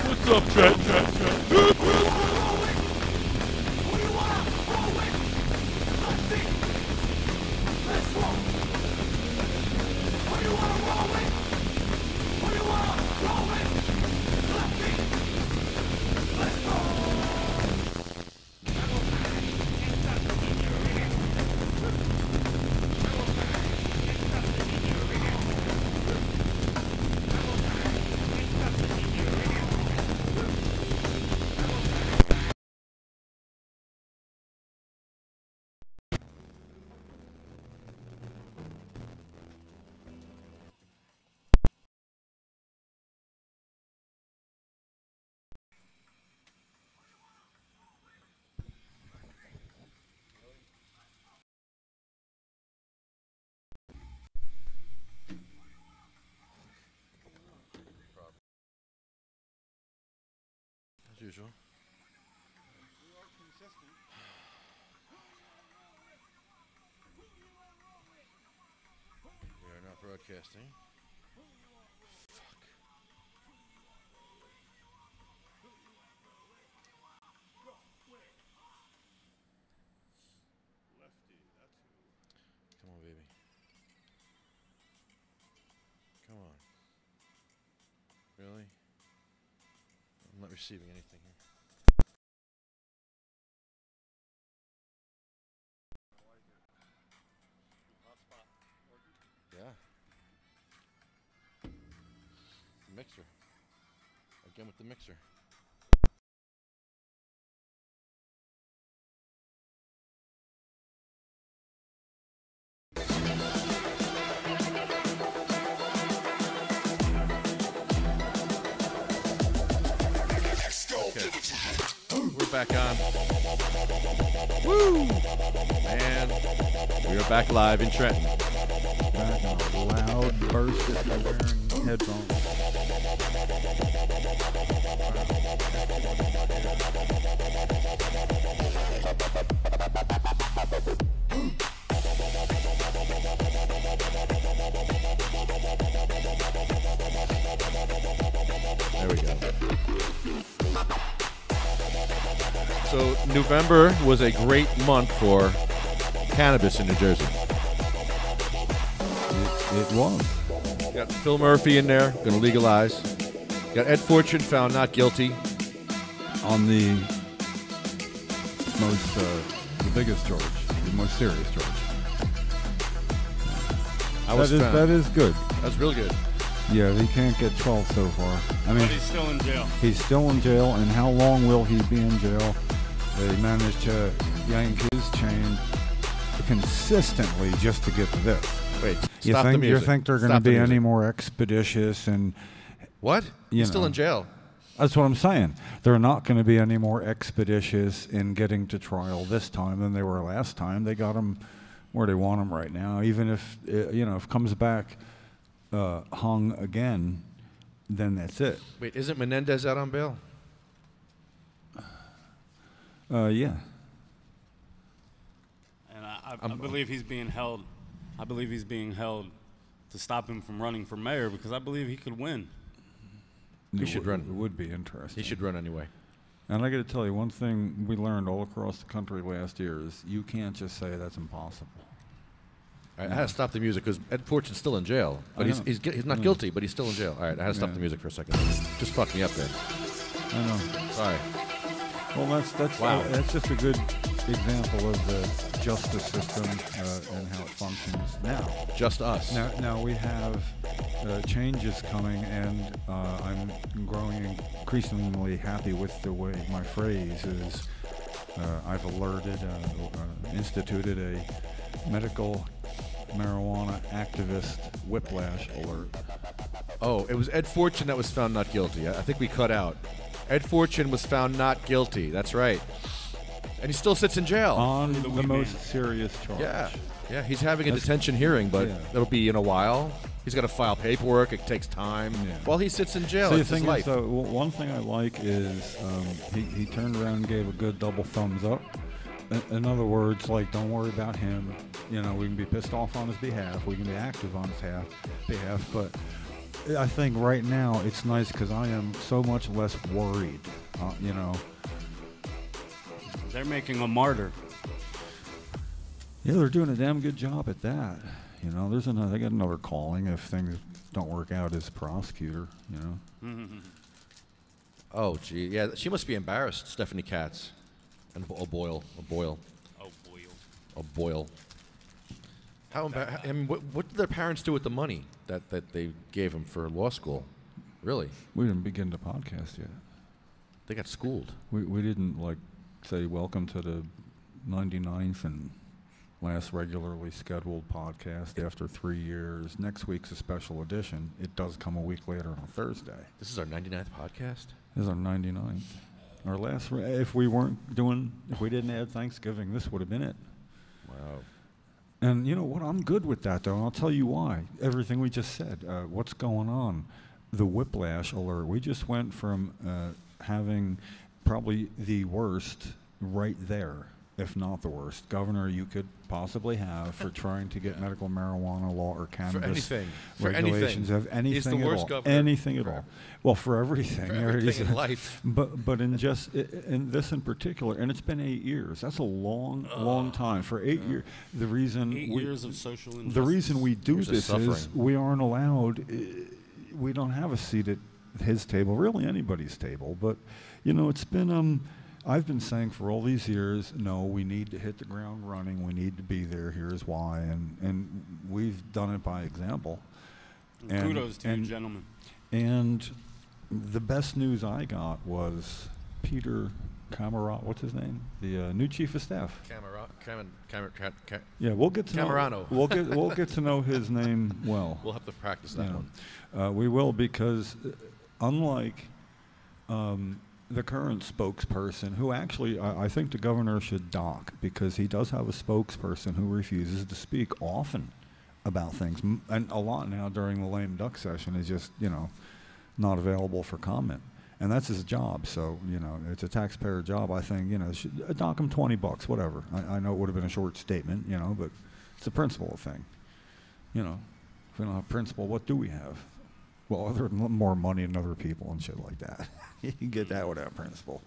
What's up, Trent? As usual. We are consistent. We are not broadcasting. Fuck. Lefty, that's who. Come on, baby. Come on. Really? I'm not receiving anything here. Yeah. The mixer. Again with the mixer. We're back on. Woo! Man, we are back live in Trenton. Back on a loud burst if you're wearing headphones. There we go. So November was a great month for cannabis in New Jersey. It was. Got Phil Murphy in there, going to legalize. Got Ed Fortune found not guilty. On the most, the biggest charge, the most serious charge. That is good. That's real good. Yeah, he can't get 12 so far. I mean, But he's still in jail. He's still in jail, and how long will he be in jail? They managed to yank his chain consistently just to get to this. Wait, You stop the think music. they're going to be any more expeditious? And What? He's still in jail. That's what I'm saying. They're not going to be any more expeditious in getting to trial this time than they were last time. They got him where they want him right now. Even if if comes back hung again, then that's it. Wait, isn't Menendez out on bail? Yeah. And I believe he's being held. I believe he's being held to stop him from running for mayor because I believe he could win. He should run. It would be interesting. He should run anyway. And I got to tell you, one thing we learned all across the country last year is you can't just say that's impossible. All right, I had to stop the music because Ed Fortune's still in jail. But he's not guilty, but he's still in jail. All right, I had to stop the music for a second. Just fucked me up there. I know. Sorry. Well, that's wow. That's just a good example of the justice system and how it functions now. Just us. Now we have change is coming, and I'm growing increasingly happy with the way my phrase is. I've instituted a medical marijuana activist whiplash alert. Oh, it was Ed Fortune that was found not guilty. I think we cut out. Ed Fortune was found not guilty. That's right. And he still sits in jail. On the most serious charge. Yeah, he's having a detention hearing, but it'll be in a while. He's got to file paperwork. It takes time. Yeah. While he sits in jail, it's his life. So one thing I like is he turned around and gave a good double thumbs up. In other words, like, don't worry about him. You know, we can be pissed off on his behalf. We can be active on his behalf. But I think right now it's nice because I am so much less worried. You know. They're making a martyr. Yeah, they're doing a damn good job at that. You know, they got another calling if things don't work out as prosecutor, you know. Mm-hmm. Oh, gee. Yeah, she must be embarrassed, Stephanie Katz. And Boyle. How I mean, what did their parents do with the money that they gave him for law school? Really? We didn't begin the podcast yet. They got schooled. We didn't, like, say welcome to the 99th and last regularly scheduled podcast after 3 years. Next week's a special edition. It does come a week later on Thursday. This is our 99th podcast? This is our 99th. Our last, if we didn't add Thanksgiving, this would have been it. Wow. And you know what? I'm good with that, though, and I'll tell you why. Everything we just said. What's going on? The whiplash alert. We just went from having probably the worst right there, if not the worst, governor you could possibly have for trying to get medical marijuana law or cannabis regulations of anything He's the worst all. governor. Anything at all. Well, for everything. For everything in life. But in just in this in particular, and it's been 8 years. That's a long time. For 8 years, the reason 8 years of social injustice. The reason we do Years of this is suffering. we aren't allowed. We don't have a seat at his table, really anybody's table. But you know, it's been. I've been saying for all these years, no, we need to hit the ground running. We need to be there. Here's why, and we've done it by example. And kudos to you, gentlemen. And the best news I got was Peter Cameron. What's his name? The new chief of staff. Yeah, we'll get to Camerano. We'll get to know his name well. We'll have to practice that one. We will, because unlike the current spokesperson, who actually I think the governor should dock, because he does have a spokesperson who refuses to speak often about things, and a lot now during the lame duck session is just, you know, not available for comment, and that's his job. So, you know, it's a taxpayer job. I think, you know, should dock him $20, whatever. I know it would have been a short statement, you know, but it's a principle thing. You know, if we don't have principle, what do we have? Well, other than more money and other people and shit like that. You can get that without principle.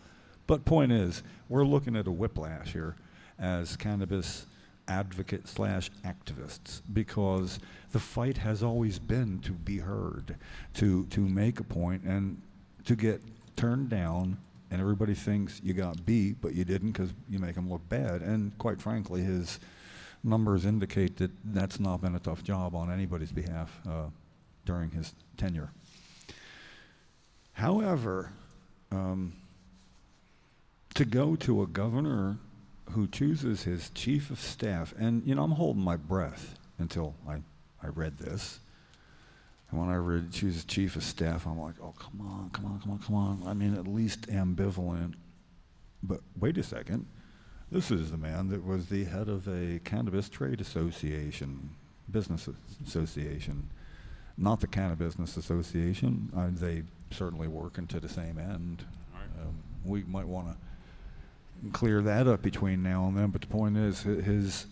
But point is, we're looking at a whiplash here as cannabis advocates / activists, because the fight has always been to be heard, to make a point and to get turned down, and everybody thinks you got beat, but you didn't because you make them look bad. And quite frankly, his numbers indicate that that's not been a tough job on anybody's behalf during his tenure. However, to go to a governor who chooses his chief of staff, and you know, I'm holding my breath until I read this. And when I read chooses chief of staff, I'm like, oh, come on. I mean, at least ambivalent. But wait a second. This is the man that was the head of a cannabis trade association, business association. Not the Cannabis Business Association. They certainly working to the same end. Right. We might want to clear that up between now and then, but the point is, his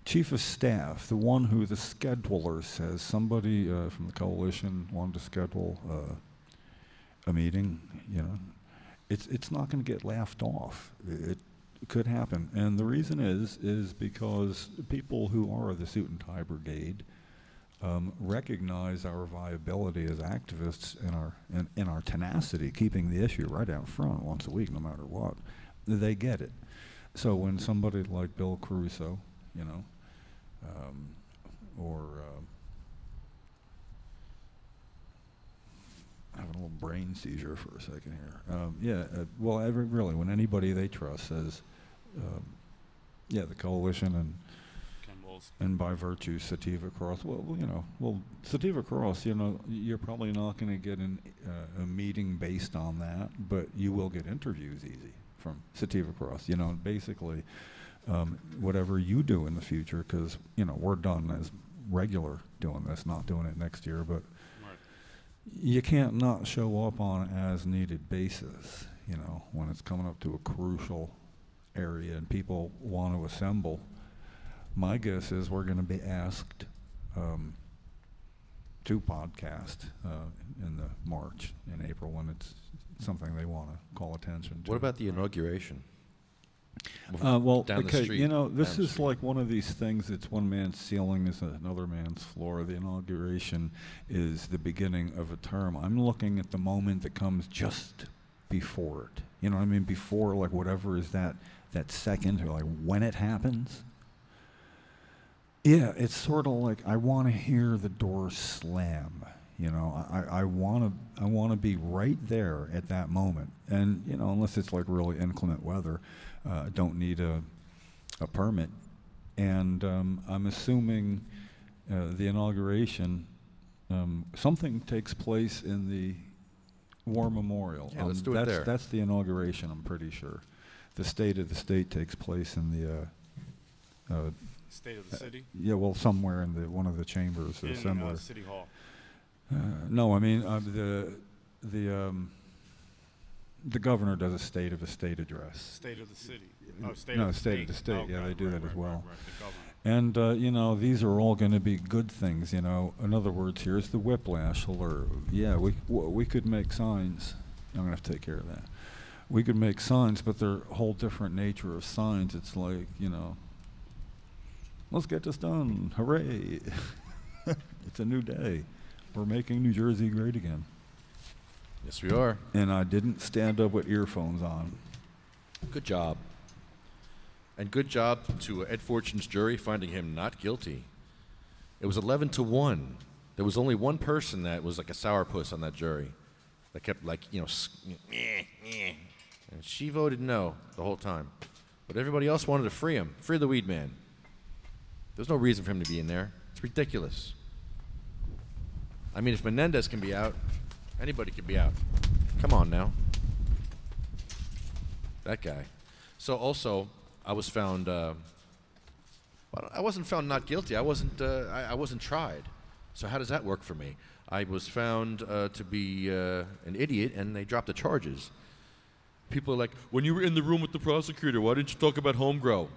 chief of staff, the one who the scheduler says, somebody from the coalition wanted to schedule a meeting, you know, it's not going to get laughed off. It could happen. And the reason is because people who are the suit and tie brigade recognize our viability as activists and our tenacity, keeping the issue right out front once a week, no matter what. They get it. So when somebody like Bill Caruso, you know, or having a little brain seizure for a second here. Well, really, when anybody they trust says, the coalition and by virtue Sativa Cross. Well, Sativa Cross. You're probably not going to get a meeting based on that, but you will get interviews easy from Sativa Cross. Basically, whatever you do in the future, because we're done as regular doing this, not doing it next year, but. You can't not show up on an as-needed basis, when it's coming up to a crucial area and people want to assemble. My guess is we're going to be asked to podcast in the March and April when it's something they want to call attention to. What about the inauguration? This is like one of these things that's one man's ceiling is another man's floor. The inauguration is the beginning of a term. I'm looking at the moment that comes just before it. You know what I mean? Before, like, whatever is that second, or like when it happens. Yeah, it's sort of like I want to hear the door slam. I want to be right there at that moment. And, unless it's like really inclement weather, don't need a permit. And I'm assuming the inauguration, something takes place in the War Memorial. Yeah, let's do it there. That's the inauguration, I'm pretty sure. The State of the State takes place in the... State of the City? Yeah, well, somewhere in one of the chambers of assembly. In City Hall. No, I mean the governor does a State of the State address. State of the City. State of the State. Oh, yeah, they do that as well. Right, And these are all going to be good things. In other words, here's the whiplash alert. Yeah, we could make signs. I'm gonna have to take care of that. We could make signs, but they're a whole different nature of signs. It's like let's get this done. Hooray! It's a new day. We're making New Jersey great again. Yes, we are. And I didn't stand up with earphones on. Good job. And good job to Ed Fortune's jury finding him not guilty. It was 11-1. There was only one person that was like a sourpuss on that jury that kept and she voted no the whole time. But everybody else wanted to free him. Free the weed man. There's no reason for him to be in there. It's ridiculous. I mean, if Menendez can be out, anybody can be out. Come on now. That guy. So also, I was found. I wasn't found not guilty. I wasn't tried. So how does that work for me? I was found to be an idiot, and they dropped the charges. People are like, when you were in the room with the prosecutor, why didn't you talk about home grow?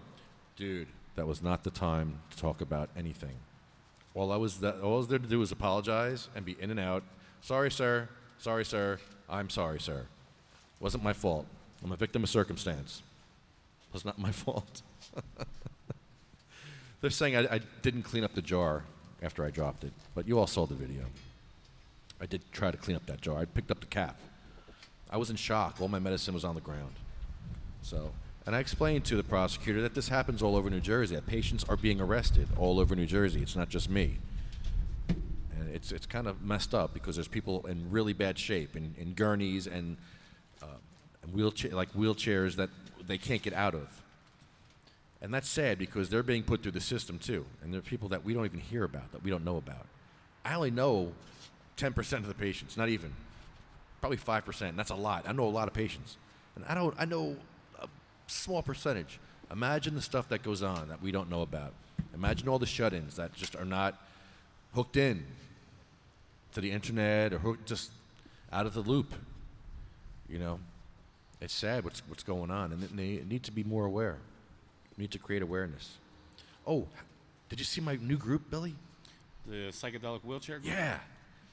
Dude, that was not the time to talk about anything. All I was there to do was apologize and be in and out. Sorry, sir. Sorry, sir. I'm sorry, sir. Wasn't my fault. I'm a victim of circumstance. It was not my fault. They're saying I didn't clean up the jar after I dropped it, but you all saw the video. I did try to clean up that jar. I picked up the cap. I was in shock. All my medicine was on the ground. And I explained to the prosecutor that this happens all over New Jersey, that patients are being arrested all over New Jersey. It's not just me. And it's kind of messed up because there's people in really bad shape, in gurneys and wheelchairs that they can't get out of. And that's sad because they're being put through the system too. And there are people that we don't even hear about, that we don't know about. I only know 10% of the patients, not even. Probably 5%, and that's a lot. I know a lot of patients. And I know a small percentage. Imagine the stuff that goes on that we don't know about. Imagine all the shut-ins that just are not hooked in to the internet or hooked just out of the loop. It's sad what's going on, and they need to be more aware. We need to create awareness. Oh, did you see my new group, Billy? The psychedelic wheelchair group? Yeah.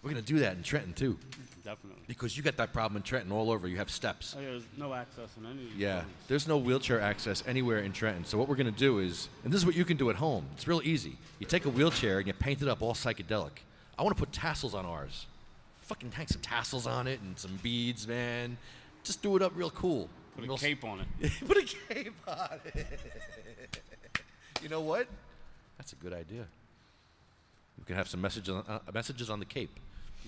We're going to do that in Trenton, too. Definitely. Because you got that problem in Trenton all over. You have steps. Oh, yeah, there's no access in any of these Yeah, buildings. there's no wheelchair access anywhere in Trenton. So what we're going to do is, and this is what you can do at home. It's real easy. You take a wheelchair and you paint it up all psychedelic. I want to put tassels on ours. Fucking hang some tassels on it and some beads, man. Just do it up real cool. Put a cape on it. Put a cape on it. You know what? That's a good idea. We can have some messages on the cape.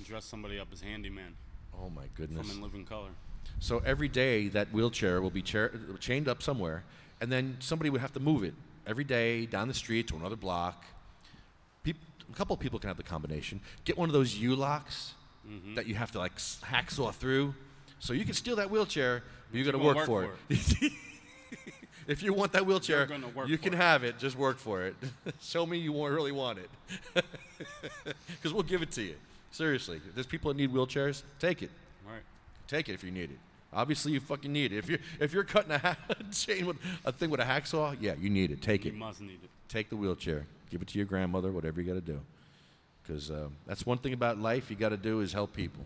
Dress somebody up as handyman. Oh my goodness. From In Living Color. So every day that wheelchair will be chained up somewhere, and then somebody would have to move it every day down the street to another block. A couple of people can have the combination. Get one of those U-locks that you have to like hacksaw through. So you can steal that wheelchair, but you got to work for it. If you want that wheelchair, you can have it. Just work for it. Show me you really want it, because we'll give it to you. Seriously, if there's people that need wheelchairs, take it. Right. Take it if you need it. Obviously, you fucking need it. If you're cutting a chain with a thing with a hacksaw, yeah, you need it. Take it. You must need it. Take the wheelchair. Give it to your grandmother. Whatever you got to do, because that's one thing about life. You got to do is help people.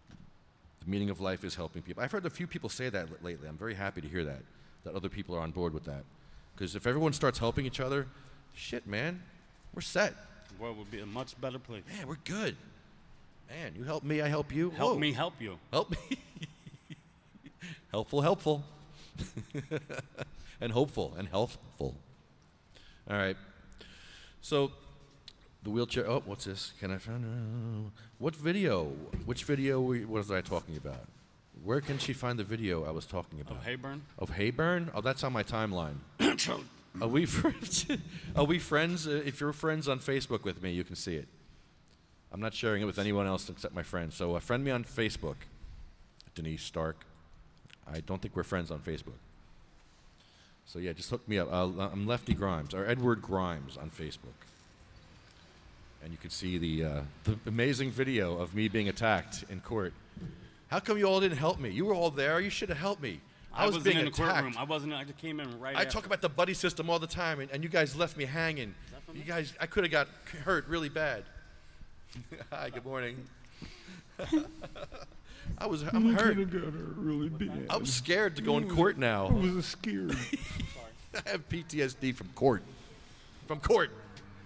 The meaning of life is helping people. I've heard a few people say that lately. I'm very happy to hear that other people are on board with that. Because if everyone starts helping each other, shit, man, we're set. The world would be a much better place. Man, we're good. Man, you help me, I help you. Help me help you. Help me. Helpful. And hopeful and healthful. All right. So the wheelchair. Oh, what's this? Can I find? What video? Which video was I talking about? Where can she find the video I was talking about? Of Hayburn? Of Hayburn? Oh, that's on my timeline. Are we friends? Are we friends? If you're friends on Facebook with me, you can see it. I'm not sharing it with anyone else except my friends. So friend me on Facebook, Denise Stark. I don't think we're friends on Facebook. So yeah, just hook me up. I'm Lefty Grimes, or Edward Grimes on Facebook. And you can see the amazing video of me being attacked in court. How come you all didn't help me? You were all there. You should have helped me. I was being in the courtroom. I wasn't. I came in right. I talk about the buddy system all the time, and you guys left me hanging. You guys, I could have got hurt really bad. Hi, good morning. I'm hurt. Got hurt really bad. I'm scared to go in court now. I was scared. I have PTSD from court. From court.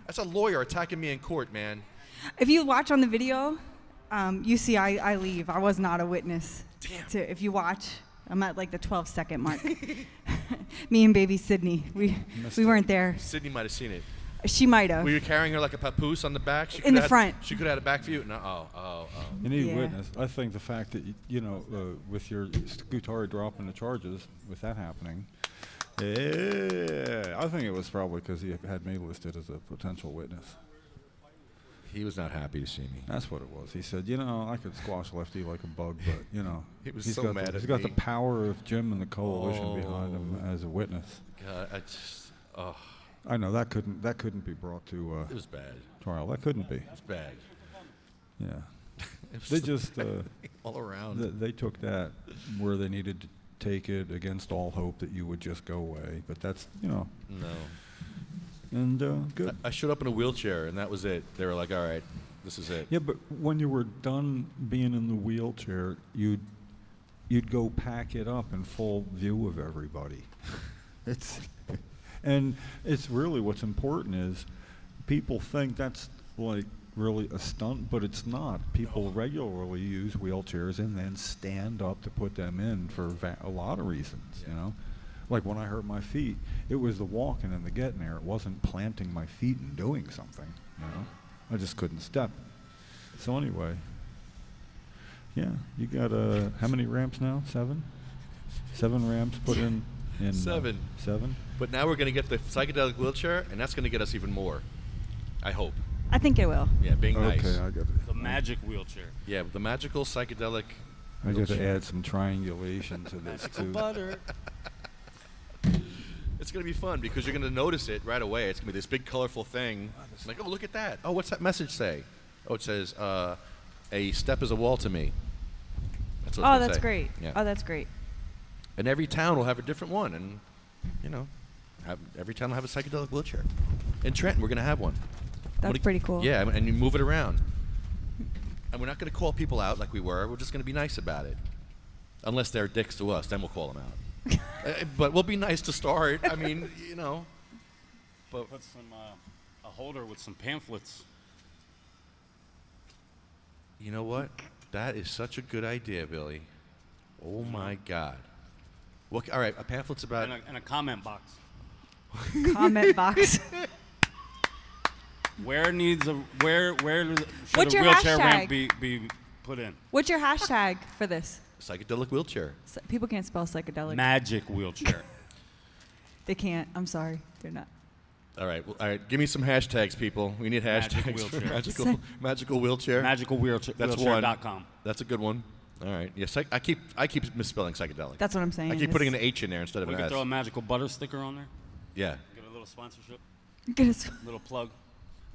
That's a lawyer attacking me in court, man. If you watch on the video, you see I leave. I was not a witness. Damn. If you watch, I'm at like the 12-second mark. Me and baby Sydney, we weren't there. Sydney might have seen it. She might have. Were you carrying her like a papoose on the back? In the front. She could have had a back view. No. Oh. You need a witness. I think the fact that, with your Scutari dropping the charges, with that happening, I think it was probably because he had me listed as a potential witness. He was not happy to see me. That's what it was. He said, I could squash Lefty like a bug, but, He was he's so got mad at he's got me. the power of Jim and the coalition behind him as a witness. God, I know that couldn't be brought to it was bad. trial. That couldn't be. It was bad. Yeah. It was They just all around. they took that where they needed to take it against all hope that you would just go away. But that's No. And good. I showed up in a wheelchair, and that was it. They were like, all right, this is it. Yeah, but when you were done being in the wheelchair, you'd go pack it up in full view of everybody. And it's really what's important is people think that's like really a stunt, but it's not. People regularly use wheelchairs and then stand up to put them in for a lot of reasons, Like when I hurt my feet, it was the walking and the getting there. It wasn't planting my feet and doing something, I just couldn't step. So anyway, yeah, you got how many ramps now? 7? 7 ramps put in 7. 7? But now we're going to get the psychedelic wheelchair, and that's going to get us even more. I hope. I think it will. Yeah, being nice. Okay, I got it. The magic wheelchair. Yeah, the magical psychedelic I got to wheelchair. add some triangulation to this too. Butter. It's going to be fun because you're going to notice it right away. It's going to be this big, colorful thing. It's like, oh, look at that. Oh, what's that message say? Oh, it says, a step is a wall to me. That's what it's gonna That's say. great. Yeah. Oh, that's great. And every town will have a different one. And, every town will have a psychedelic wheelchair. In Trenton, we're going to have one. That's pretty cool. Yeah, and you move it around. And we're not going to call people out like we were. We're just going to be nice about it. Unless they're dicks to us, then we'll call them out. But we'll be nice to start. I mean, But Put some a holder with some pamphlets. You know what? That is such a good idea, Billy. Oh my God. What? All right, a pamphlet's about. And a comment box. Comment box. Where should What's a your wheelchair hashtag? ramp be put in. What's your hashtag for this? Psychedelic wheelchair. People can't spell psychedelic. Magic wheelchair. They can't. I'm sorry. They're not. All right. Well, all right. Give me some hashtags, people. We need Magic hashtags for wheelchair. magical wheelchair. Magical wheelchair. That's one. Wheelchair.com. That's a good one. All right. Yes, I keep misspelling psychedelic. That's what I'm saying. I keep putting an H in there instead of We an could S. throw a magical butter sticker on there. Yeah. Get a little sponsorship. Get Little plug.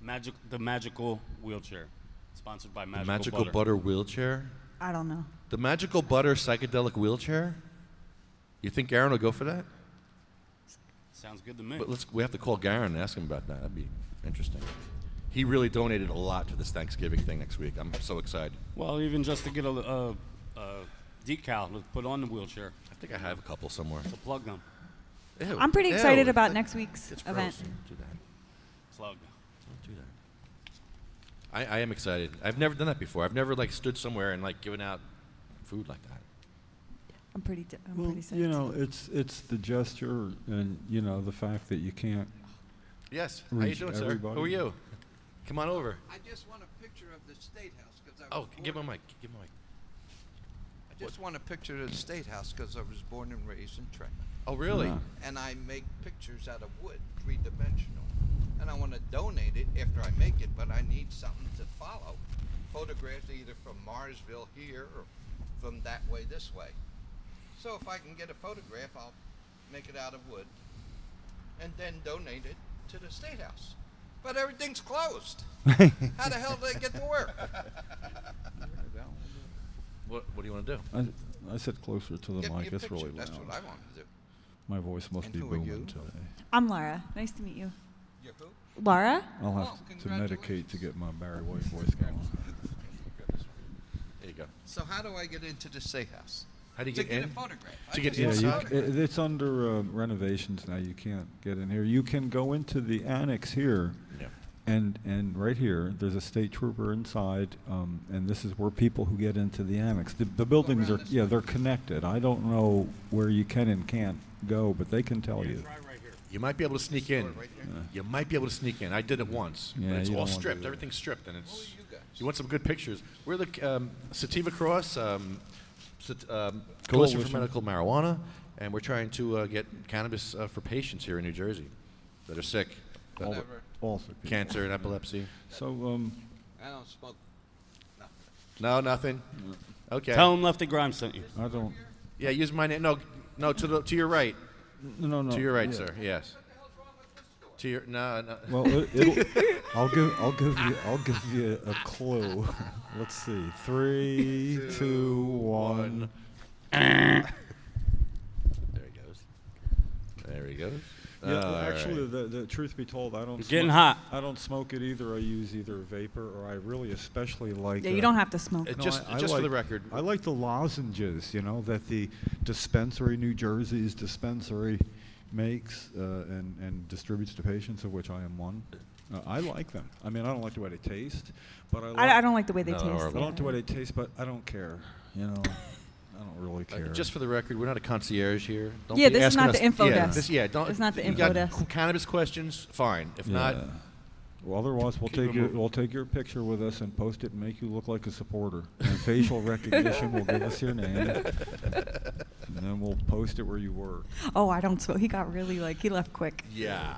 The magical wheelchair. Sponsored by The magical butter wheelchair. I don't know. The magical butter psychedelic wheelchair. You think Garen will go for that? Sounds good to me. But we have to call Garen and ask him about that. That'd be interesting. He really donated a lot to this Thanksgiving thing next week. I'm so excited. Well, even just to get a decal to put on the wheelchair. I think I have a couple somewhere. To plug them. Ew. I'm pretty excited Ew. about next week's It's event. gross. Don't do that. Plug. Don't do that. I am excited. I've never done that before. I've never stood somewhere and given out food like that. I'm pretty Well, psyched. you know, it's the gesture and, the fact that you can't. Yes. How you Reach doing, sir? everybody. Who are you? Come on over. I just want a picture of the State House because I was Give him a born- mic. Give him a mic. I just want a picture of the State House because I was born and raised in Trenton, Oh, really? Yeah. and I make pictures out of wood, 3-dimensional, and I want to donate it after I make it, but I need something to follow. Photographs either from Marsville here or from that way this way. So if I can get a photograph, I'll make it out of wood and then donate it to the State House. But everything's closed. How the hell do they get to work? What do you want to do? I sit closer to the Get me mic. a It's really picture. That's loud. what I want to do. My voice must And be who are you? booming today. I'm Laura. Nice to meet you. You're who? Laura? I'll Oh, have to medicate to get my Barry White voice going. There you go. So how do I get into the State House? How do you To get get in? a photograph. To I get just Yeah, want a inside? photograph. it's under renovations now. You can't get in here. You can go into the annex here, Yeah. and right here, there's a state trooper inside, and this is where people who get into the annex. The buildings are, around this yeah, they're connected. I don't know where you can and can't go, but they can tell you. Try right here. You might be able to sneak in. Right there. You might be able to sneak in. I did it once. Yeah, but it's you all don't wanna do stripped. that. Everything's stripped, and it's. Who are you guys? You want some good pictures? We're the Sativa Cross Coalition for Coalition. Medical Marijuana, and we're trying to get cannabis for patients here in New Jersey that are sick, All, Whatever. all sick people. cancer and epilepsy. So, I don't smoke. Nothing. No, nothing. Okay. Tell him Lefty Grimes sent you. I don't. Yeah, use my name. No, to your right. No. To your right, yeah. sir. Yes. To your no. Well, I'll give you a clue. Let's see. 3, 2, 1. There he goes. There he goes. Yeah, All actually, right. the truth be told, I don't. It's getting hot. I don't smoke it either. I use either vapor or I really especially like. Yeah, you don't have to smoke. It No, just I for like- the record. I like the lozenges, that the dispensary, New Jersey's dispensary makes and distributes to patients, of which I am one. I like them. I mean, I don't like the way they taste, but I don't like the way they No, taste. or- I don't like the way they taste, but I don't care. I don't really care. Just for the record, we're not a concierge here. Don't Yeah, be this is asking not us- the info yeah, desk. Don't. It's not the you info got desk. Cannabis questions, fine. If not, Yeah. Well, otherwise we'll Keep it moving. we'll take your picture with us and post it and make you look like a supporter. And facial recognition will give us your name, and then we'll post it where you work. Oh, I don't smoke. He got really he left quick. yeah,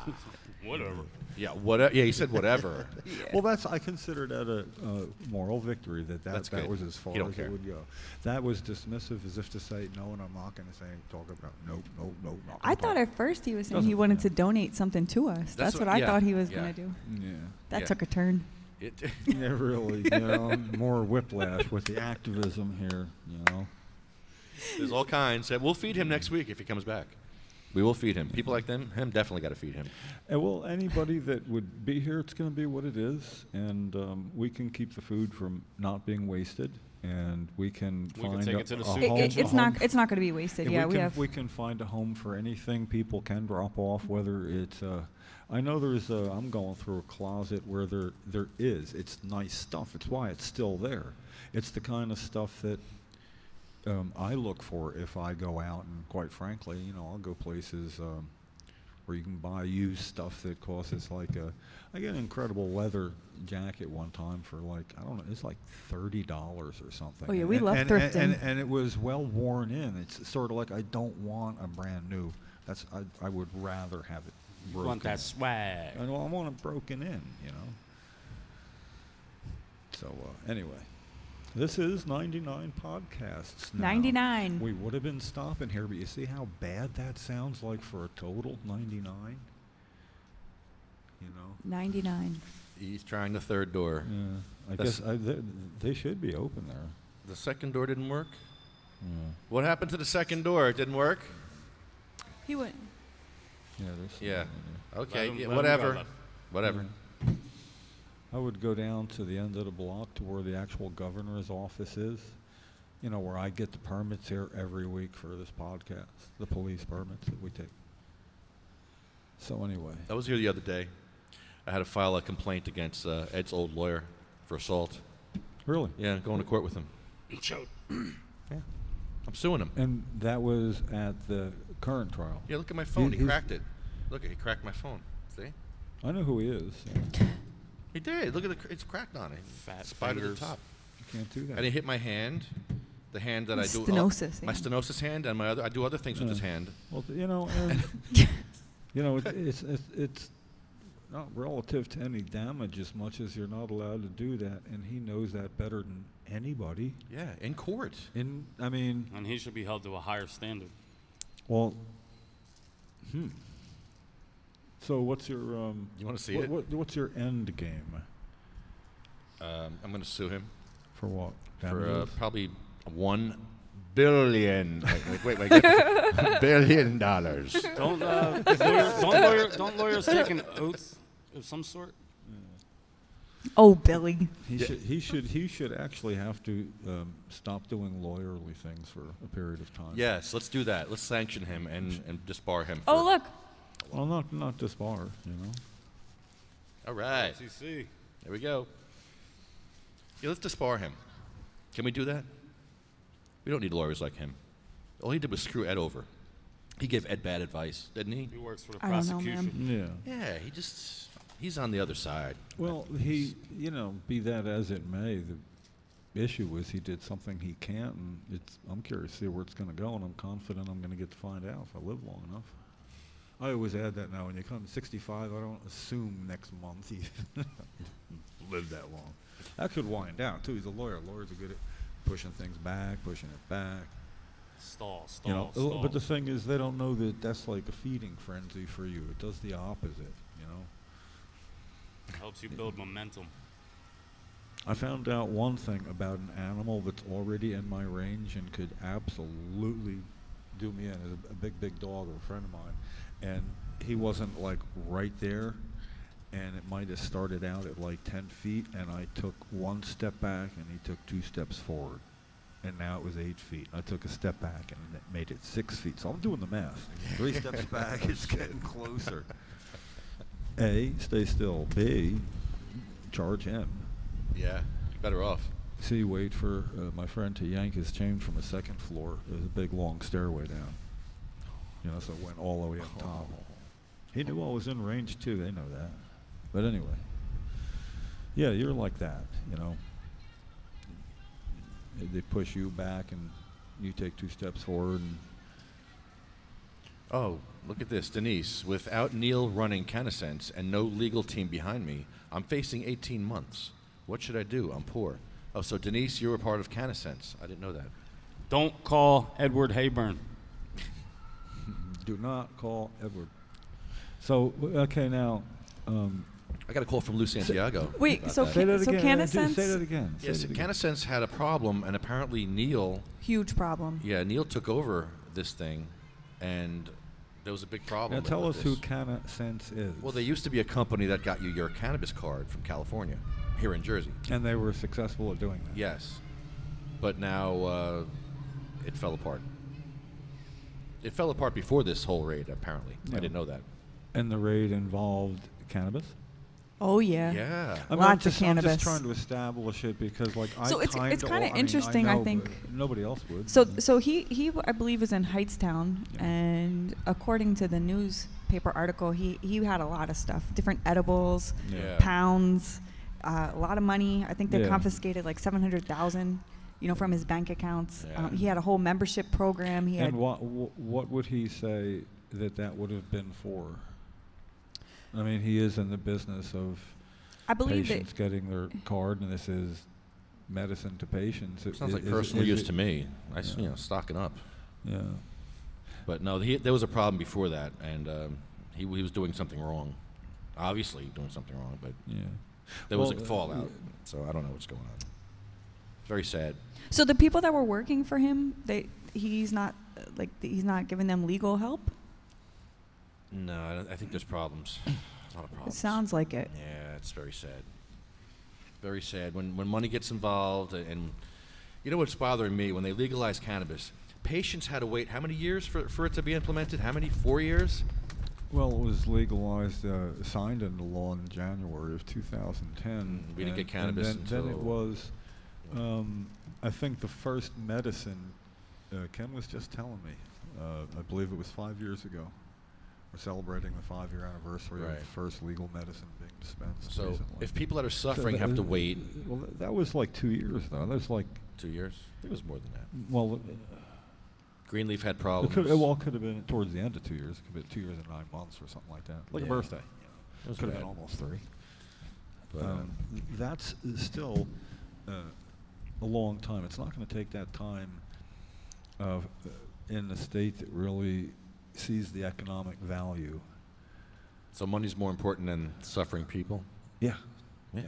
Whatever. yeah, whatever. Yeah, he said whatever. Well, I consider that a moral victory. That's That good. was as far You don't as care. it would go. That was dismissive, as if to say no, and I'm not going to say talk about no. Not I gonna thought talk. at first he was saying Doesn't- he wanted yeah. to donate something to us. That's what I yeah, thought he was yeah. going to do. Yeah. That Yeah. took a turn. It, Yeah, really. More whiplash with the activism here. there's all kinds. We'll feed him next week if he comes back. We will feed him. People like him definitely got to feed him. And well, anybody that would be here, it's going to be what it is, and we can keep the food from not being wasted, and we can We can find take a, it to the a soup home. kitchen. It's not going to be wasted. Yeah, Yeah, we can find a home for anything people can drop off, whether it's. I know there's. I'm going through a closet where there is. It's nice stuff. It's why it's still there. It's the kind of stuff that I look for if I go out, and quite frankly, I'll go places or you can buy used stuff that costs. It's like I got an incredible leather jacket one time for like, I don't know, it's like $30 or something. Oh yeah, we love thrifting. And it was well worn in. It's sort of like, I don't want a brand new. I would rather have it broken. You want that swag. I want it broken in, you know. So anyway, this is 99 podcasts now. 99. We would have been stopping here, but you see how bad that sounds like for a total 99? You know? 99. He's trying the third door. Yeah, I guess they should be open there. The second door didn't work? Yeah. What happened to the second door? It didn't work? He went. Yeah, there's Yeah. Okay, Let him- yeah, let him whatever. go. Whatever. Yeah. I would go down to the end of the block to where the actual governor's office is, you know, where I get the permits here every week for this podcast, the police permits that we take. So anyway. I was here the other day. I had to file a complaint against Ed's old lawyer for assault. Really? Yeah, going to court with him. Yeah. I'm suing him. And that was at the current trial. Yeah, look at my phone. He he's- cracked it. Look, he cracked my phone. See? I know who he is. He did. Look at it's cracked on it. Fat Spider to the fingers. top. You can't do that. And he hit my hand, the hand that I do. Stenosis My hand. stenosis hand, and I do other things with Yeah. this hand. Well, you know, and you know, it's not relative to any damage as much as you're not allowed to do that, and he knows that better than anybody. Yeah, in court. I mean, And he should be held to a higher standard. well, So what's your You want to see it? what's your end game I'm going to sue him for what? for Damages? probably $1 billion. wait, $1 billion. Don't lawyers take an oath of some sort? Oh, Billy. He should actually have to stop doing lawyerly things for a period of time. Yes, let's do that. Let's sanction him and disbar him. Oh, look. Well, not disbar, you know. All right. FCC. There we go. Yeah, let's disbar him. Can we do that? We don't need lawyers like him. All he did was screw Ed over. He gave Ed bad advice, didn't he? He works for the I don't know, prosecution. Yeah. Yeah, he's on the other side. Well, be that as it may, the issue is he did something he can't, and I'm curious to see where it's going to go, and I'm confident I'm going to get to find out if I live long enough. I always add that now. When you come 65, I don't assume next month he lived that long. That could wind down, too. He's a lawyer. Lawyers are good at pushing things back, pushing it back. Stall. But the thing is, they don't know that that's like a feeding frenzy for you. It does the opposite, you know. Helps you build momentum. I found out one thing about an animal that's already in my range and could absolutely do me in. A big dog of a friend of mine. And he wasn't like right there, and it might have started out at like 10 feet, and I took one step back and he took 2 steps forward, and now it was 8 feet. I took a step back and it made it 6 feet. So I'm doing the math. 3 steps back, it's getting closer. A, stay still. B, charge him. Yeah, better off. C, wait for my friend to yank his chain from the second floor. There's a big long stairway down. You know, so it went all the way up top. He knew I was in range too. They know that. But anyway, yeah, you're like that. You know, they push you back and you take 2 steps forward. And Oh, look at this, Denise. Without Neil running CanaSense and no legal team behind me, I'm facing 18 months. What should I do? I'm poor. Oh, so Denise, you're a part of CanaSense. I didn't know that. Don't call Edward Hayburn. do not call Edward. So okay, now. I got a call from Lou Santiago. Wait, about so that. Say that so again. CanaSense? Say that again. Yes, Say that again. CanaSense had a problem, and apparently Neil, Huge problem. Neil took over this thing, and there was a big problem. Now tell with us who this. CanaSense is. Well, they used to be a company that got you your cannabis card from California, here in Jersey. And they were successful at doing that. Yes, but now it fell apart. It fell apart before this whole raid, apparently. Yeah. I didn't know that. And the raid involved cannabis? Oh yeah. Yeah. I mean, Lots of I'm cannabis. just trying to establish it because, like, So it's kind of interesting. I I know, think. but nobody else would. So he I believe was in Heightstown, Yeah. and according to the newspaper article, he had a lot of stuff, different edibles, Yeah. pounds, a lot of money. I think they Yeah. confiscated like $700,000, from his bank accounts. Yeah. He had a whole membership program. He had And what would he say that would have been for? I mean, he is in the business of I believe patients getting their card, and this is medicine to patients. Sounds like Is personal is use it- to me. Yeah. Stocking up. Yeah. But no, there was a problem before that, and he was doing something wrong. Obviously doing something wrong, but Yeah. there was a Well, fallout. So I don't know what's going on. Very sad. So the people that were working for him, he's not giving them legal help. No, I think there's problems. A lot of It problems. sounds like it. Yeah, it's very sad. Very sad when money gets involved, and you know what's bothering me? When they legalized cannabis, patients had to wait how many years for it to be implemented? How many? 4 years? Well, it was legalized, signed into law in January of 2010. We didn't get and cannabis then it until- was, I think the first medicine, Ken was just telling me, I believe it was 5 years ago. We're celebrating the 5-year anniversary of Right. the first legal medicine being dispensed So recently. if people that are suffering have to wait Well, that was like 2 years, though. That was like, 2 years, I think it was more than that. well, Greenleaf had it problems. could have been towards the end of 2 years. It could have been 2 years and 9 months or something like that. Like Yeah. a birthday. It was Could have bad. been almost 3. But, That's still a long time. It's not going to take that time of in the state that really sees the economic value. so money's more important than suffering people. Yeah. Yeah.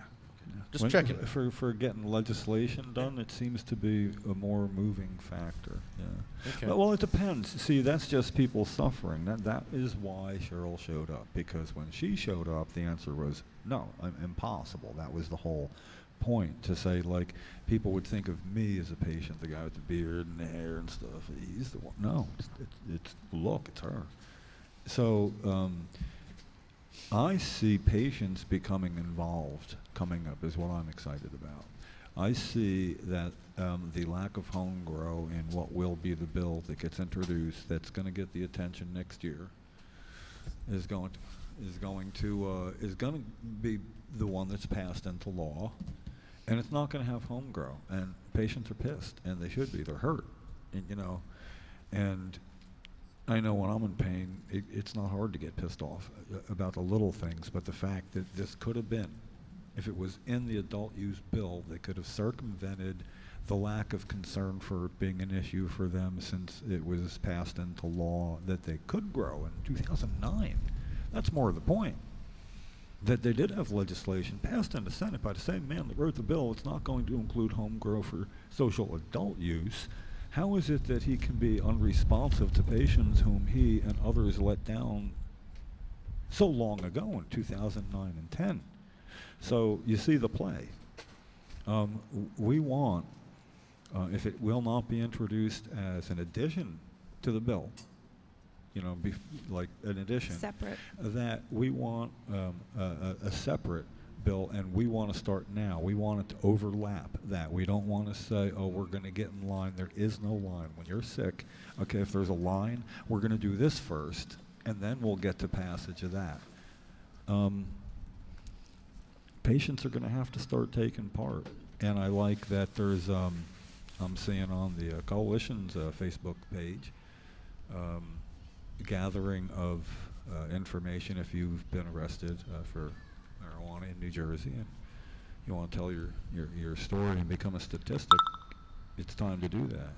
Just When- checking. For getting legislation done, it seems to be a more moving factor. Yeah. Okay. Well, it depends. See, that's just people suffering. That is why Cheryl showed up, because when she showed up, the answer was no, impossible. That was the whole point, to say, like, people would think of me as a patient, the guy with the beard and the hair and stuff. He's the one. No, it's look, it's her. So I see patients becoming involved coming up is what I'm excited about. I see that the lack of home grow in what will be the bill that gets introduced, that's going to get the attention next year, is going to be the one that's passed into law, and it's not going to have home grow. And patients are pissed, and they should be. They're hurt, and and I know when I'm in pain, it's not hard to get pissed off about the little things, but the fact that this could have been, if it was in the adult use bill, they could have circumvented the lack of concern for it being an issue for them, since it was passed into law that they could grow in 2009. That's more of the point. That they did have legislation passed in the Senate by the same man that wrote the bill. It's not going to include home grow for social adult use. How is it that he can be unresponsive to patients whom he and others let down so long ago in 2009 and 10? So you see the play. We want, if it will not be introduced as an addition to the bill, like an addition, Separate. that we want a separate bill, and we want to start now. We want it to overlap that. We don't want to say, oh, we're going to get in line. There is no line. When you're sick, okay, if there's a line, we're going to do this first, and then we'll get to passage of that. Patients are going to have to start taking part. And I like that there's, I'm seeing on the Coalition's Facebook page, gathering of information if you've been arrested for marijuana in New Jersey and you want to tell your story and become a statistic, it's time to do that.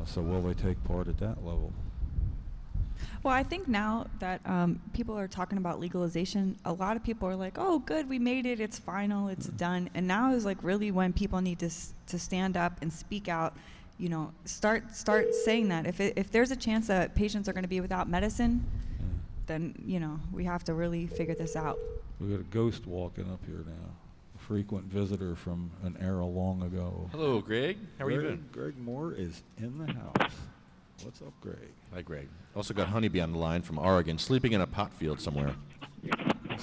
So will they take part at that level? Well, I think now that people are talking about legalization, a lot of people are like, oh, good, we made it, it's final, it's done. And now is like really when people need to stand up and speak out, start saying that. If there's a chance that patients are going to be without medicine, then, we have to really figure this out. We got a ghost walking up here now, a frequent visitor from an era long ago. Hello, Greg. How are you doing? Greg Moore is in the house. What's up, Greg? Hi, Greg. Also got Honeybee on the line from Oregon, sleeping in a pot field somewhere.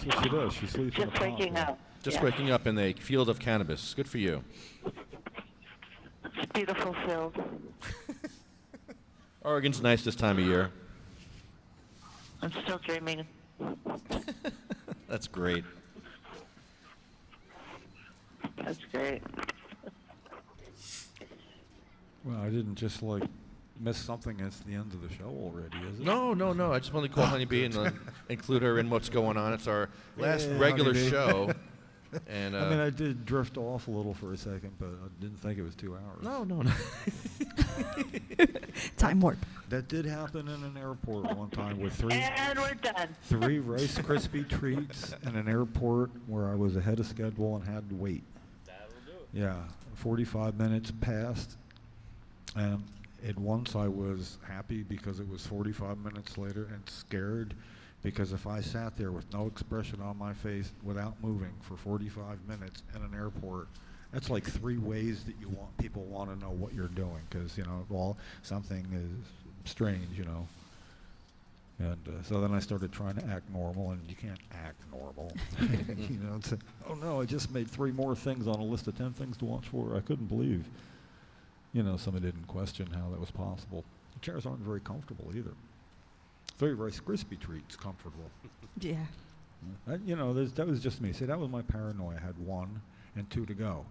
That's what she does. She sleeps in a Just waking pot. up. Just Yeah. waking up in the field of cannabis. Good for you. It's a beautiful field. Oregon's nice this time of year. I'm still dreaming. That's great. That's great. Well, I didn't just like miss something at the end of the show already, is it? No, no, no. I just wanted to call Honeybee and include her in what's going on. It's our last regular Honeybee. show. And I mean, I did drift off a little for a second, but I didn't think it was 2 hours. no, no, no. Time warp. That did happen in an airport one time with three And we're done. Rice Krispie treats in an airport where I was ahead of schedule and had to wait. That'll do it. Yeah, 45 minutes passed, and at once I was happy because it was 45 minutes later, and scared because if I sat there with no expression on my face without moving for 45 minutes in an airport, that's like 3 ways that people want to know what you're doing, because well, something is strange, And so then I started trying to act normal, and you can't act normal. It's oh no, I just made 3 more things on a list of 10 things to watch for. I couldn't believe, somebody didn't question how that was possible. The chairs aren't very comfortable either. 3 Rice Krispie treats comfortable. Yeah. That was just me. See, that was my paranoia. I had 1 and 2 to go.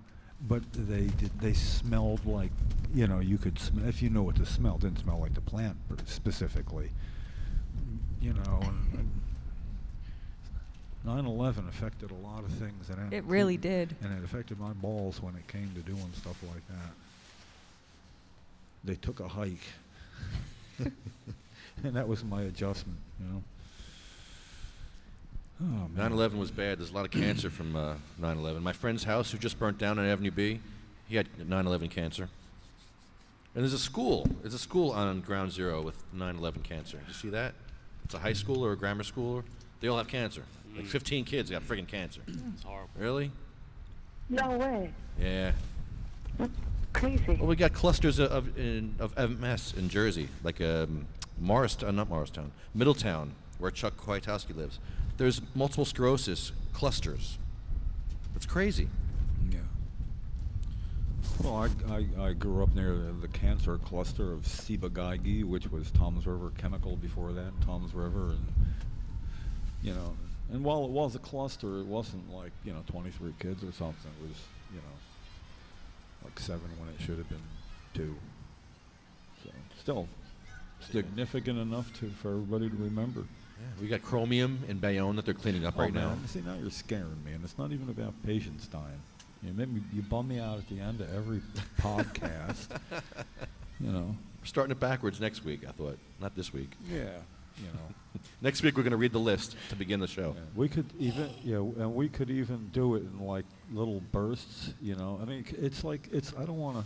But they smelled like, you could smell, if you know what to smell, didn't smell like the plant specifically. And 9/11 affected a lot of things. And It really did. And it affected my balls when it came to doing stuff like that. They took a hike. And that was my adjustment, Oh, man. 9/11 was bad. There's a lot of cancer from 9/11. My friend's house, who just burnt down on Avenue B, he had 9/11 cancer. And there's a school. There's a school on Ground Zero with 9/11 cancer. You see that? It's a high school or a grammar school. They all have cancer. Like 15 kids got friggin' cancer. It's horrible. Really? No way. Yeah. That's crazy. Well, we got clusters of MS in Jersey, like not Morristown, Middletown, where Chuck Kwiatkowski lives. There's multiple sclerosis clusters. It's crazy. Yeah. Well, I grew up near the cancer cluster of Ciba-Geigy, which was Tom's River Chemical before that, Tom's River, and and while it was a cluster, it wasn't like 23 kids or something. It was like 7 when it should have been 2. So still significant enough for everybody to remember. Yeah, we got chromium in Bayonne that they're cleaning up right now. See, now you're scaring me, and it's not even about patients dying. You bum me out at the end of every podcast. We're starting it backwards next week, I thought. Not this week. Yeah, Next week we're going to read the list to begin the show. Yeah, we could even, and we could even do it in like little bursts. I mean, it's I don't want to.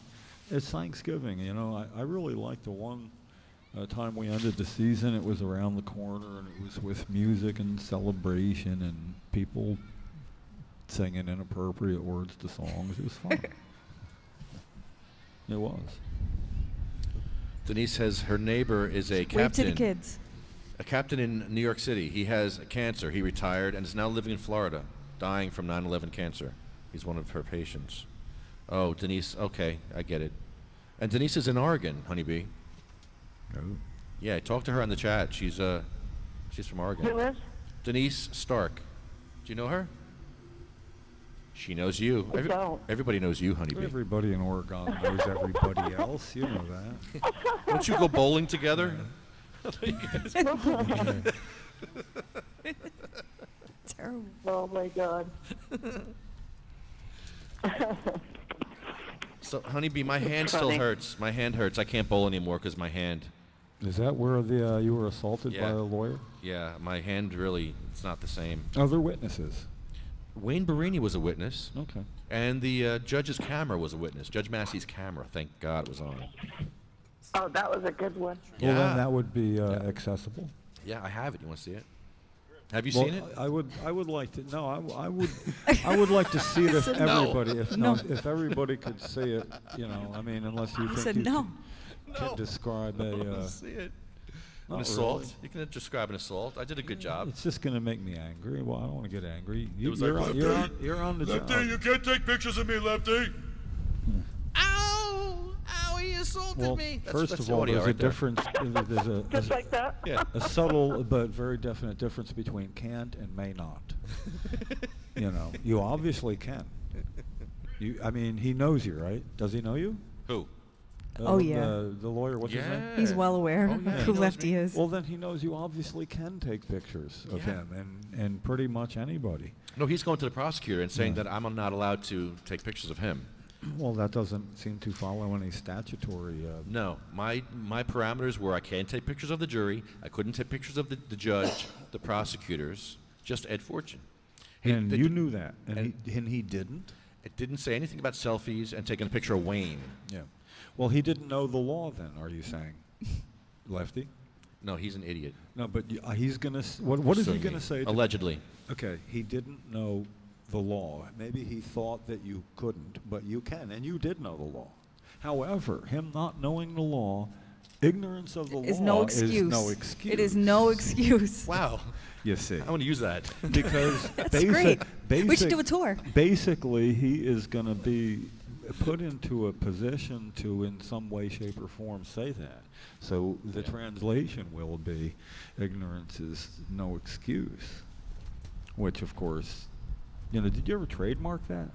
It's Thanksgiving. I really like the one time we ended the season. It was around the corner, and it was with music and celebration and people singing inappropriate words to songs. It was fun. It was. Denise says her neighbor is a Wave to captain. the kids. A captain in New York City. He has cancer. He retired and is now living in Florida, dying from 9/11 cancer. He's one of her patients. Oh, Denise. Okay, I get it. And Denise is in Oregon, Honeybee. Oh. Yeah, I talked to her on the chat. She's from Oregon. Who is? Denise Stark. Do you know her? She knows you. I don't. Everybody knows you, Honeybee. Everybody in Oregon knows everybody else. You know that. Don't you go bowling together? Terrible. Oh my God. So, Honeybee, my hand still Funny. hurts. My hand hurts. I can't bowl anymore because my hand. Is that where you were assaulted by Yeah. a lawyer? Yeah, my hand really, it's not the same. Other witnesses. Wayne Barini was a witness. Okay. And the judge's camera was a witness. Judge Massey's camera, thank God, was on. Oh, that was a good one. Well, Yeah. then that would be accessible. Yeah, I have it. You want to see it? Have you Well, seen it? I would like to. No, I would like to see it if said no. everybody, No. if everybody could see it. I mean, unless you He think said you no. can describe a. see it. An Not assault. really. You can describe an assault. I did a good job. It's just going to make me angry. Well, I don't want to get angry. It was You're, like, on, you're on the Lefty, job. you can't take pictures of me, Lefty. Ow! Ow, he assaulted Well, me. first of all, there's a difference. There's Just like that? a subtle but very definite difference between can't and may not. You know, you obviously can. I mean, he knows you, right? Does he know you? Who? Oh, yeah. The lawyer, what's his name? He's well aware Oh, yeah, of he who knows Lefty me. is. Well, then he knows you obviously can take pictures of Yeah. him and pretty much anybody. No, he's going to the prosecutor and saying Yeah. that I'm not allowed to take pictures of him. Well, that doesn't seem to follow any statutory. No, my parameters were I can't take pictures of the jury, I couldn't take pictures of the judge, the prosecutors, just Ed Fortune. And They you did- knew that, and he didn't? It didn't say anything about selfies and taking a picture of Wayne. Yeah. Well, he didn't know the law then, are you saying? Lefty? No, he's an idiot. No, but he's going to, what is he Suing going me. to say? Allegedly. Okay, he didn't know the law. Maybe he thought that you couldn't, but you can, and you did know the law. However, him not knowing the law, ignorance of the Is law no excuse. is no excuse. It is no excuse. Wow. You see. I want to use that. Because That's great. We should do a tour. Basically, he is going to be put into a position to, in some way, shape, or form, say that. So the translation will be, ignorance is no excuse. Which, of course, you know, did you ever trademark that?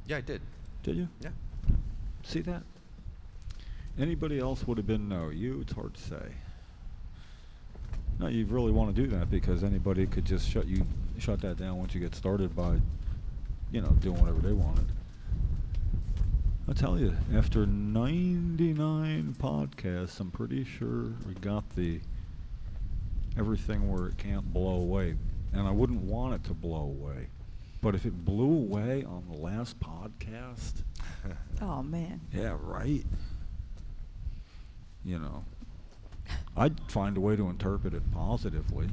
Yeah, I did. Did you? Yeah. See that? Anybody else would have been no. You, it's hard to say. No, you really want to do that because anybody could just shut that down once you get started by, you know, doing whatever they wanted. I'll tell you, after 99 podcasts, I'm pretty sure we got everything where it can't blow away. And I wouldn't want it to blow away. But if it blew away on the last podcast, Oh, man. yeah, right. You know, I'd find a way to interpret it positively.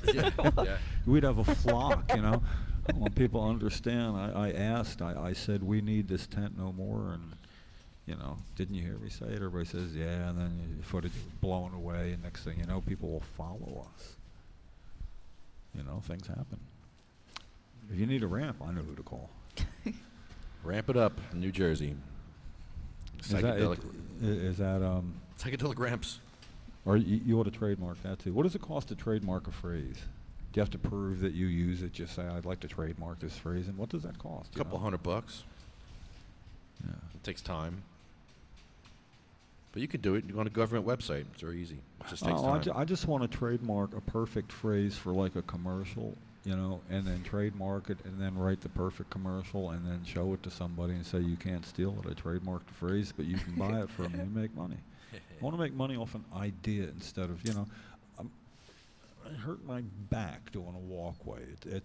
You know? Yeah. We'd have a flock, you know. When people understand, I asked, I said, we need this tent no more, and, you know, didn't you hear me say it? Everybody says, yeah, and then the footage is blown away, and next thing you know, people will follow us. You know, things happen. If you need a ramp, I know who to call. Ramp it up, New Jersey. Psychedelic. Is that Psychedelic ramps. or you ought to trademark that too. What does it cost to trademark a phrase? Do you have to prove that you use it? Just say, I'd like to trademark this phrase, and what does that cost? A couple $100. Yeah. It takes time. But you can do it. You go on a government website. It's very easy. It just takes time. I just want to trademark a perfect phrase for like a commercial, you know, and then trademark it, and then write the perfect commercial, and then show it to somebody and say, you can't steal it. I trademarked the phrase, but you can buy it from me and make money. I want to make money off an idea instead of, you know, I hurt my back doing a walkway.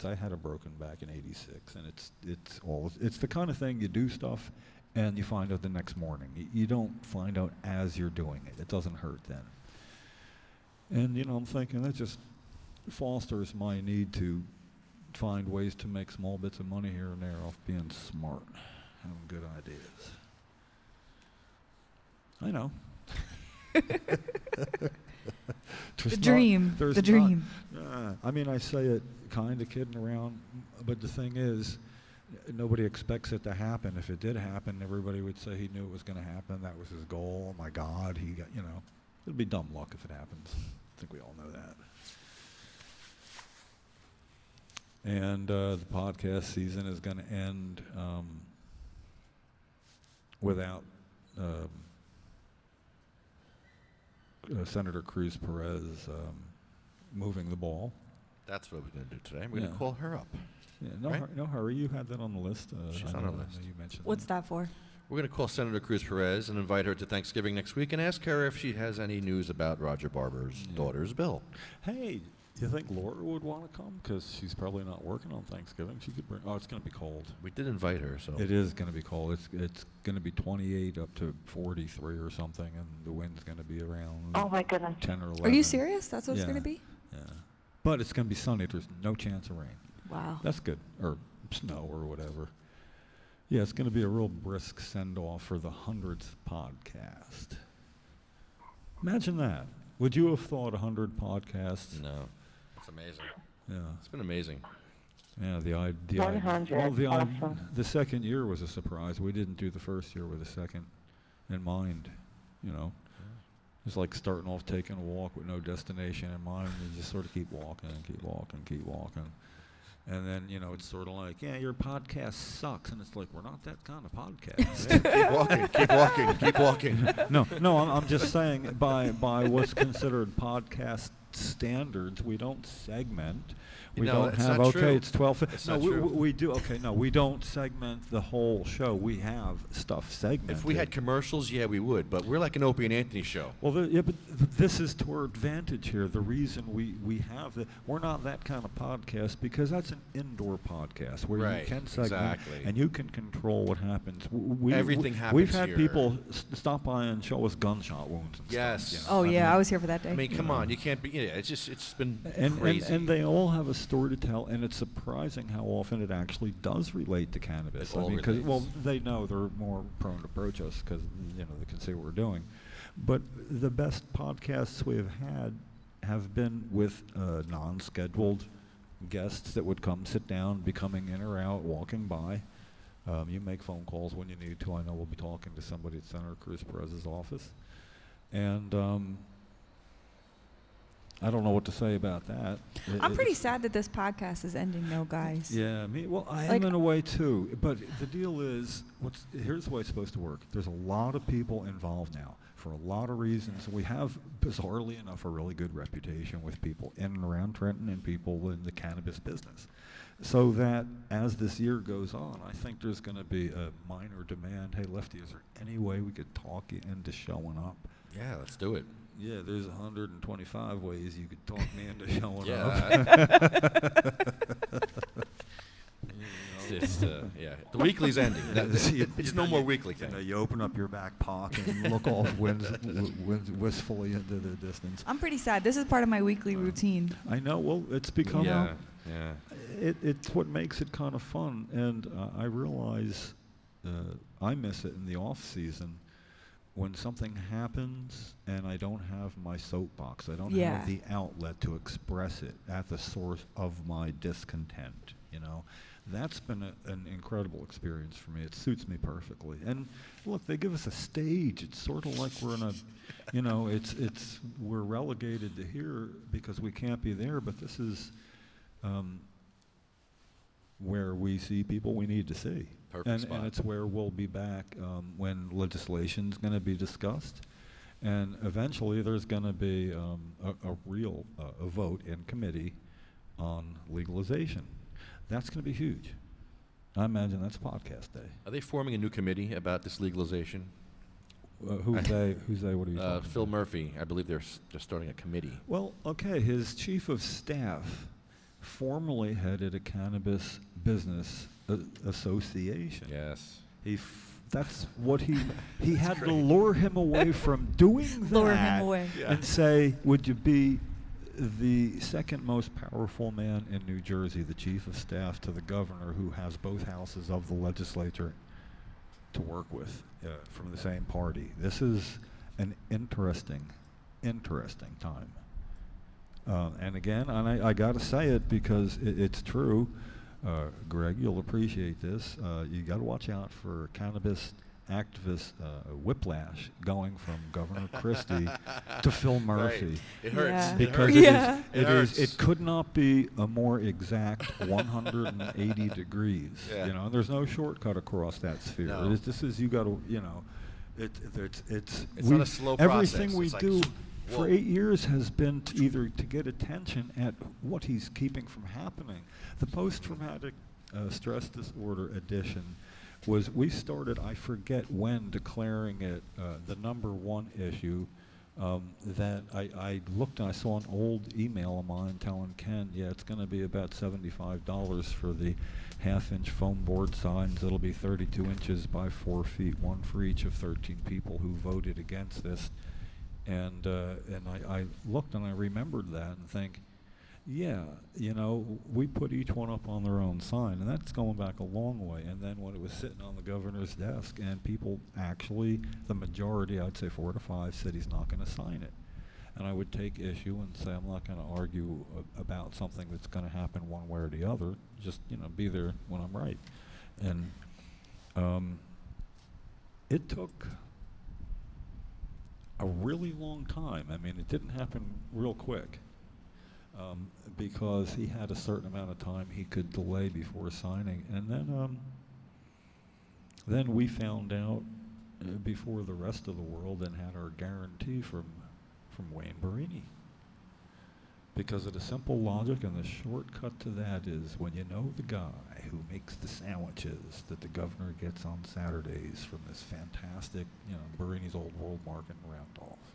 I had a broken back in '86, and it's the kind of thing you do stuff, and you find out the next morning. You don't find out as you're doing it. It doesn't hurt then. And you know, I'm thinking that just fosters my need to find ways to make small bits of money here and there off being smart, having good ideas. I know. The dream. The dream. I mean, I say it kind of kidding around, but the thing is, nobody expects it to happen. If it did happen, everybody would say he knew it was going to happen. That was his goal. Oh my God, he got, you know, it'd be dumb luck if it happens. I think we all know that. And the podcast season is going to end without Senator Cruz-Perez moving the ball. That's what we're going to do today. We're going Yeah. to call her up. Yeah, no, Right? no hurry. You had that on the list. She's I on know- our I know list. You mentioned What's that for? We're going to call Senator Cruz-Perez and invite her to Thanksgiving next week and ask her if she has any news about Roger Barber's daughter's bill. Hey, you think Laura would want to come? Because she's probably not working on Thanksgiving. She could bring. Oh, it's going to be cold. We did invite her, so. It is going to be cold. It's going to be 28 up to 43 or something, and the wind's going to be around Oh my goodness. 10 or 11. Are you serious? That's what it's Yeah. going to be? Yeah. But it's going to be sunny. There's no chance of rain. Wow. That's good. Or snow or whatever. Yeah, it's going to be a real brisk send-off for the 100th podcast. Imagine that. Would you have thought 100 podcasts? No. It's amazing. Yeah. It's been amazing. Yeah, the 100, awesome. the second year was a surprise. We didn't do the first year with a second in mind, you know. It's like starting off taking a walk with no destination in mind. You just sort of keep walking, keep walking, keep walking. And then, you know, it's sort of like, yeah, your podcast sucks. And it's like, we're not that kind of podcast. Keep walking, keep walking, keep walking. No, I'm just saying by what's considered podcast standards, we don't segment. We No, don't it's have, not okay, true. it's 12. It's No, not we, true. we do, okay, no, we don't segment the whole show. We have stuff segmented. If we had commercials, yeah, we would. But we're like an Opie and Anthony show. Well, yeah, but this is to our advantage here. The reason we have that, we're not that kind of podcast because that's an indoor podcast where Right, you can segment exactly. and you can control what happens. Everything happens We've had here. people stop by and show us gunshot wounds and Yes. stuff. You know? Oh yeah, mean, I was here for that day. I mean, come on, you can't be. Yeah, it's been and crazy. and they all have a story to tell, and it's surprising how often it actually does relate to cannabis. It all because relates. they know they're more prone to approach us because they can see what we're doing. But the best podcasts we have been with non-scheduled guests that would come sit down, be coming in or out, walking by. You make phone calls when you need to. I know we'll be talking to somebody at Senator Cruz-Perez's office, and I don't know what to say about that. I'm pretty sad that this podcast is ending, though, guys. Yeah, I Like- am in a way too. But the deal is, here's the way it's supposed to work. There's a lot of people involved now for a lot of reasons. We have, bizarrely enough, a really good reputation with people in and around Trenton and people in the cannabis business. So that as this year goes on, I think there's going to be a minor demand. Hey, Lefty, is there any way we could talk you into showing up? yeah, let's do it. Yeah, there's 125 ways you could talk me into showing up. Yeah. Yeah. The weekly's ending. It's no more weekly thing. You open up your back pocket and look off wistfully into the distance. I'm pretty sad. This is part of my weekly routine. I know. Well, it's become. Yeah. It's what makes it kind of fun, and I realize I miss it in the off season when something happens and I don't have my soapbox. I don't have the outlet to express it at the source of my discontent. You know, that's been an incredible experience for me. It suits me perfectly. And look, they give us a stage. It's sort of like we're in a, you know, we're relegated to here because we can't be there. But this is where we see people we need to see. Perfect spot. And it's where we'll be back when legislation's going to be discussed. And eventually there's going to be a real vote in committee on legalization. That's going to be huge. I imagine that's podcast day. Are they forming a new committee about this legalization? Who's they? What are you talking Phil about? Murphy. I believe they're starting a committee. Well, okay, his chief of staff formerly headed a cannabis business association. Yes. That's what he had to lure him away from doing that. Lure him away. And say, would you be the second most powerful man in New Jersey, the chief of staff to the governor, who has both houses of the legislature to work with from the same party? This is an interesting time. And again, I got to say it because it's true. Greg, you'll appreciate this. You got to watch out for cannabis activist whiplash going from Governor Christie to Phil Murphy. Right. It hurts. Yeah. Because Yeah. it could not be a more exact 180 degrees. Yeah. You know, there's no shortcut across that sphere. No. This is, you got to, you know, it's not a slow everything process. we It's like, do whoa. for 8 years has been either to get attention at what he's keeping from happening. The post-traumatic stress disorder edition we started, I forget when, declaring it the #1 issue. That I looked and I saw an old email of mine telling Ken, yeah, it's going to be about $75 for the half-inch foam board signs. It'll be 32 inches by 4 feet, one for each of 13 people who voted against this. And I looked and I remembered that and think, yeah, you know, we put each one up on their own sign, and that's going back a long way. And then when it was sitting on the governor's desk, and people actually, the majority, I'd say 4 to 5, said he's not going to sign it. and I would take issue and say I'm not going to argue about something that's going to happen one way or the other. Just be there when I'm right. And it took a really long time. I mean, it didn't happen real quick because he had a certain amount of time he could delay before signing, and then we found out before the rest of the world and had our guarantee from Wayne Barini. Because of the simple logic, and the shortcut to that is when you know the guy who makes the sandwiches that the governor gets on Saturdays from this fantastic, Barini's Old World Market in Randolph.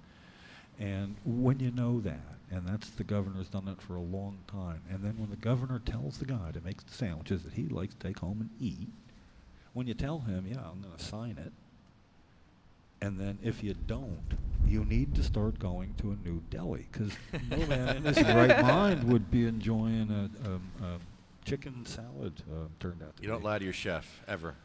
And when you know that, and that's the governor's done it for a long time, and then when the governor tells the guy to make the sandwiches that he likes to take home and eat, when you tell him, yeah, I'm going to sign it, and then if you don't, you need to start going to a new deli, because no man in his right mind would be enjoying a chicken salad, turned out to be. You don't lie to your chef, ever.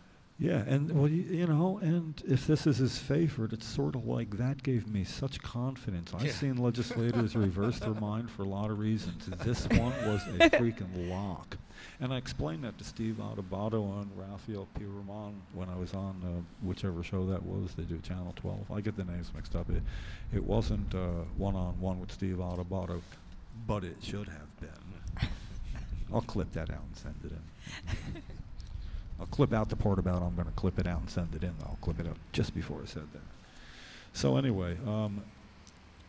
Yeah, and well, and if this is his favorite, it's sort of like that gave me such confidence. I've seen legislators reverse their mind for a lot of reasons. This one was a freaking lock. And I explained that to Steve Adubato and Rafael P. Roman when I was on whichever show that was. They do Channel 12. I get the names mixed up. It wasn't one-on-one with Steve Adubato, but it should have been. I'll clip that out and send it in. I'll clip out the part about I'm going to clip it out and send it in. I'll clip it out just before I said that. So anyway,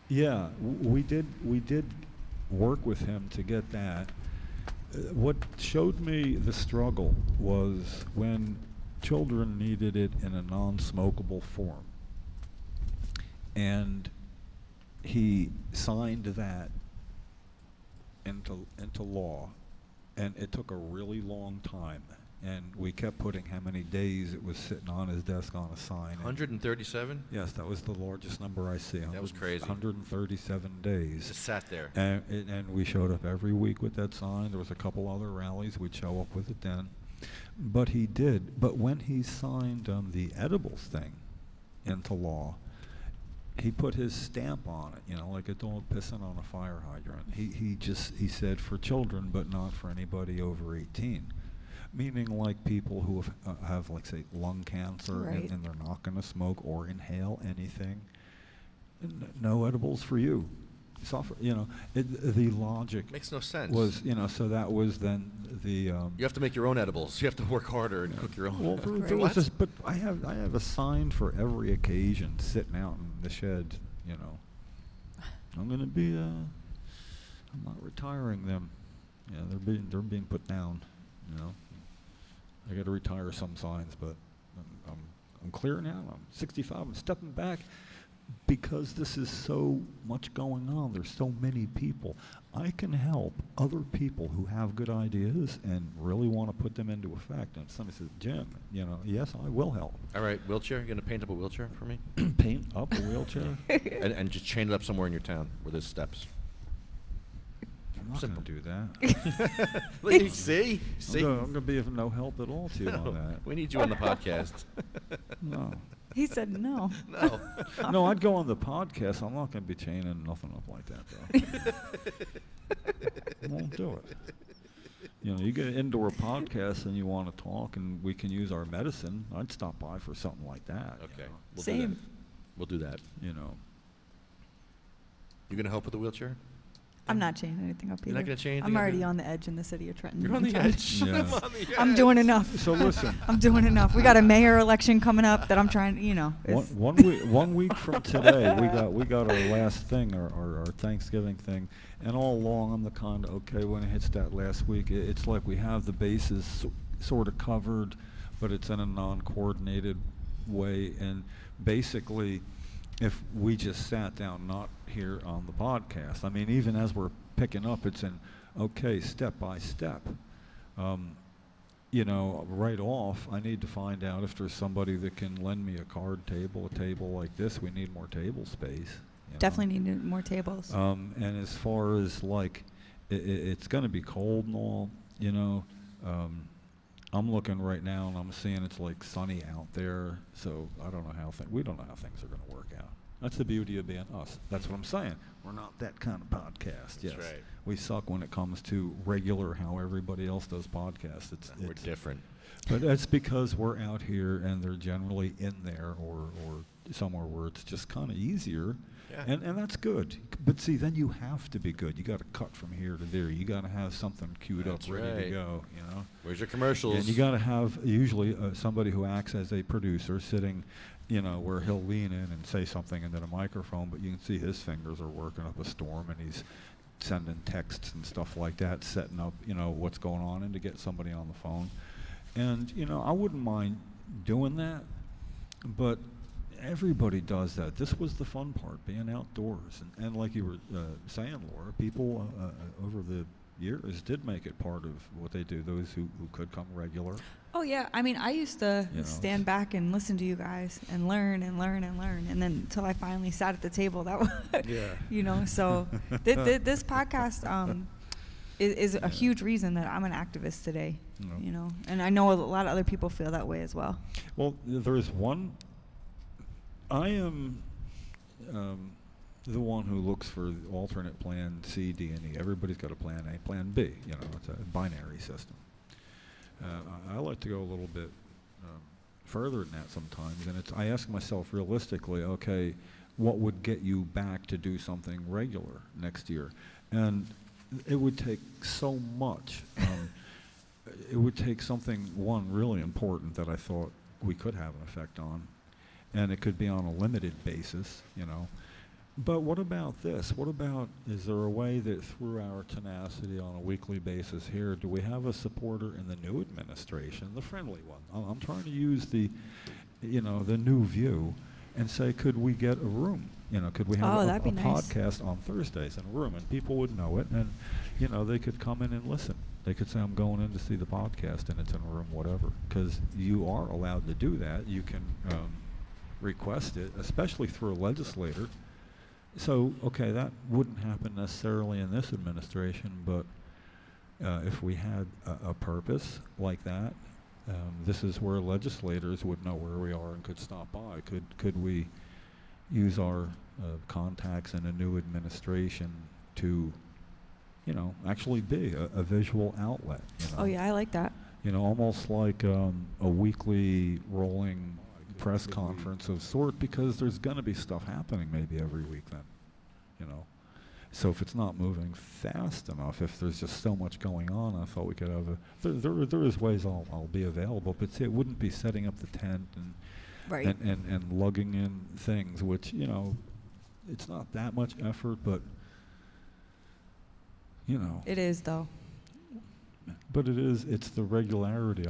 yeah, we did work with him to get that. What showed me the struggle was when children needed it in a non-smokable form. And he signed that into law, and it took a really long time. And we kept putting how many days it was sitting on his desk on a sign. 137? Yes, that was the largest number I see. That was crazy. 137 days. Just sat there. And we showed up every week with that sign. There was a couple other rallies. We'd show up with it then. But he did. But when he signed the edibles thing into law, he put his stamp on it, like a dog pissing on a fire hydrant. He said for children, but not for anybody over 18. Meaning like people who have like, say, lung cancer, right. and they're not going to smoke or inhale anything. No edibles for you. The logic makes no sense. Was, so that was then the... you have to make your own edibles. You have to work harder and cook your own. Well, there was this, but I have a sign for every occasion sitting out in the shed, I'm going to be, I'm not retiring them. Yeah, they're being put down, I got to retire some signs, but I'm clear now. I'm 65. I'm stepping back because this is so much going on. There's so many people. I can help other people who have good ideas and really want to put them into effect. And if somebody says, Jim, yes, I will help. All right, wheelchair. You're going to paint up a wheelchair for me? Paint up a wheelchair? and just chain it up somewhere in your town where there's steps. I'm not going to do that. See? I'm going to be of no help at all to you on that. We need you on the podcast. No. He said no. No. No, I'd go on the podcast. I'm not going to be chaining nothing up like that, though. I won't do it. You get an indoor podcast and you want to talk and we can use our medicine, I'd stop by for something like that. Okay. We'll Same. Do that. We'll do that. You going to help with the wheelchair? I'm not chaining anything up either. You're not going to chain anything I'm up already either? on the edge in the city of Trenton. You're on the edge? Yeah. I'm on the edge. I'm doing enough. So listen. I'm doing enough. We got a mayor election coming up that I'm trying, One week from today, we got our last thing, our Thanksgiving thing, and all along I'm the kind of, okay, when it hits that last week, it's like we have the bases sort of covered, but it's in a non-coordinated way, and basically, if we just sat down, not here on the podcast, I mean, even as we're picking up, it's in, okay, step by step. Right off, I need to find out if there's somebody that can lend me a card table, a table like this. We need more table space. Definitely need more tables. And as far as like, it's going to be cold and all, I'm looking right now and I'm seeing it's like sunny out there. So I don't know we don't know how things are going to work out. That's the beauty of being us. That's what I'm saying. We're not that kind of podcast. Yes. right. We suck when it comes to regular how everybody else does podcasts. We're different. But that's because we're out here and they're generally in there or somewhere where it's just kind of easier. Yeah. And that's good. But see, then you have to be good. You got to cut from here to there. You got to have something queued That's up, ready right. to go, you know. Where's your commercials? And you got to have usually somebody who acts as a producer sitting, you know, where he'll lean in and say something into the microphone, but you can see his fingers are working up a storm and he's sending texts and stuff like that, setting up, you know, what's going on and to get somebody on the phone. And, you know, I wouldn't mind doing that, but everybody does that. This was the fun part, being outdoors. And like you were saying, Laura, people over the years did make it part of what they do, those who could come regular. Oh yeah, I mean, I used to stand back and listen to you guys and learn and learn and learn, and then until I finally sat at the table. That was, you know. So this podcast is a huge reason that I'm an activist today. You know, and I know a lot of other people feel that way as well. Well, there's one. I am the one who looks for the alternate plan C, D, and E. Everybody's got a plan A, plan B. You know, it's a binary system. I like to go a little bit further than that sometimes, and I ask myself realistically, okay, what would get you back to do something regular next year? And it would take so much. It would take something, one, really important that I thought we could have an effect on, and it could be on a limited basis, you know. But what about this? What about, is there a way that through our tenacity on a weekly basis here, do we have a supporter in the new administration, the friendly one? I'm trying to use the, you know, the new view and say, could we get a room? You know, could we have a podcast on Thursdays in a room, and people would know it, and, you know, they could come in and listen. They could say, I'm going in to see the podcast, and it's in a room, whatever. Because you are allowed to do that. You can request it, especially through a legislator. So, okay, that wouldn't happen necessarily in this administration, but if we had a purpose like that, this is where legislators would know where we are and could stop by. Could we use our contacts in a new administration to, you know, actually be a visual outlet? You know? Oh yeah, I like that. You know, almost like a weekly rolling press conference of sort, because there's going to be stuff happening maybe every week then, you know. So if it's not moving fast enough, if there's just so much going on, I thought we could have there is ways I'll be available, but see, it wouldn't be setting up the tent and lugging in things, which, you know, it's not that much effort, but, you know. It is, though. But it's the regularity.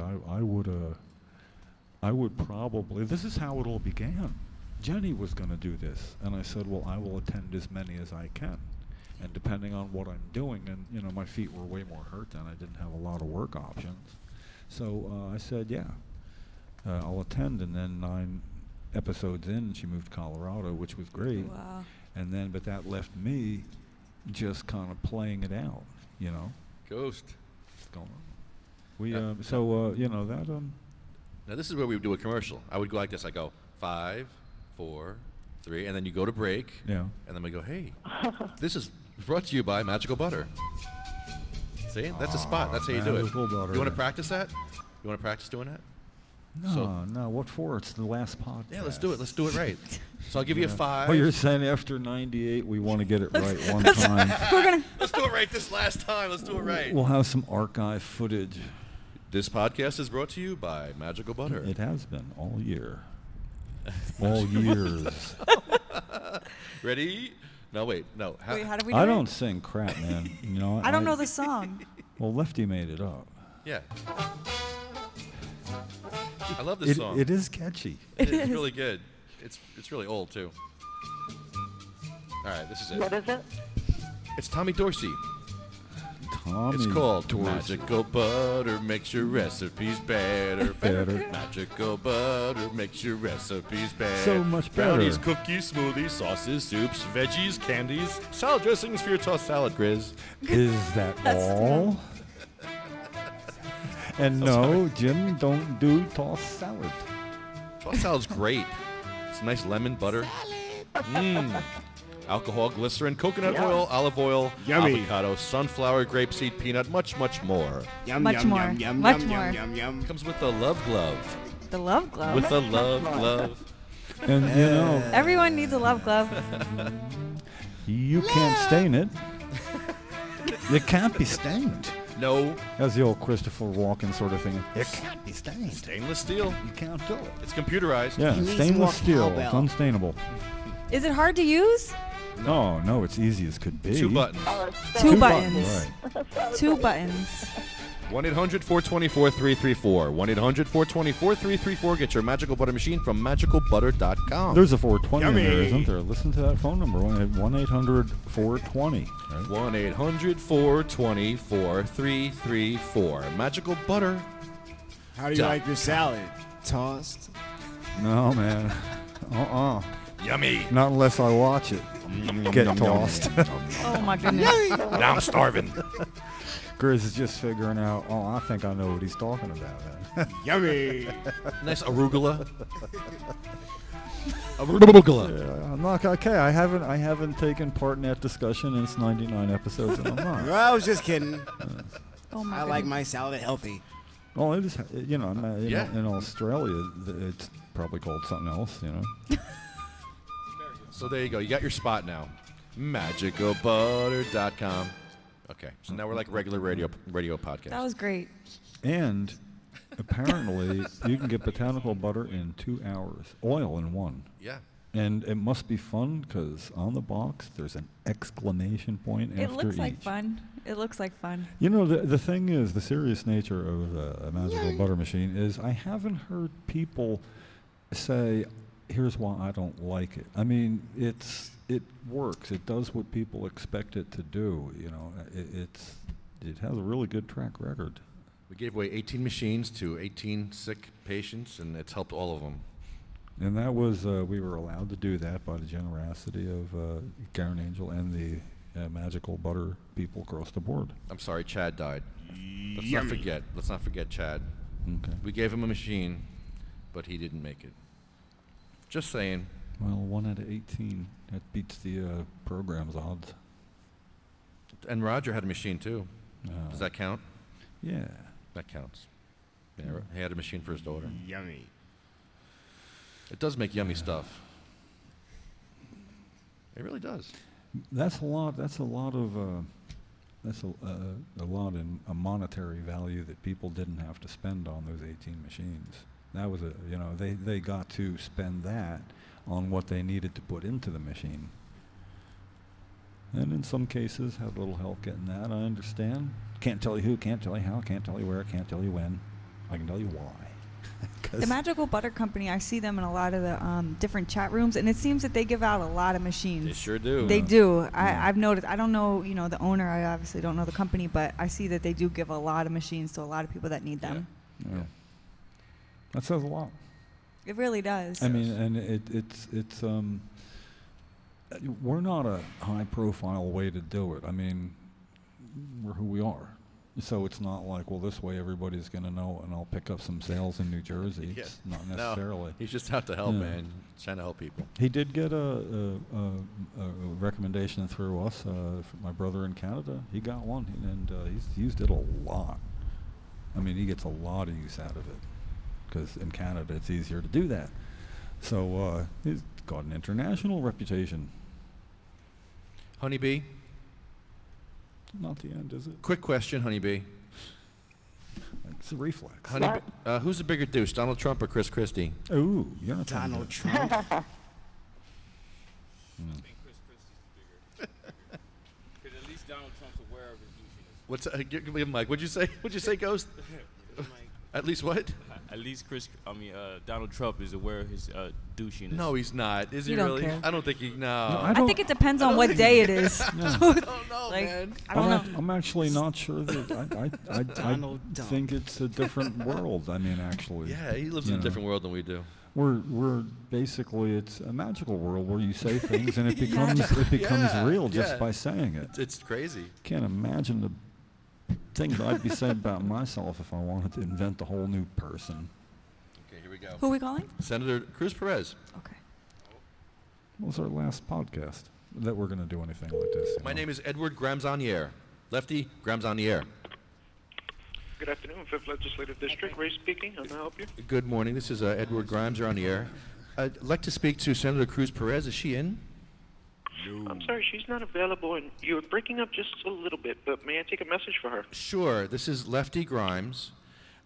I would probably, this is how it all began. Jennie was going to do this, and I said, well, I will attend as many as I can. And depending on what I'm doing, and, you know, my feet were way more hurt then. I didn't have a lot of work options. So I said, yeah, I'll attend. And then 9 episodes in, she moved to Colorado, which was great. Wow. And then, but that left me just kind of playing it out, you know. Ghost. What's going on? We, so, you know, that, Now this is where we would do a commercial. I would go like this. I go 5, 4, 3, and then you go to break. Yeah. And then we go, hey, this is brought to you by Magical Butter. See, that's a spot. That's how you do it. Magical Butter. You want to practice that? You want to practice doing that? No, what for? It's the last podcast. Yeah, let's do it. Let's do it right. So I'll give you a 5. Oh, you're saying after 98 we want to get it right one time. Let's do it right this last time. Let's do it right. We'll have some archive footage. This podcast is brought to you by Magical Butter. It has been all year. All years. Ready? No, wait. No. Wait, how do we do I it? don't sing crap, man. You know, I don't know the song. Well, Lefty made it up. Yeah. I love this song. It is catchy. It's really good. It's really old, too. All right, this is it. What is it? It's Tommy Dorsey. Tommy It's called Dorsey. Magical Butter makes your recipes better. Better. Magical Butter makes your recipes better. So much better. Brownies, cookies, smoothies, sauces, soups, veggies, candies, salad dressings for your tossed salad, Grizz. Is that all? And no, Jim, don't do tossed salad. Tossed salad's great. It's nice lemon butter. Alcohol, glycerin, coconut oil, olive oil, Yummy. avocado, sunflower, grapeseed, peanut, much more. Yum, Much yum, more. yum, yum, Much yum, more. yum, yum, yum. Comes with the love glove. The love glove. With the love glove. And you know, Everyone needs a love glove. you can't stain it. It can't be stained. No. That's the old Christopher Walken sort of thing. It can't be stained. Stainless steel. You can't do it. It's computerized. Yeah, He needs stainless more steel. It's cowbell. unstainable. Is it hard to use? No, it's easy as could be. 2 buttons. Two buttons. Right. 2 buttons. 1-800-424-334. 1-800-424-334. Get your Magical Butter machine from magicalbutter.com. There's a 420 in there, Yummy. isn't there? Listen to that phone number, 1-800-420. Right? 1-800-424-334. Magical Butter. How do you like your salad? Tossed? No, man. Yummy. Not unless I watch it. Get tossed. Oh my goodness. Now I'm starving. Grizz is just figuring out, I think I know what he's talking about. Yummy. Nice arugula. Arugula. Yeah, I'm not okay. I haven't taken part in that discussion in its 99 episodes, and I'm not. Well, I was just kidding. Oh my I like my salad healthy. Well, it is, Yeah. in Australia, it's probably called something else, So there you go. You got your spot now. Magicalbutter.com. Okay. So now we're like regular radio podcast. That was great. And apparently, you can get botanical butter in 2 hours, oil in 1. Yeah. And it must be fun because on the box there's an exclamation point It after looks each. like fun. It looks like fun. You know, the thing is, the serious nature of a magical butter machine is I haven't heard people say, here's why I don't like it. I mean, it works. It does what people expect it to do. It has a really good track record. We gave away 18 machines to 18 sick patients, and it's helped all of them. And that was, we were allowed to do that by the generosity of Karen Angel and the magical butter people across the board. I'm sorry, Chad died. Let's Yummy. not forget Chad. Okay. We gave him a machine, but he didn't make it. Just saying. Well, 1 out of 18. That beats the program's odds. And Roger had a machine too. Does that count? Yeah. That counts. Yeah, he had a machine for his daughter. Yummy. It does make yummy stuff. It really does. That's a lot. That's a lot of. That's a lot in a monetary value that people didn't have to spend on those 18 machines. That was they got to spend that on what they needed to put into the machine. And in some cases, had a little help getting that. I understand. Can't tell you who, can't tell you how, can't tell you where, can't tell you when. I can tell you why. The Magical Butter Company, I see them in a lot of the different chat rooms, and it seems that they give out a lot of machines. They sure do. They do. I've noticed. I don't know, the owner. I obviously don't know the company, but I see that they do give a lot of machines to a lot of people that need them. Yeah. That says a lot. It really does. I mean, and it's we're not a high-profile way to do it. I mean, we're who we are. So it's not like, well, this way everybody's going to know, and I'll pick up some sales in New Jersey. Yeah. It's not necessarily. No, he's just out to help, Yeah. man. He's trying to help people. He did get a recommendation through us. From my brother in Canada, he got one, and he's used it a lot. I mean, he gets a lot of use out of it because in Canada it's easier to do that. So he's got an international reputation. Honeybee, Not the end, is it? quick question, Honeybee. It's a reflex. Honeybee, who's the bigger douche, Donald Trump or Chris Christie? Ooh, you're not telling me Donald that. Trump. I think Chris Christie's bigger. Because at least Donald Trump's aware of his douchiness. What's give me a mic? What'd you say? What'd you say, Ghost? At least what? At least Donald Trump is aware of his douchiness. No, he's not. Is he You don't really? care. I don't think he. No. I I think it depends on what day it is. I don't know, Like, man. I don't know. I'm actually not sure that I Donald Trump. think it's a different world. I mean, actually. Yeah, he lives in a different world than we do. We're basically, it's a magical world where you say things and it becomes Yeah, real just yeah. by saying it. It's crazy. Can't imagine the things I'd be saying about myself if I wanted to invent a whole new person. Okay, here we go. Who are we calling? Senator Cruz-Perez. Okay. was our last podcast that we're going to do anything like this. My name is Edward Grimes on the air. Lefty, Grimes on the air. Good afternoon, 5th Legislative District. Ray speaking. How may I help you? Good morning. This is Edward Grimes. You're on the air. I'd like to speak to Senator Cruz-Perez. Is she in? No. I'm sorry, she's not available, and you're breaking up just a little bit, but may I take a message for her? Sure. This is Lefty Grimes,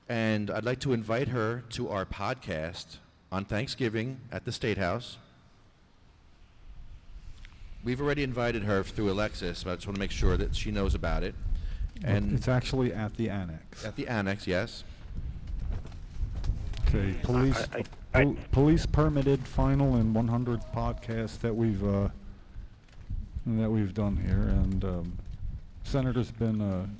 and I'd like to invite her to our podcast on Thanksgiving at the State House. We've already invited her through Alexis, but I just want to make sure that she knows about it. And it's actually at the annex. At the annex, yes. Okay, police permitted final and 100th podcast that we've done here, and Senator's been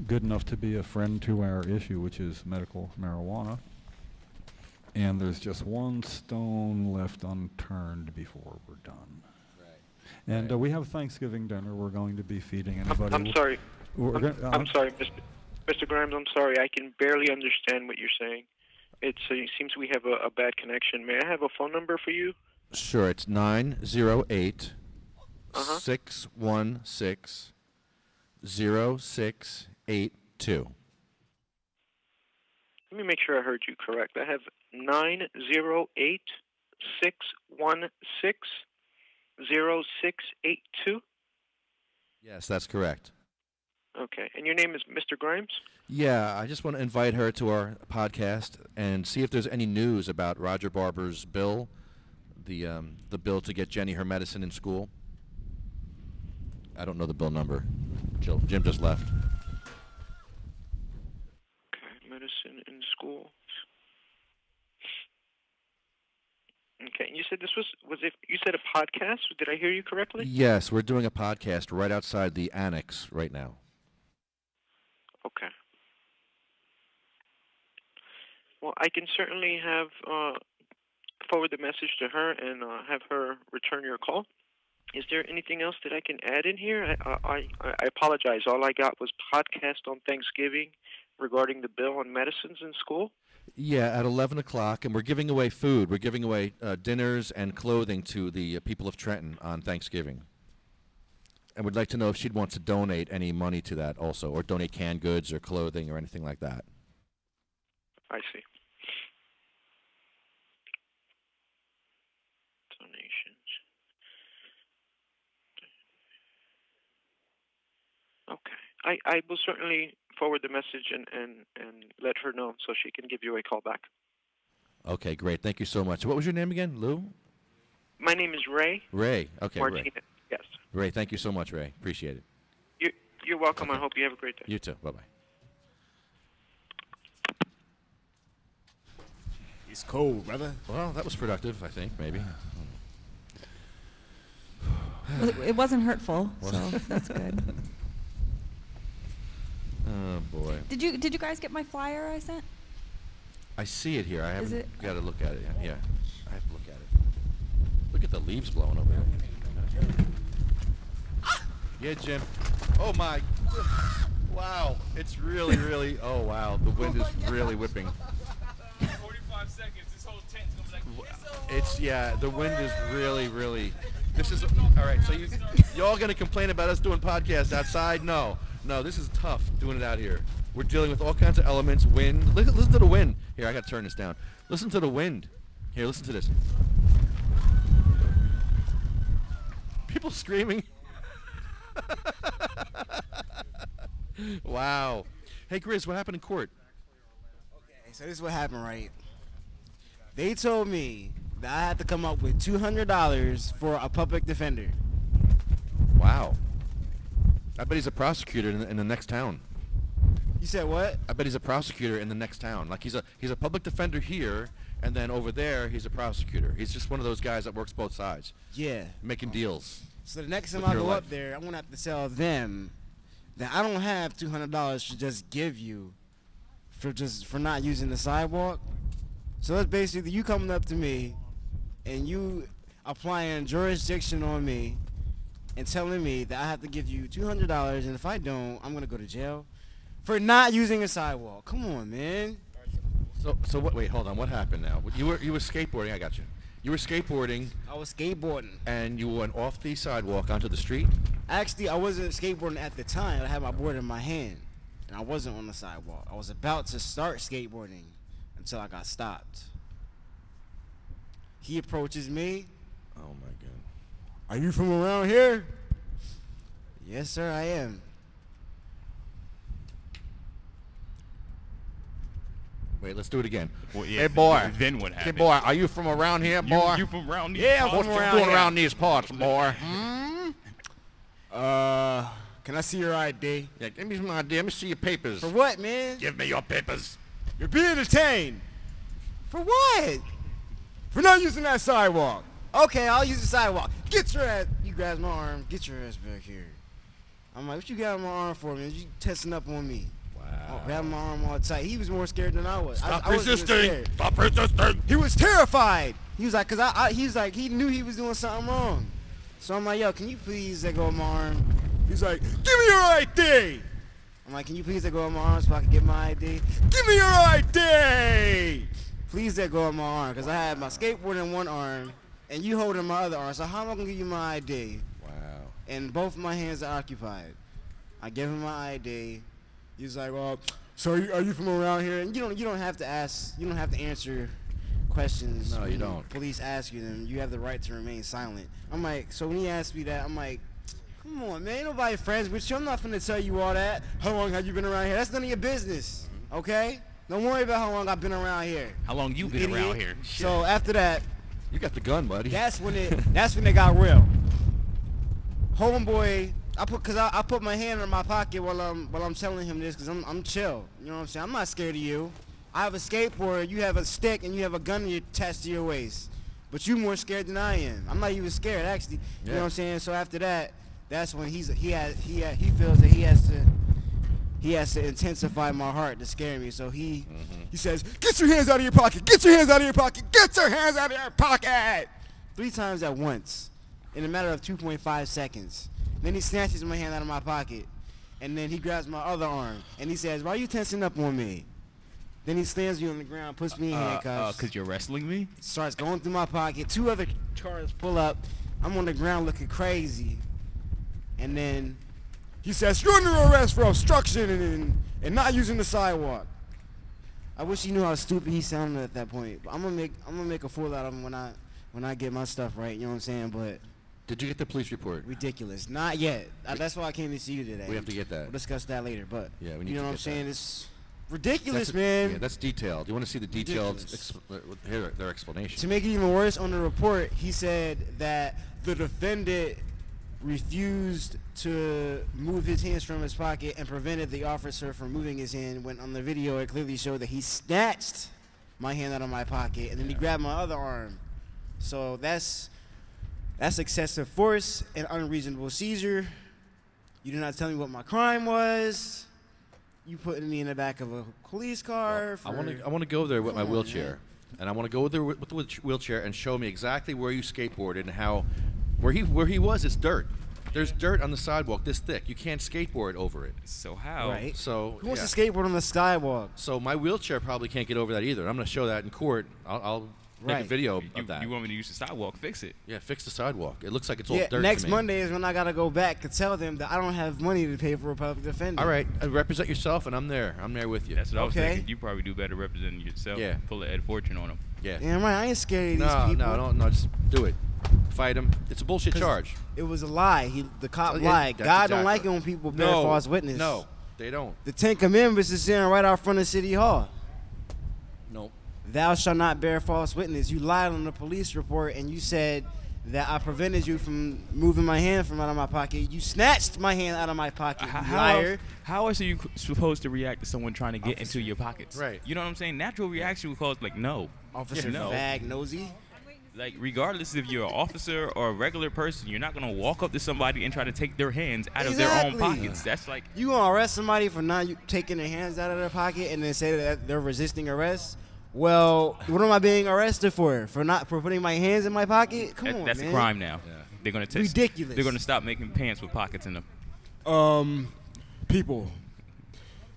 good enough to be a friend to our issue, which is medical marijuana. And there's just one stone left unturned before we're done. Right. And we have Thanksgiving dinner. We're going to be feeding anybody. I'm sorry. I'm sorry, Mr. Grimes. I'm sorry. I can barely understand what you're saying. It seems we have a bad connection. May I have a phone number for you? Sure. It's 908 616 0682. Let me make sure I heard you correct. I have 908 616 0682. Yes, that's correct. Okay. And your name is Mr. Grimes? Yeah, I just want to invite her to our podcast and see if there's any news about Roger Barber's bill, the bill to get Jennie her medicine in school. I don't know the bill number. Jim just left. Okay, medicine in school. Okay, and you said this was it? You said a podcast? Did I hear you correctly? Yes, we're doing a podcast right outside the annex right now. Okay. Well, I can certainly have forward the message to her and have her return your call. Is there anything else that I can add in here? I apologize. All I got was podcast on Thanksgiving regarding the bill on medicines in school. Yeah, at 11 o'clock, and we're giving away food. We're giving away dinners and clothing to the people of Trenton on Thanksgiving. And we'd like to know if she'd want to donate any money to that also, or donate canned goods or clothing or anything like that. I see. Donations. Okay. I will certainly forward the message and let her know so she can give you a call back. Okay, great. Thank you so much. What was your name again, Lou? My name is Ray. Ray. Okay, Martinez. Ray. Yes. Ray, thank you so much, Ray. Appreciate it. You're welcome. Okay. I hope you have a great day. You too. Bye-bye. It's cold, brother. Well, that was productive, I think, maybe. It wasn't hurtful, so that's good. Oh, boy. Did you guys get my flyer I sent? I see it here. I Is haven't it- got to look at it yet. Yeah, I have to look at it. Look at the leaves blowing over there. Yeah, Jim. Oh, my. Wow. It's really, really. Oh, wow. The wind is really whipping. 45 seconds. This whole tent's going to be like, It's, yeah, the wind is really, really. This is. All right, so y'all going to complain about us doing podcasts outside? No, this is tough doing it out here. We're dealing with all kinds of elements, wind. Listen to the wind. Here, I got to turn this down. Listen to the wind. Here, listen to this. People screaming. Wow. Hey, Grizz, what happened in court? Okay, so this is what happened, right? They told me that I had to come up with $200 for a public defender. Wow. I bet he's a prosecutor in the next town. You said what? I bet he's a prosecutor in the next town. Like he's a public defender here, and then over there he's a prosecutor. He's just one of those guys that works both sides. Yeah. Making deals. So the next time with I your go life. up there, I'm gonna have to tell them that I don't have $200 to just give you for not using the sidewalk. So that's basically you coming up to me and you applying jurisdiction on me and telling me that I have to give you $200, and if I don't, I'm gonna go to jail for not using a sidewalk. Come on, man. So what? Wait, hold on. What happened now? You were skateboarding. I got you. You were skateboarding. I was skateboarding. And you went off the sidewalk onto the street? Actually, I wasn't skateboarding at the time. I had my board in my hand. And I wasn't on the sidewalk. I was about to start skateboarding until I got stopped. He approaches me. Oh, my God. Are you from around here? Yes, sir, I am. Wait, let's do it again. Well, yeah, hey, boy. Then what happened? Hey, boy, are you from around here, boy? You from around here? Yeah, I'm What's from you around doing here. around these parts, boy? Can I see your ID? Yeah, give me some idea. Let me see your papers. For what, man? Give me your papers. You're being detained. For what? For not using that sidewalk. Okay, I'll use the sidewalk. Get your ass. You grab my arm. Get your ass back here. I'm like, what you got on my arm for, man? You testing up on me. Wow. Grab my arm all tight. He was more scared than I was. Stop I wasn't resisting. scared. Stop resisting. He was terrified. He was like, he knew he was doing something wrong. So I'm like, yo, can you please let go of my arm? He's like, give me your ID. I'm like, can you please let go of my arm so I can get my ID? Give me your ID. Please let go of my arm, because I had my skateboard in one arm, and you holding my other arm. So how am I going to give you my ID? Wow. And both of my hands are occupied. I give him my ID. He's like, well, so are you from around here? And you don't have to ask, you don't have to answer questions. No, you when don't. Police ask you them. You have the right to remain silent. I'm like, so when he asked me that, I'm like, come on, man, ain't nobody friends with you. I'm not finna tell you all that. How long have you been around here? That's none of your business, okay? Don't worry about how long I've been around here. How long you been around here? So after that, you got the gun, buddy. That's when it got real. Homeboy, I put my hand in my pocket while I'm telling him this, because I'm chill. You know what I'm saying? I'm not scared of you. I have a skateboard, you have a stick, and you have a gun attached to your waist. But you more scared than I am. I'm not even scared, actually. You know what I'm saying? So after that, that's when he feels that he has to intensify my heart to scare me. So he says, get your hands out of your pocket, get your hands out of your pocket, get your hands out of your pocket! 3 times at once, in a matter of 2.5 seconds. Then he snatches my hand out of my pocket, and then he grabs my other arm, and he says, why are you tensing up on me? Then he slams me on the ground, puts me in handcuffs. Because you're wrestling me? Starts going through my pocket. 2 other cars pull up. I'm on the ground looking crazy. And then he says, you're under arrest for obstruction and not using the sidewalk. I wish he knew how stupid he sounded at that point. But I'm gonna make a fool out of him when I get my stuff right. You know what I'm saying? But did you get the police report? Ridiculous. Not yet. That's why I came to see you today. We have to get that. We'll discuss that later. But yeah, we need you know to what I'm get saying? that. It's ridiculous, man. Yeah, that's detailed. You want to see the detailed their explanation? To make it even worse, on the report, he said that the defendant refused to move his hands from his pocket and prevented the officer from moving his hand, when on the video it clearly showed that he snatched my hand out of my pocket and then he grabbed my other arm. So that's excessive force and unreasonable seizure. You did not tell me what my crime was. You putting me in the back of a police car. Well, I want to go there with my wheelchair, and I want to go there with the wheelchair and show me exactly where you skateboarded and how where he was. It's dirt. There's dirt on the sidewalk this thick. You can't skateboard over it. So how? Right. So who wants to skateboard on the sidewalk? So my wheelchair probably can't get over that either. I'm going to show that in court. I'll make a video of that. You want me to use the sidewalk? Fix it. Yeah, fix the sidewalk. It looks like it's all dirt. Next to me. Monday is when I gotta go back to tell them that I don't have money to pay for a public defender. All right, represent yourself, and I'm there. I'm there with you. That's what I was thinking. You probably do better representing yourself. Yeah. Pull a Ed Fortune on him. Yeah. Damn right. I ain't scared of these people. No, just do it. Fight him. It's a bullshit charge. It was a lie. The cop So, lied. that's God don't exactly- like it when people bear false witness. No, they don't. The 10 Commandments is sitting right out front of City Hall. Nope. Thou shalt not bear false witness. You lied on the police report and you said that I prevented you from moving my hand from out of my pocket. You snatched my hand out of my pocket, you liar. How else are you supposed to react to someone trying to get into your pockets? Right. You know what I'm saying? Natural reaction would cause no. Officer no. fag nosy. Like, regardless if you're an officer or a regular person, you're not going to walk up to somebody and try to take their hands out of their own pockets. That's like... You going to arrest somebody for not taking their hands out of their pocket and then say that they're resisting arrest? Well, what am I being arrested for? For putting my hands in my pocket? Come on, That's man. a crime now. Yeah. They're going to ridiculous. They're going to stop making pants with pockets in them. People,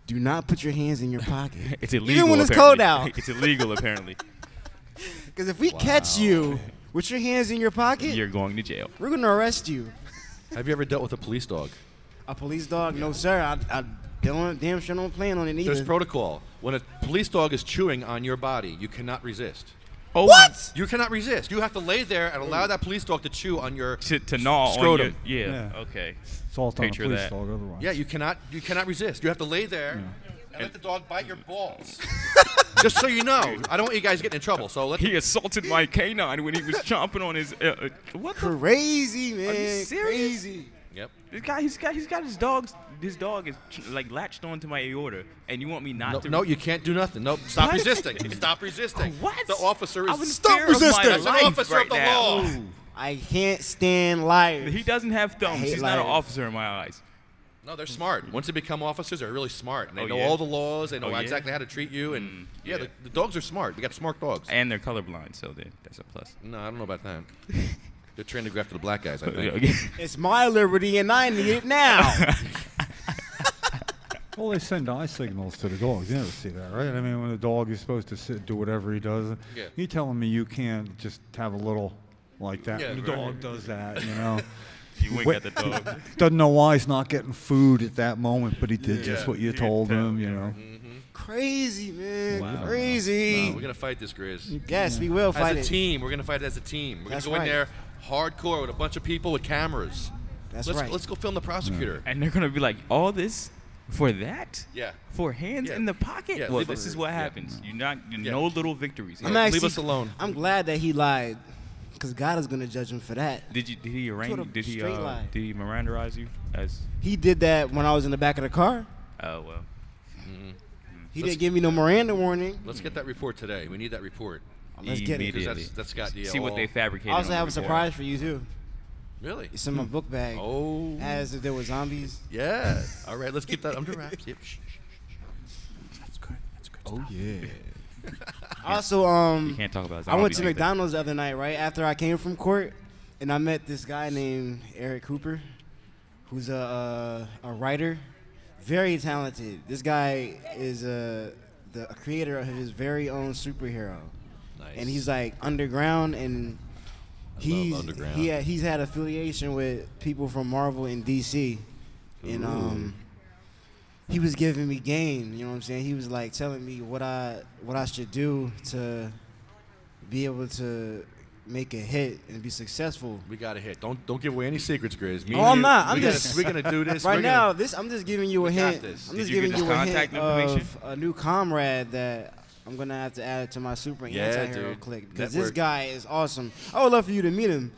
do not put your hands in your pocket. It's illegal. Even when it's apparently. cold out. It's illegal, apparently. Because if we catch you with your hands in your pocket, you're going to jail. We're gonna arrest you. Have you ever dealt with a police dog? A police dog? No, sir. I damn sure don't plan on it either. There's protocol. When a police dog is chewing on your body, you cannot resist. Oh, what? You cannot resist. You have to lay there and allow that police dog to chew on your to gnaw scrotum. on your okay. Assault on a Picture police that. dog otherwise. Yeah, you cannot resist. You have to lay there and let the dog bite your balls. Just so you know, I don't want you guys getting in trouble. So he assaulted my canine when he was chomping on his. What? Crazy, man. Are you serious? Crazy. Yep. This guy, he's got his dogs. His dog is like latched onto my aorta, and you want me not to? No, you can't do nothing. No, stop resisting. Stop resisting. What? The officer is Stop resisting. That's an officer of the law. I can't stand liars. He doesn't have thumbs. He's not an officer in my eyes. No, they're smart. Once they become officers, they're really smart. And they know yeah? all the laws. They know Oh, yeah? exactly how to treat you. And the dogs are smart. We got smart dogs. And they're colorblind, so that's a plus. No, I don't know about that. They're trained to go after the black guys, I think. It's my liberty, and I need it now. Well, they send eye signals to the dogs. You never see that, right? I mean, when the dog is supposed to sit, do whatever he does. Yeah. You telling me you can't just have a little like that? Yeah, the right. dog does that, you know. You wink at the dog. Doesn't know why he's not getting food at that moment, but he did just what you told him, you know. Crazy, man. Wow. Crazy. No, we're going to fight this, Grizz. Yes, we will fight it. As a team. We're going to fight it as a team. We're going to go in there hardcore with a bunch of people with cameras. Let's go film the prosecutor. And they're gonna be like, all this for that? Yeah. For hands in the pocket? Yeah, well, this is what happens. No little victories. Leave us alone. I'm glad that he lied, because God is gonna judge him for that. Did he Miranderize you as? He did that when I was in the back of the car. Oh well. He didn't give me no Miranda warning. Let's get that report today. We need that report. Let's get it. Because that's got the See what they fabricated. I also have a surprise for you too. Really? It's in my book bag. Oh. As if there were zombies. Yeah. All right, let's keep that under wraps. Yep. That's good. That's good. Oh yeah. Also, you can't talk about zombies. I went to like McDonald's the other night, right after I came from court, and I met this guy named Eric Cooper, who's a writer, very talented. This guy is the creator of his very own superhero. Nice. And he's like underground, and he's had affiliation with people from Marvel and DC, and he was giving me game. You know what I'm saying? He was like telling me what I should do to be able to make a hit and be successful. We got a hit. Don't give away any secrets, Grizz. I'm not. We're gonna do this right now. I'm just giving you a hint. This. I'm just giving you a hint of a new comrade that I'm gonna have to add to my super anti-hero clique, because this guy is awesome. I would love for you to meet him.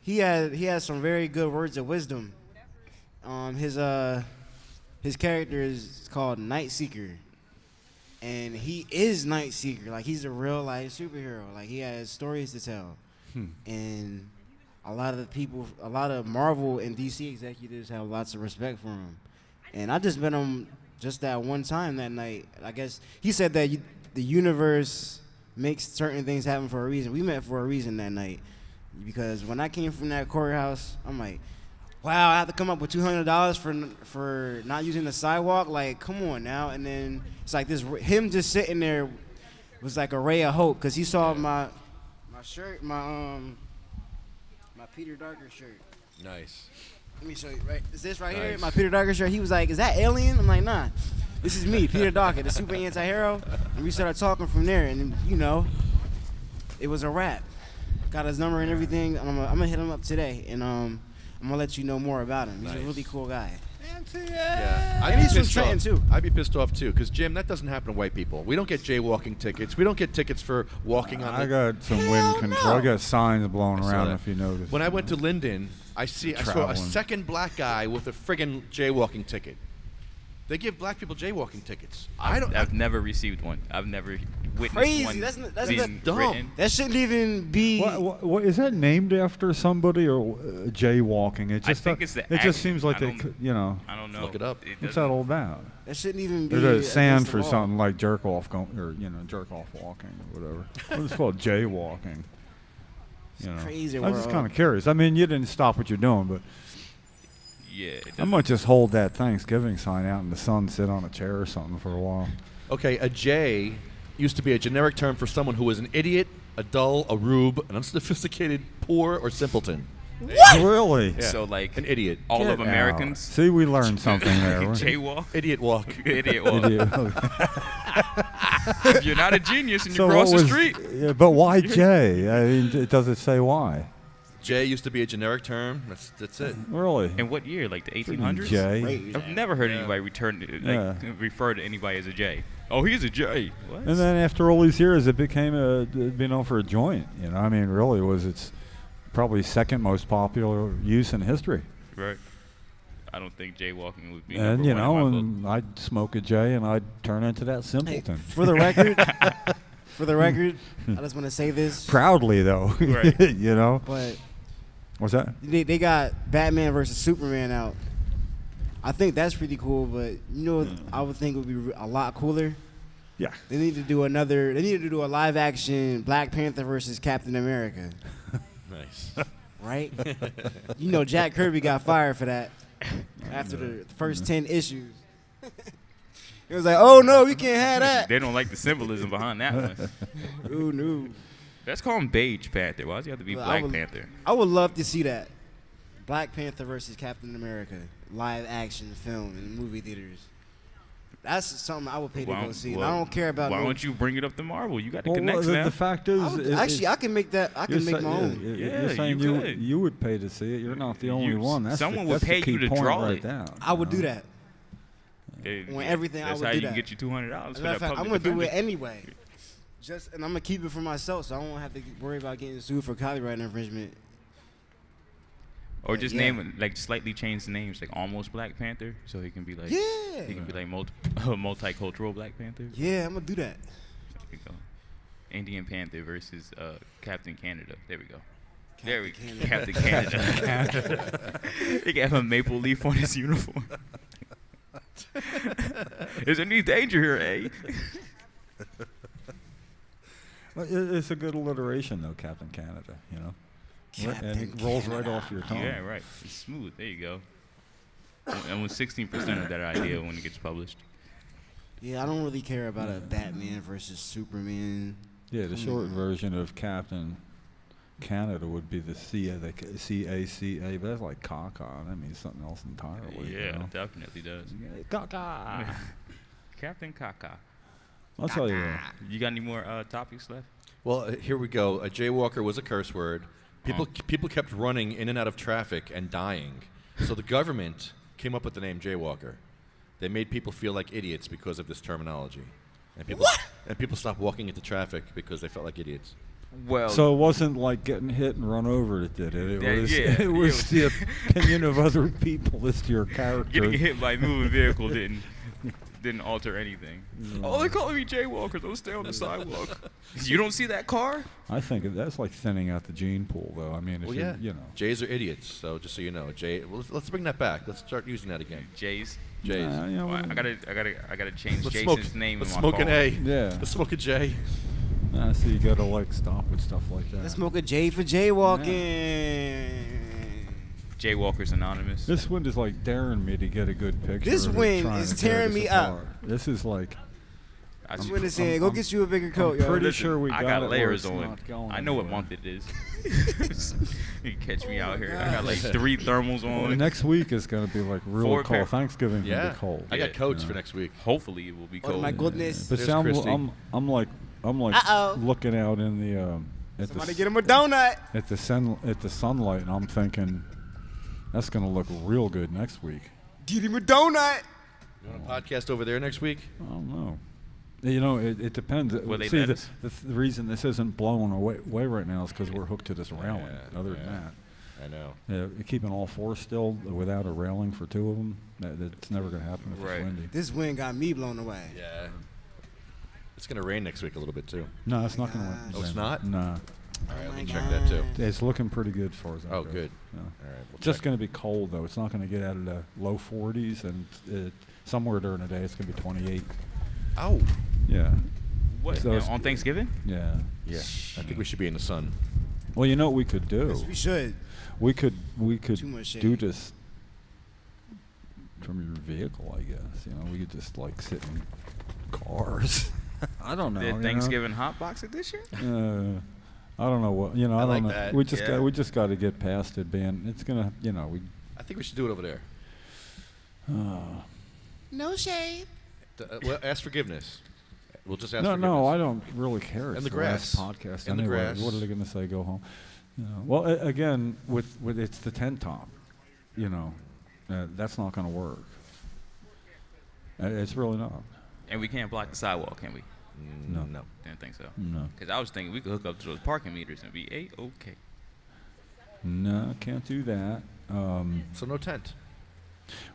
He has some very good words of wisdom. His character is called Night Seeker, and he is Night Seeker. Like, he's a real life superhero. Like, he has stories to tell, and a lot of Marvel and DC executives have lots of respect for him. And I just met him just that one time that night. I guess he said that the universe makes certain things happen for a reason. We met for a reason that night, because when I came from that courthouse, I'm like, wow, I have to come up with $200 for not using the sidewalk. Like, come on now. And then it's like this, him just sitting there was like a ray of hope, because he saw my shirt, my Peter Darker shirt. Nice. Let me show you. Right, is this right here? My Peter Darker shirt. He was like, "Is that Alien?" I'm like, "Nah, this is me, Peter Darker, the super anti-hero." And we started talking from there, and it was a wrap. Got his number and everything. I'm gonna hit him up today, and I'm gonna let you know more about him. He's a really cool guy. Yeah, and he's from Trenton too. I'd be pissed off too, because Jim, that doesn't happen to white people. We don't get jaywalking tickets. We don't get tickets for walking on. I got some wind control. I got signs blowing around. If you notice. When I went to Linden, I saw a second black guy with a friggin' jaywalking ticket. They give black people jaywalking tickets. I've never received one. I've never witnessed one. That's dumb. That shouldn't even be. What is that named after somebody or jaywalking? It just I think it's the it just seems like I don't know. Look it up. What's that all about? That shouldn't even be. There's a stand for something like jerk off jerk off walking or whatever. It's called jaywalking. Crazy I was just kind of curious. I mean, you didn't stop what you're doing, but yeah, I might just hold that Thanksgiving sign out in the sun, sit on a chair or something for a while. Okay, a J used to be a generic term for someone who was an idiot a dull, a rube, an unsophisticated, poor, or simpleton. What? Really? Yeah. So like an idiot. All Get of Americans. out. See, we learned something there. Jaywalk. Idiot walk. Idiot walk. If you're not a genius and you So cross what the was- street. Yeah, but why J? I mean, does it say why? J used to be a generic term. That's it. Really? In what year? Like the 1800s? J. I've never heard anybody refer to anybody as a J. Oh, he's a J. What? And then after all these years, it became known for a joint. You know, I mean, really, it's probably second most popular use in history. Right. I don't think jaywalking would be. And number one in my book. and I'd smoke a J and I'd turn into that simpleton. For the record, I just want to say this proudly, though. Right. You know. But what's that? they got Batman versus Superman out. I think that's pretty cool, but I would think it would be a lot cooler. Yeah. They need to do a live action Black Panther versus Captain America. Nice. Right? Jack Kirby got fired for that after the first 10 issues. It was like, oh no, we can't have that. They don't like the symbolism behind that one. Ooh, no. Let's call him Beige Panther. Why does he have to be Black Panther? I would love to see that. Black Panther versus Captain America, live action film in movie theaters. That's something I would pay to go see. And I don't care about. Why don't you bring it up to Marvel? You got the Well, connects the, now. the fact is, actually, I can make that. I can make my own. You're saying you would pay to see it. You're not the only one. That's someone the, would that's pay the key you to point draw right it. there, I would do that. When everything, I would do that. That's how you can get you $200 for that public I'm gonna do it defender. anyway. And I'm gonna keep it for myself, so I won't have to worry about getting sued for copyright infringement. Or just name it, like slightly change the names, like almost Black Panther, so he can be like, he can be like multicultural Black Panther. Yeah, I'm gonna do that. There we go. Indian Panther versus Captain Canada. There we go. There we go. Captain Canada. He can have a maple leaf on his uniform. Is there any danger here, eh? Well, it's a good alliteration, though, Captain Canada. You know. And it rolls right off your tongue. Yeah, right. It's smooth. There you go. And with 16% of that idea when it gets published. Yeah, I don't really care about a Batman versus Superman. Yeah, the short version of Captain Canada would be the C-A-C-A, but that's like caca. That means something else entirely. Yeah, you know? it definitely does. Caca. Captain Caca. I'll tell you. You got any more topics left? Well, here we go. A jaywalker was a curse word. People kept running in and out of traffic and dying. So the government came up with the name jaywalker. They made people feel like idiots because of this terminology. And people stopped walking into traffic because they felt like idiots. Well, so it wasn't like getting hit and run over that did it. Yeah, It was the opinion of other people as to your character. Getting hit by a moving vehicle didn't alter anything. No. Oh, they're calling me jaywalker. Don't stay on the sidewalk. You don't see that car? I think that's like thinning out the gene pool, though. I mean, if you know. Jays are idiots, so just so you know. Well, let's bring that back. Let's start using that again. Jays? Jays. Well, I gotta change let's Jason's name let's in my smoke phone. an A. Yeah. Let's smoke a J. So you gotta like stop with stuff like that. Let's smoke a J for jaywalking. Jaywalkers Anonymous. This wind is like daring me to get a good picture. This of it wind trying is to tear tearing this me up. apart. This is like. This wind is saying, go get you a bigger coat, I'm yo. pretty Listen, sure we I got got it layers where it's on. not going I know what anywhere. month it is. You can catch me out here. I got like 3 thermals on. Well, next week is going to be like real 4 cold. Thanksgiving Yeah. can be cold. I got coats for next week. Hopefully it will be cold. Oh my goodness. But There's see, Christy. I'm like Uh-oh. looking out in the Somebody get him a donut. at the sunlight, and I'm thinking that's going to look real good next week. Get him a donut. You want a podcast over there next week? I don't know. You know, it depends. Will they See, let the us? reason this isn't blowing away right now is because we're hooked to this railing. Other than yeah. that, I know. yeah, keeping all 4 still without a railing for 2 of them, that's never going to happen if Right. it's windy. This wind got me blown away. Yeah. It's going to rain next week a little bit, too. No, it's not going to. Oh, it's not? Nah. All right, let me my check that, too. It's looking pretty good for us. Oh, good. Yeah. All right. We'll Just check. going to be cold, though. It's not going to get out of the low 40s, and somewhere during the day it's going to be 28. Ow. Yeah. What? So it's- On Thanksgiving? Yeah. Yeah. I think we should be in the sun. Well, you know what we could do? Yes, we should. We could Too much shade. do this from your vehicle, I guess. You know, we could just like sit in cars. I don't know. The you know? Thanksgiving hot box edition? I don't know what, I don't like know. that. We just got to get past it being, it's going to, I think we should do it over there. No shade. Well, ask forgiveness. We'll just ask forgiveness. No, I don't really care. In the It's grass. last podcast. In the anyway. grass. What are they going to say? Go home. Well, again, with it's the tent top. That's not going to work. It's really not. And we can't block the sidewalk, can we? No. Didn't think so. No. Because I was thinking we could hook up to those parking meters and be A-okay. No, can't do that. So no tent.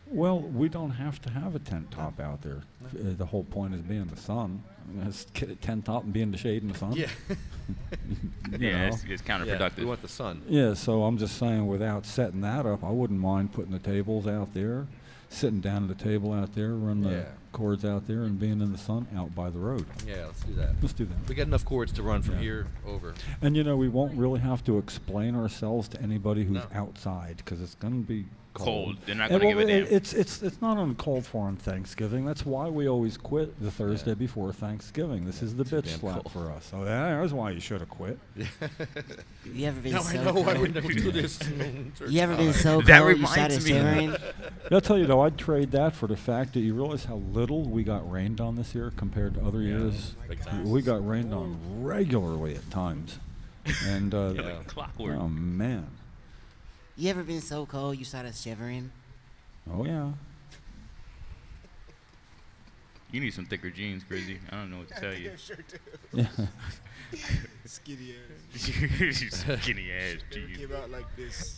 Well, we don't have to have a tent top out there. The whole point is being the sun. Let's get a tent top and be in the shade in the sun. Yeah. It's counterproductive. Yeah, we want the sun. Yeah, so I'm just saying, without setting that up, I wouldn't mind putting the tables out there, sitting down at the table out there, run the cords out there, and being in the sun out by the road. Yeah, let's do that. Let's do that. We got enough cords to run from here over. And we won't really have to explain ourselves to anybody who's outside, because it's going to be cold. They're not going to give a damn. It's not uncalled for on Thanksgiving. That's why we always quit the Thursday before Thanksgiving. This is the bitch slap for us. So that's why you should have quit. You ever been now so I know cold? why we never do this. You ever been so cold That you reminds started me. shivering? I'll tell you though, I'd trade that for the fact that you realize how little we got rained on this year compared to other years. We got rained on regularly at times. And like clockwork. Oh man. You ever been so cold you started shivering? Oh yeah. You need some thicker jeans, Grizzy. I don't know what to tell you. Sure do. Yeah. Skinny ass. Skinny ass jeans. Came out like this.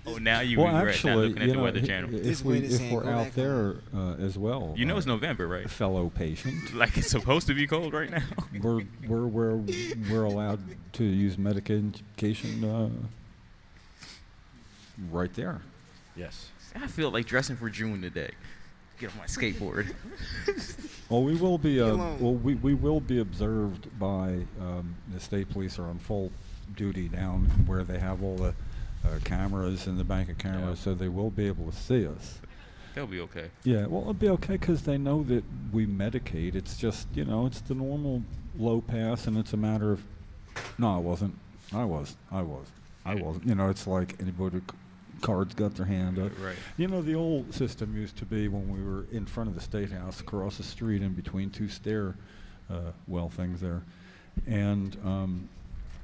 Oh, now you Well, regret not actually, looking at the Weather Channel. if we're out there as well, it's November, right? Fellow patient, Like it's supposed to be cold right now. we're allowed to use medication right there. Yes. I feel like dressing for June today. Get on my skateboard. Well, we will be we will be observed by the state police are on full duty down where they have all the cameras and the bank of cameras, so they will be able to see us. They'll be okay. Yeah, well, it'll be okay because they know that we medicate. It's just, it's the normal low pass, and it's a matter of, no, I wasn't. I wasn't. It's like anybody cards got their hand up. Right. The old system used to be when we were in front of the State House, across the street in between two stairwell things there, and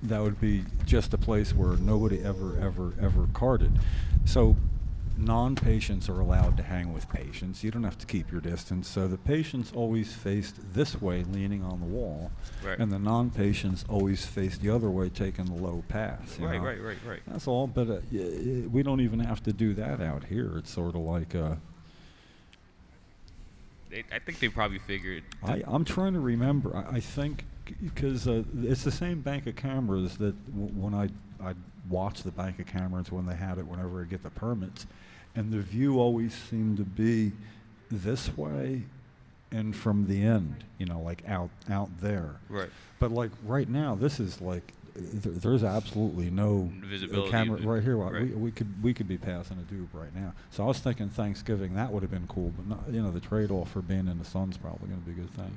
that would be just a place where nobody ever carded. So non-patients are allowed to hang with patients. You don't have to keep your distance. So the patients always faced this way, leaning on the wall, right. And the non-patients always faced the other way, taking the low pass. Right. That's all. But we don't even have to do that out here. It's sort of like. I think they probably figured. I'm trying to remember. I think because it's the same bank of cameras that when I watched the bank of cameras when they had it, whenever I get the permits, and the view always seemed to be this way and from the end, like out there. Right. But like right now, this is like there's absolutely no visibility camera right here. Right. We could be passing a dude right now. So I was thinking Thanksgiving that would have been cool, but not, the trade-off for being in the sun's probably going to be a good thing.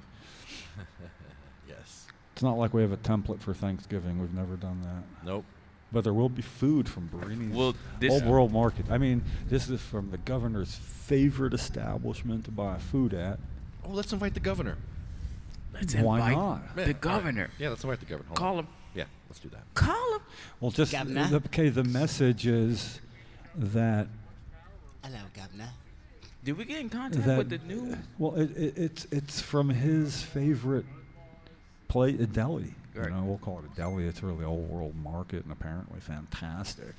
Yes. It's not like we have a template for Thanksgiving. We've never done that. Nope. But there will be food from Barini's Old World Market. I mean, this is from the governor's favorite establishment to buy food at. Oh, let's invite the governor. Why invite not? the governor. Yeah, let's invite the governor. Hold Call on. him. Yeah, let's do that. Call him. Well, just the message is that. Hello, Governor. Did we get in contact with the new? Well, it's from his favorite place, a deli. Right. We'll call it a deli. It's really Old World Market, and apparently fantastic.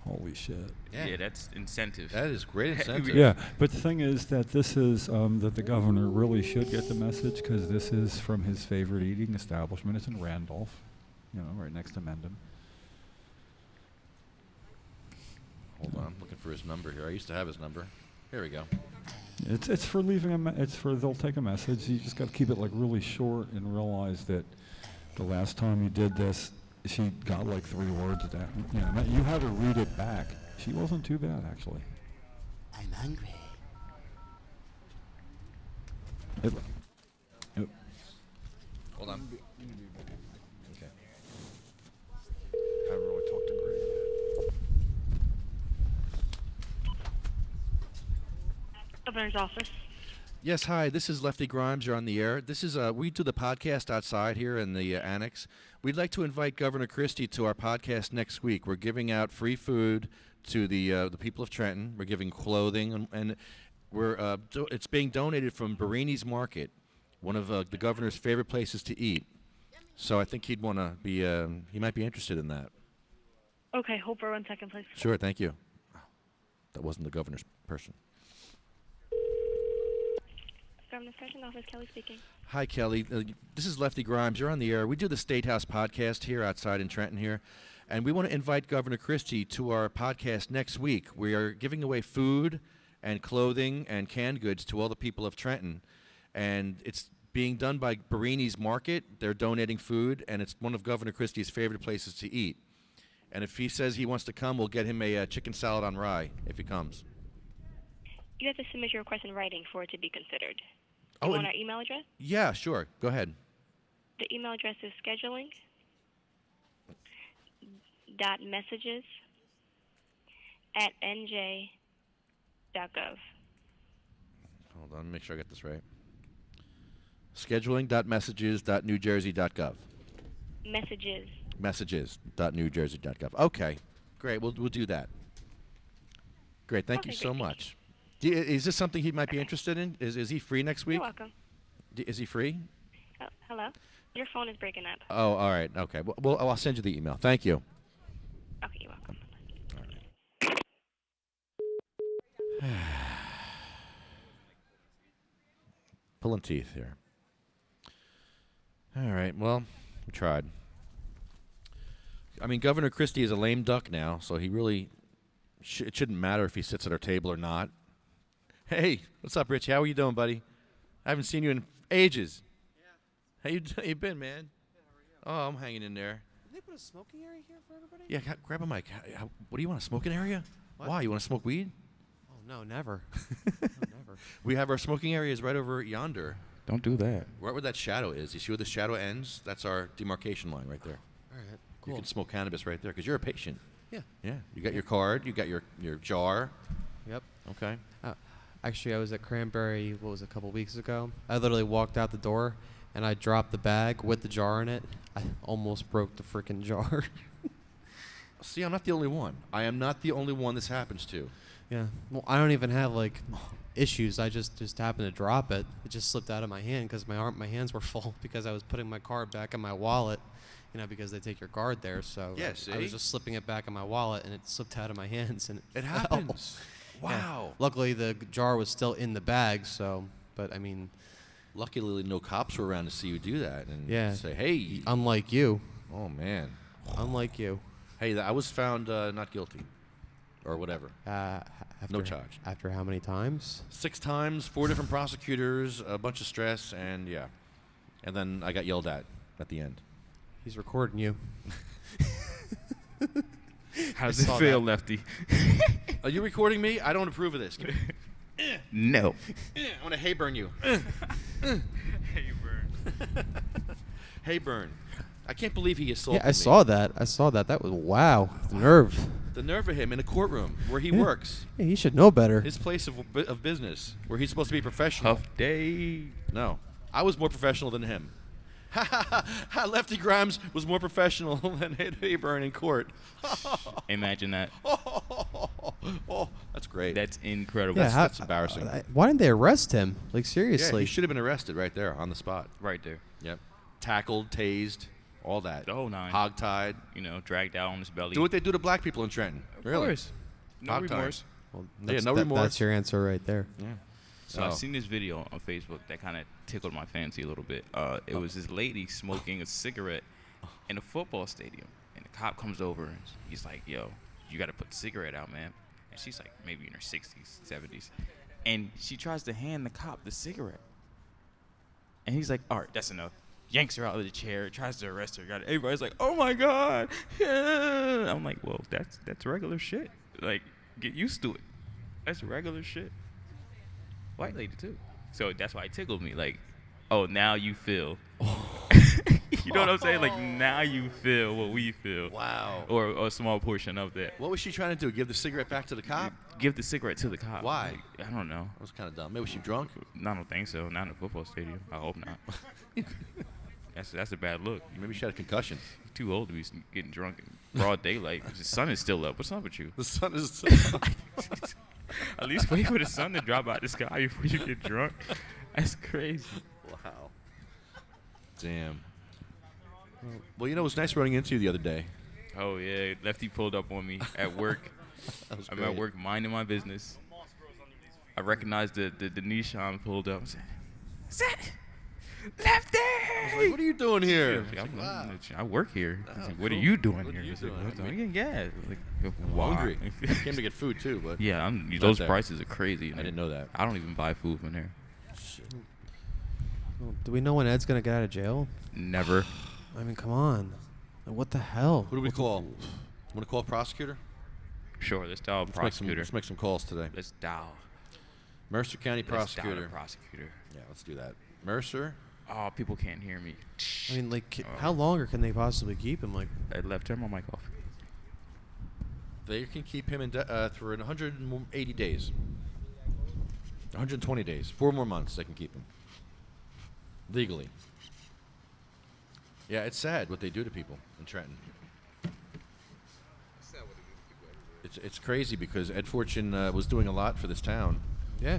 Holy shit. Yeah, that's incentive. That is great incentive. Yeah, but the thing is that this is that the governor really should get the message because this is from his favorite eating establishment. It's in Randolph, right next to Mendon. Hold on, I'm looking for his number here. I used to have his number. Here we go. It's for leaving they'll take a message. You just got to keep it like really short and realize that the last time you did this, she got like 3 words down. You had to read it back. She wasn't too bad, actually. I'm hungry. Hold on. Okay. Governor's office. Yes, hi. This is Lefty Grimes. You're on the air. This is we do the podcast outside here in the annex. We'd like to invite Governor Christie to our podcast next week. We're giving out free food to the people of Trenton. We're giving clothing, and we're it's being donated from Barini's Market, one of the governor's favorite places to eat. So I think he'd want to be. He might be interested in that. Okay, hold for 1 second, please. Sure, thank you. That wasn't the governor's person. Governor's Session Office, Kelly speaking. Hi, Kelly. This is Lefty Grimes. You're on the air. We do the State House podcast here outside in Trenton here, and we want to invite Governor Christie to our podcast next week. We are giving away food and clothing and canned goods to all the people of Trenton, and it's being done by Barini's Market. They're donating food, and it's one of Governor Christie's favorite places to eat. And if he says he wants to come, we'll get him a chicken salad on rye if he comes. You have to submit your request in writing for it to be considered. Oh, you want our email address? Yeah, sure. Go ahead. The email address is scheduling.messages@nj.gov. Hold on, make sure I get this right. Scheduling.messages.newjersey.gov. Messages. Messages.newjersey.gov. Okay, great. We'll do that. Great. Thank you so much. Is this something he might be interested in? Is he free next week? You're welcome. Is he free? Hello? Your phone is breaking up. Oh, all right. Okay. Well, I'll send you the email. Thank you. Okay, you're welcome. All right. Pulling teeth here. All right. Well, we tried. I mean, Governor Christie is a lame duck now, so he really it shouldn't matter if he sits at our table or not. Hey, what's up, Rich? How are you doing, buddy? I haven't seen you in ages. Yeah. How you been, man? Good, how are you? Oh, I'm hanging in there. Did they put a smoking area here for everybody? Yeah, grab a mic. What do you want, a smoking area? What? Why? You want to smoke weed? Oh, no, never. No, never. We have our smoking areas right over yonder. Don't do that. Right where that shadow is. You see where the shadow ends? That's our demarcation line right there. All right, cool. You can smoke cannabis right there because you're a patient. Yeah. Yeah. You got your card. You got your jar. Yep. Okay. Actually, I was at Cranberry, a couple weeks ago. I literally walked out the door, and I dropped the bag with the jar in it. I almost broke the freaking jar. See, I'm not the only one. I am not the only one this happens to. Yeah. Well, I don't even have, issues. I just happened to drop it. It just slipped out of my hand because my hands were full because I was putting my card back in my wallet, because they take your card there. So yeah, I was just slipping it back in my wallet, and it slipped out of my hands, and it fell. Happens. Wow. Yeah. Luckily, the jar was still in the bag, but I mean... Luckily, no cops were around to see you do that and say, hey. Unlike you. Oh, man. Unlike you. Hey, I was found not guilty or whatever. No charge. After how many times? 6 times, 4 different prosecutors, a bunch of stress, and yeah. And then I got yelled at the end. He's recording you. How does it feel, Lefty? Are you recording me? I don't approve of this. No. I want to hay burn you. Hey, burn. Hey, burn. I can't believe he assaulted me. Yeah, I saw that. That was, wow. The nerve. The nerve of him in a courtroom where he works. Yeah, he should know better. His place of business where he's supposed to be professional. Huff day. No. I was more professional than him. Lefty Grimes was more professional than Hayburn in court. Imagine that. Oh, that's great. That's incredible. Yeah, that's embarrassing. Why didn't they arrest him? Seriously. Yeah, he should have been arrested right there on the spot. Right there. Yep. Tackled, tased, all that. The whole 9. Hogtied. Dragged out on his belly. Do what they do to black people in Trenton. Of course. No remorse. Well, no remorse. That's your answer right there. Yeah. So I've seen this video on Facebook that kind of tickled my fancy a little bit. It was this lady smoking a cigarette in a football stadium. And the cop comes over and he's like, yo, you got to put the cigarette out, man. And she's like maybe in her 60s, 70s. And she tries to hand the cop the cigarette. And he's like, all right, that's enough. Yanks her out of the chair, tries to arrest her. Everybody's like, oh, my God. Yeah. I'm like, well, that's regular shit. Get used to it. That's regular shit. White lady, too. So that's why it tickled me. Oh, now you feel. You know what I'm saying? Like, now you feel what we feel. Wow. Or a small portion of that. What was she trying to do? Give the cigarette back to the cop? Give the cigarette to the cop. Why? Like, I don't know. That was kind of dumb. Maybe was she drunk? No, I don't think so. Not in a football stadium. I hope not. That's a bad look. Maybe she had a concussion. You're too old to be getting drunk in broad daylight. The sun is still up. What's up with you? The sun is still up. At least wait for the sun to drop out the sky before you get drunk. That's crazy. Wow. Damn. Well, you know, it was nice running into you the other day. Oh, yeah. Lefty pulled up on me at work. I'm at work minding my business. I recognized the Nishan pulled up. I said, Lefty! I was like, what are you doing here? I work here. Oh, What cool. are you doing What here? are you doing? I'm getting gas. Like, I'm why? hungry. I came to get food, too. But yeah, it's those not there. prices are crazy. I didn't know that. I don't even buy food from there. Shit. Well, do we know when Ed's gonna get out of jail? Never. I mean, come on. What the hell? Who do we call? Want to call a prosecutor? Sure, let's dial prosecutor. Let's make some calls today. Let's dial. Mercer County Let's dial prosecutor. the prosecutor. Yeah, let's do that. Mercer. Oh, people can't hear me. I mean, like, how longer can they possibly keep him? Like, I left turn my mic off. They can keep him in for 180 days. 120 days. 4 more months they can keep him. Legally. Yeah, it's sad what they do to people in Trenton. It's crazy because Ed Fortune was doing a lot for this town. yeah,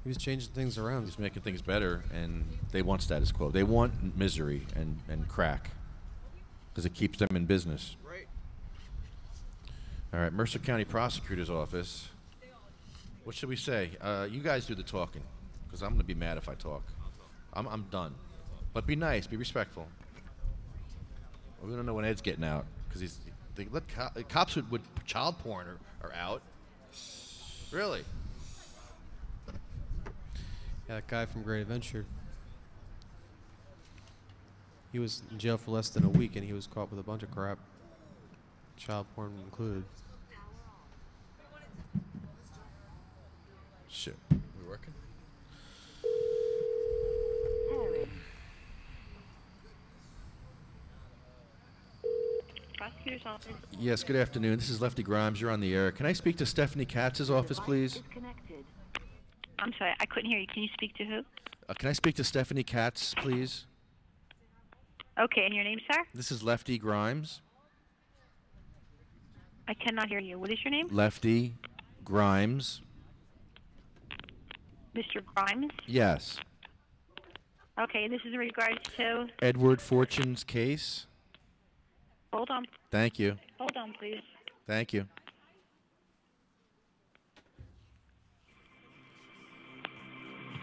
he was changing things around. He's making things better, and they want status quo. They want misery and crack because it keeps them in business. Right. All right, Mercer County Prosecutor's Office. What should we say? You guys do the talking because I'm going to be mad if I talk. I'm done. But be nice, be respectful. We don't know when Ed's getting out because cops with child porn are out. Really? Yeah, that guy from Great Adventure. He was in jail for less than a week, and he was caught with a bunch of crap, child porn included. Shit. We working? Prosecutor's office. Yes, good afternoon. This is Lefty Grimes. You're on the air. Can I speak to Stephanie Katz's office, please? I'm sorry, I couldn't hear you. Can you speak to who? Can I speak to Stephanie Katz, please? Okay, and your name, sir? This is Lefty Grimes. I cannot hear you. What is your name? Lefty Grimes. Mr. Grimes? Yes. Okay, this is in regards to... Edward Fortune's case. Hold on. Thank you. Hold on, please. Thank you.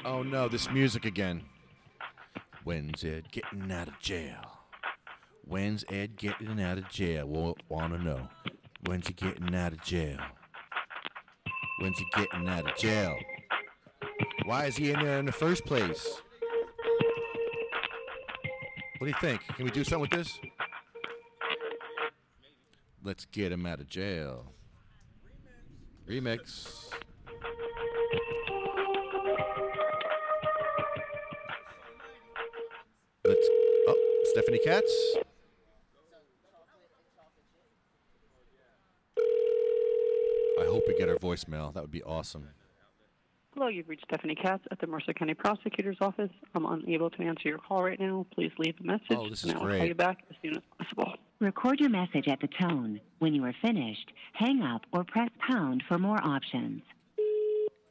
Oh no, this music again. When's Ed getting out of jail? When's Ed getting out of jail? Wanna know. When's he getting out of jail? When's he getting out of jail? Why is he in there in the first place? What do you think? Can we do something with this? Let's get him out of jail. Remix. Stephanie Katz. I hope we get her voicemail. That would be awesome. Hello, you've reached Stephanie Katz at the Mercer County Prosecutor's Office. I'm unable to answer your call right now. Please leave a message. Oh, this is and I'll great. call you back as soon as possible. Record your message at the tone. When you are finished, hang up or press pound for more options.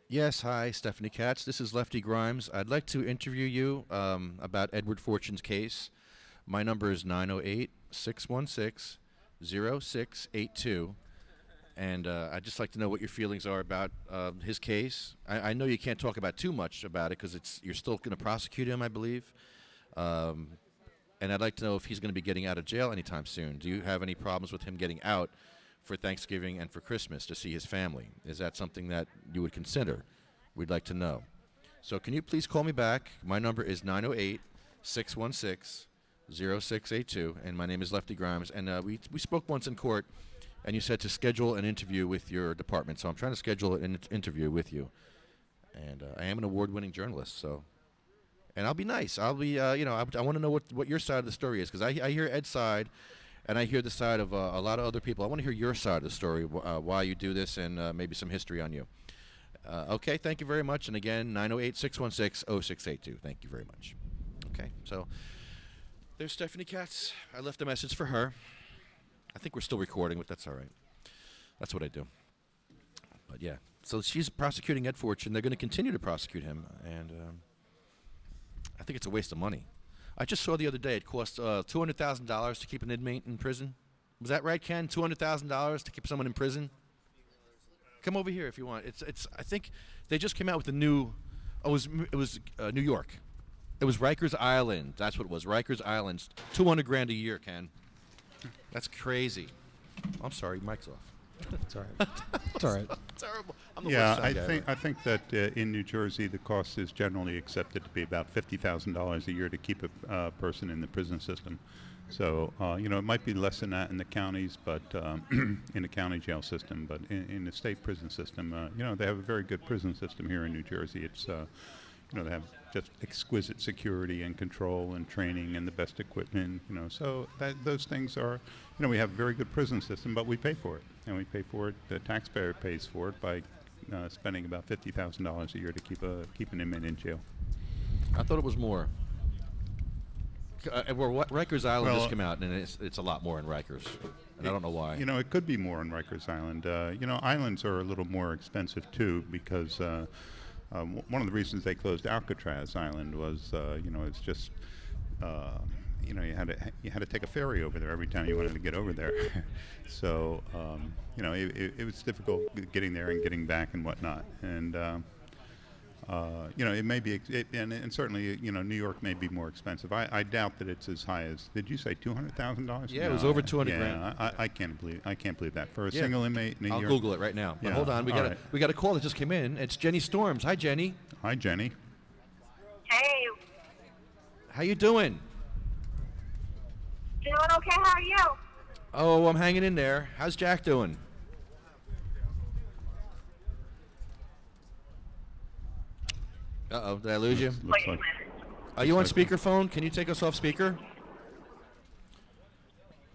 Yes, hi, Stephanie Katz. This is Lefty Grimes. I'd like to interview you about Edward Fortune's case. My number is 908-616-0682. And I'd just like to know what your feelings are about his case. I know you can't talk about too much about it because you're still going to prosecute him, I believe. And I'd like to know if he's going to be getting out of jail anytime soon. Do you have any problems with him getting out for Thanksgiving and for Christmas to see his family? Is that something that you would consider? We'd like to know. So can you please call me back? My number is 908-616-0682, and my name is Lefty Grimes. And we spoke once in court, and you said to schedule an interview with your department. So I'm trying to schedule an interview with you. And I am an award-winning journalist, so and I'll be nice. I'll be, I want to know what your side of the story is, because I hear Ed's side, and I hear the side of a lot of other people. I want to hear your side of the story, why you do this, and maybe some history on you. Okay, thank you very much. And again, 908-616-0682. Thank you very much. Okay, so there's Stephanie Katz. I left a message for her. I think we're still recording, but that's all right. That's what I do. But yeah, so she's prosecuting Ed Fortune. They're going to continue to prosecute him, and I think it's a waste of money. I just saw the other day it costs $200,000 to keep an inmate in prison. Was that right, Ken? $200,000 to keep someone in prison? Come over here if you want. It's. I think they just came out with a new. Oh, it was New York. It was Rikers Island. That's what it was. Rikers Island. $200,000 a year, Ken. That's crazy. I'm sorry, mic's off. It's all right. It's all right. Terrible. I'm the Yeah, worst guy I think that in New Jersey the cost is generally accepted to be about $50,000 a year to keep a person in the prison system. So it might be less than that in the counties, but in the county jail system. But in the state prison system, they have a very good prison system here in New Jersey. It's they have just exquisite security and control and training and the best equipment. So those things are, we have a very good prison system, but we pay for it, and we pay for it. The taxpayer pays for it by spending about $50,000 a year to keep an inmate in jail. I thought it was more. Rikers Island just came out, and it's a lot more in Rikers, and I don't know why. It could be more in Rikers Island. Islands are a little more expensive too, because one of the reasons they closed Alcatraz Island was, it's just, you had to take a ferry over there every time you wanted to get over there. So, it was difficult getting there and getting back and whatnot. And it may be, and certainly, New York may be more expensive. I doubt that it's as high as. Did you say $200,000? Yeah, it was over $200,000. Yeah, I can't believe that for a single inmate in New York. I'll Google it right now. But hold on, we got a call that just came in. It's Jennie Stormes. Hi, Jennie. Hi, Jennie. Hey. How you doing? Doing okay. How are you? Oh, I'm hanging in there. How's Jack doing? Uh-oh, did I lose you? Are you on speakerphone? Can you take us off speaker?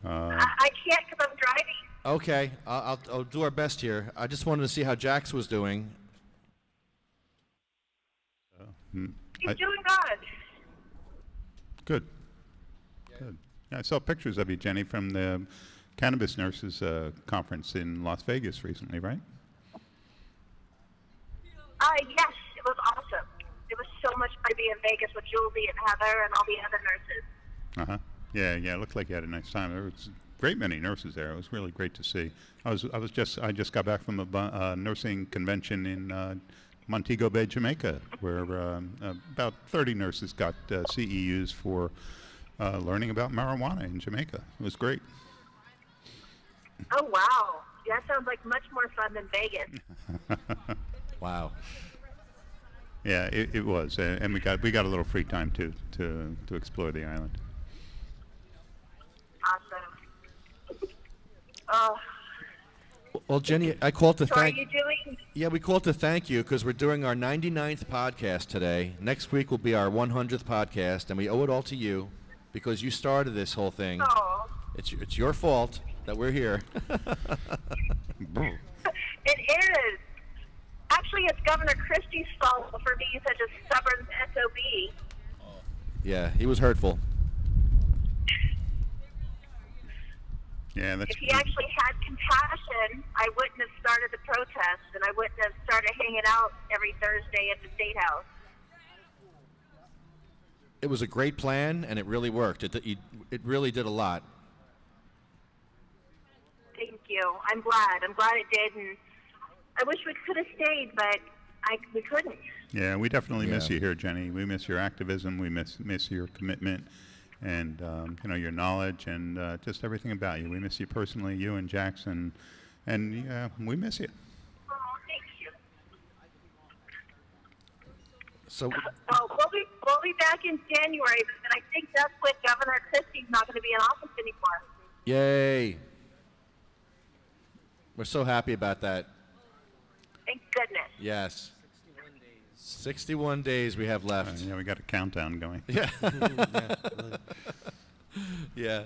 I can't because I'm driving. Okay, I'll do our best here. I just wanted to see how Jax was doing. He's doing good. Good. Good. Yeah, I saw pictures of you, Jennie, from the Cannabis Nurses Conference in Las Vegas recently, right? Yes, it was awesome. It was so much fun to be in Vegas with Julie and Heather and all the other nurses. Yeah. It looked like you had a nice time. There was a great many nurses there. It was really great to see. I just got back from a nursing convention in Montego Bay, Jamaica, where about 30 nurses got CEUs for learning about marijuana in Jamaica. It was great. Oh wow, that sounds like much more fun than Vegas. Wow. Yeah, it was, and we got a little free time too to explore the island. Awesome. Well, Jennie, I called to thank. Are you doing? Yeah, we called to thank you because we're doing our 99th podcast today. Next week will be our 100th podcast, and we owe it all to you because you started this whole thing. Oh. It's your fault that we're here. It is. Actually, it's Governor Christie's fault for being such a stubborn SOB. Yeah, he was hurtful. Yeah, if he actually had compassion, I wouldn't have started the protest, and I wouldn't have started hanging out every Thursday at the State House. It was a great plan, and it really worked. It really did a lot. Thank you. I'm glad. I'm glad it did, and I wish we could have stayed, but we couldn't. Yeah, we definitely miss you here, Jennie. We miss your activism. We miss your commitment, and your knowledge, and just everything about you. We miss you personally, you and Jackson, and we miss you. Oh, thank you. So. We'll be back in January, and I think that's when Governor Christie's not going to be in office anymore. Yay! We're so happy about that. Thank goodness. Yes. 61 days we have left. Yeah, we got a countdown going. Yeah. Yeah.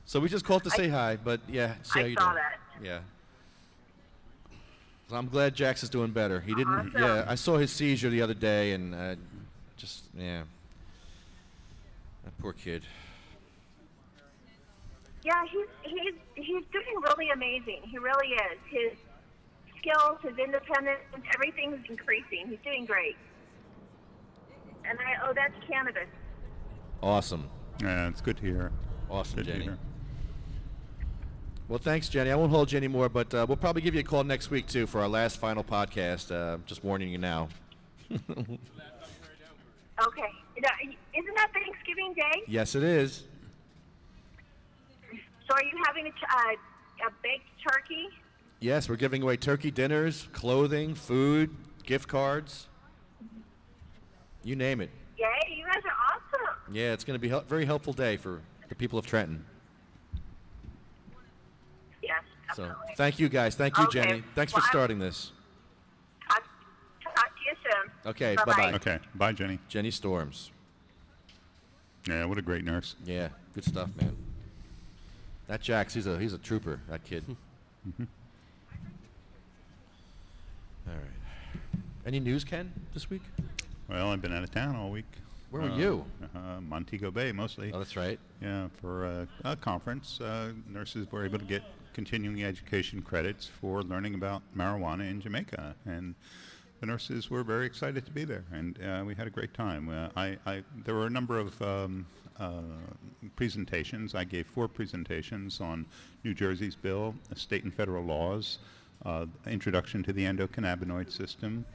So we just called to say hi, but yeah, see how you saw doing. that. Yeah. So I'm glad Jax is doing better. He didn't. Awesome. Yeah, I saw his seizure the other day, and just yeah. That poor kid. Yeah, he's doing really amazing. He really is. His skills, his independence, everything's increasing. He's doing great. And I owe that to cannabis. Awesome. Yeah, it's good to hear. Awesome, Good to Jenny. hear. Well, thanks, Jenny. I won't hold you anymore, but we'll probably give you a call next week, too, for our last final podcast. Just warning you now. Okay. Now, isn't that Thanksgiving Day? Yes, it is. So are you having a baked turkey? Yes, we're giving away turkey dinners, clothing, food, gift cards. You name it. Yay, you guys are awesome. Yeah, it's going to be a very helpful day for the people of Trenton. Yes, So definitely. thank you, guys. Thank you, Okay. Jenny. Thanks for Well, starting this. Talk to you soon. Okay, Bye-bye. bye-bye. Okay, bye, Jenny. Jennie Stormes. Yeah, what a great nurse. Yeah, good stuff, man. That Jax, he's a trooper, that kid. Mhm. All right. Any news, Ken, this week? Well, I've been out of town all week. Where were you? Montego Bay, mostly. Oh, that's right. Yeah, for a conference. Nurses were able to get continuing education credits for learning about marijuana in Jamaica, and the nurses were very excited to be there, and we had a great time. There were a number of presentations. I gave 4 presentations on New Jersey's bill, state and federal laws, introduction to the endocannabinoid system,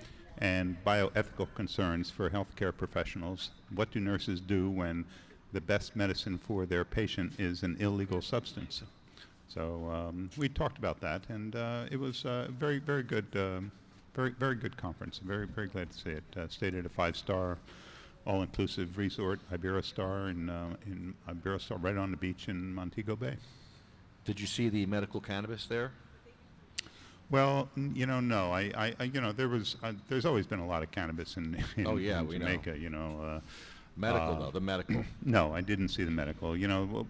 and bioethical concerns for healthcare professionals. What do nurses do when the best medicine for their patient is an illegal substance? So we talked about that, and it was a very, very good, very good conference. Very, very glad to see it. Stayed at a 5-star, all-inclusive resort, Iberostar, in Iberostar, right on the beach in Montego Bay. Did you see the medical cannabis there? Well, no. There's always been a lot of cannabis in Oh, yeah, we know. Jamaica. Medical, though, the medical. No, I didn't see the medical.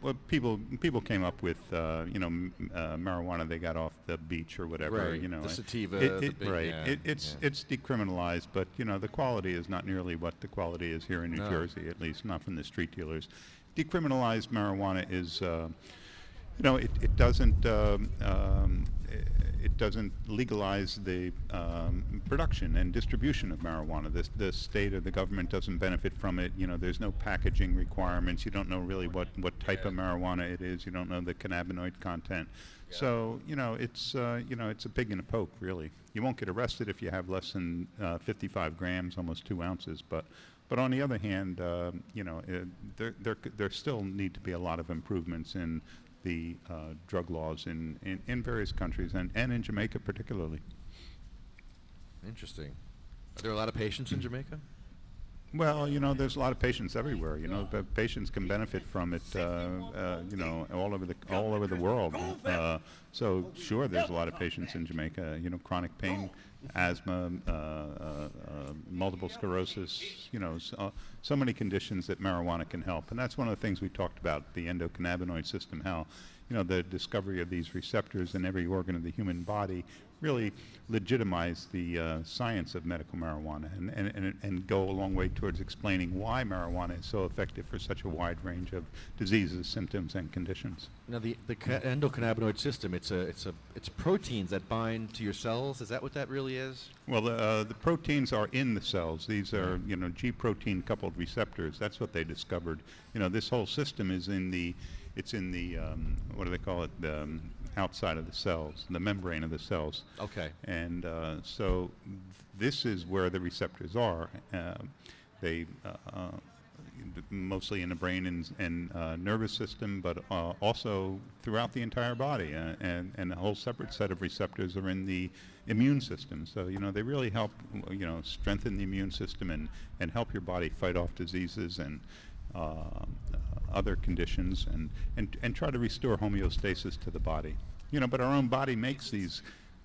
What people came up with, marijuana they got off the beach or whatever. Right, the Sativa, Right. yeah, It's decriminalized, but the quality is not nearly what the quality is here in New No. Jersey, at least not from the street dealers. Decriminalized marijuana is, it doesn't legalize the production and distribution of marijuana. The state or the government doesn't benefit from it. There's no packaging requirements. You don't know really what type of marijuana it is. You don't know the cannabinoid content. Yeah. So it's a pig in a poke, really. You won't get arrested if you have less than 55 grams, almost 2 ounces. But on the other hand, there still need to be a lot of improvements in the drug laws in various countries and in Jamaica particularly. Interesting. Are there a lot of patients in Jamaica? Well, there's a lot of patients everywhere. The patients can benefit from it, all over the world. So sure, there's a lot of patients in Jamaica. Chronic pain, asthma, multiple sclerosis. So many conditions that marijuana can help, and that's one of the things we talked about, the endocannabinoid system. How the discovery of these receptors in every organ of the human body really legitimize the science of medical marijuana and go a long way towards explaining why marijuana is so effective for such a wide range of diseases, symptoms, and conditions. Now, the endocannabinoid system, it's proteins that bind to your cells. Is that what that really is? Well, the proteins are in the cells. These are, G protein coupled receptors. That's what they discovered. This whole system is in the, what do they call it? The outside of the cells, the membrane of the cells. Okay. And so this is where the receptors are. They mostly in the brain and nervous system, but also throughout the entire body. And a whole separate set of receptors are in the immune system. So, they really help, strengthen the immune system and help your body fight off diseases and other conditions and try to restore homeostasis to the body. But our own body makes these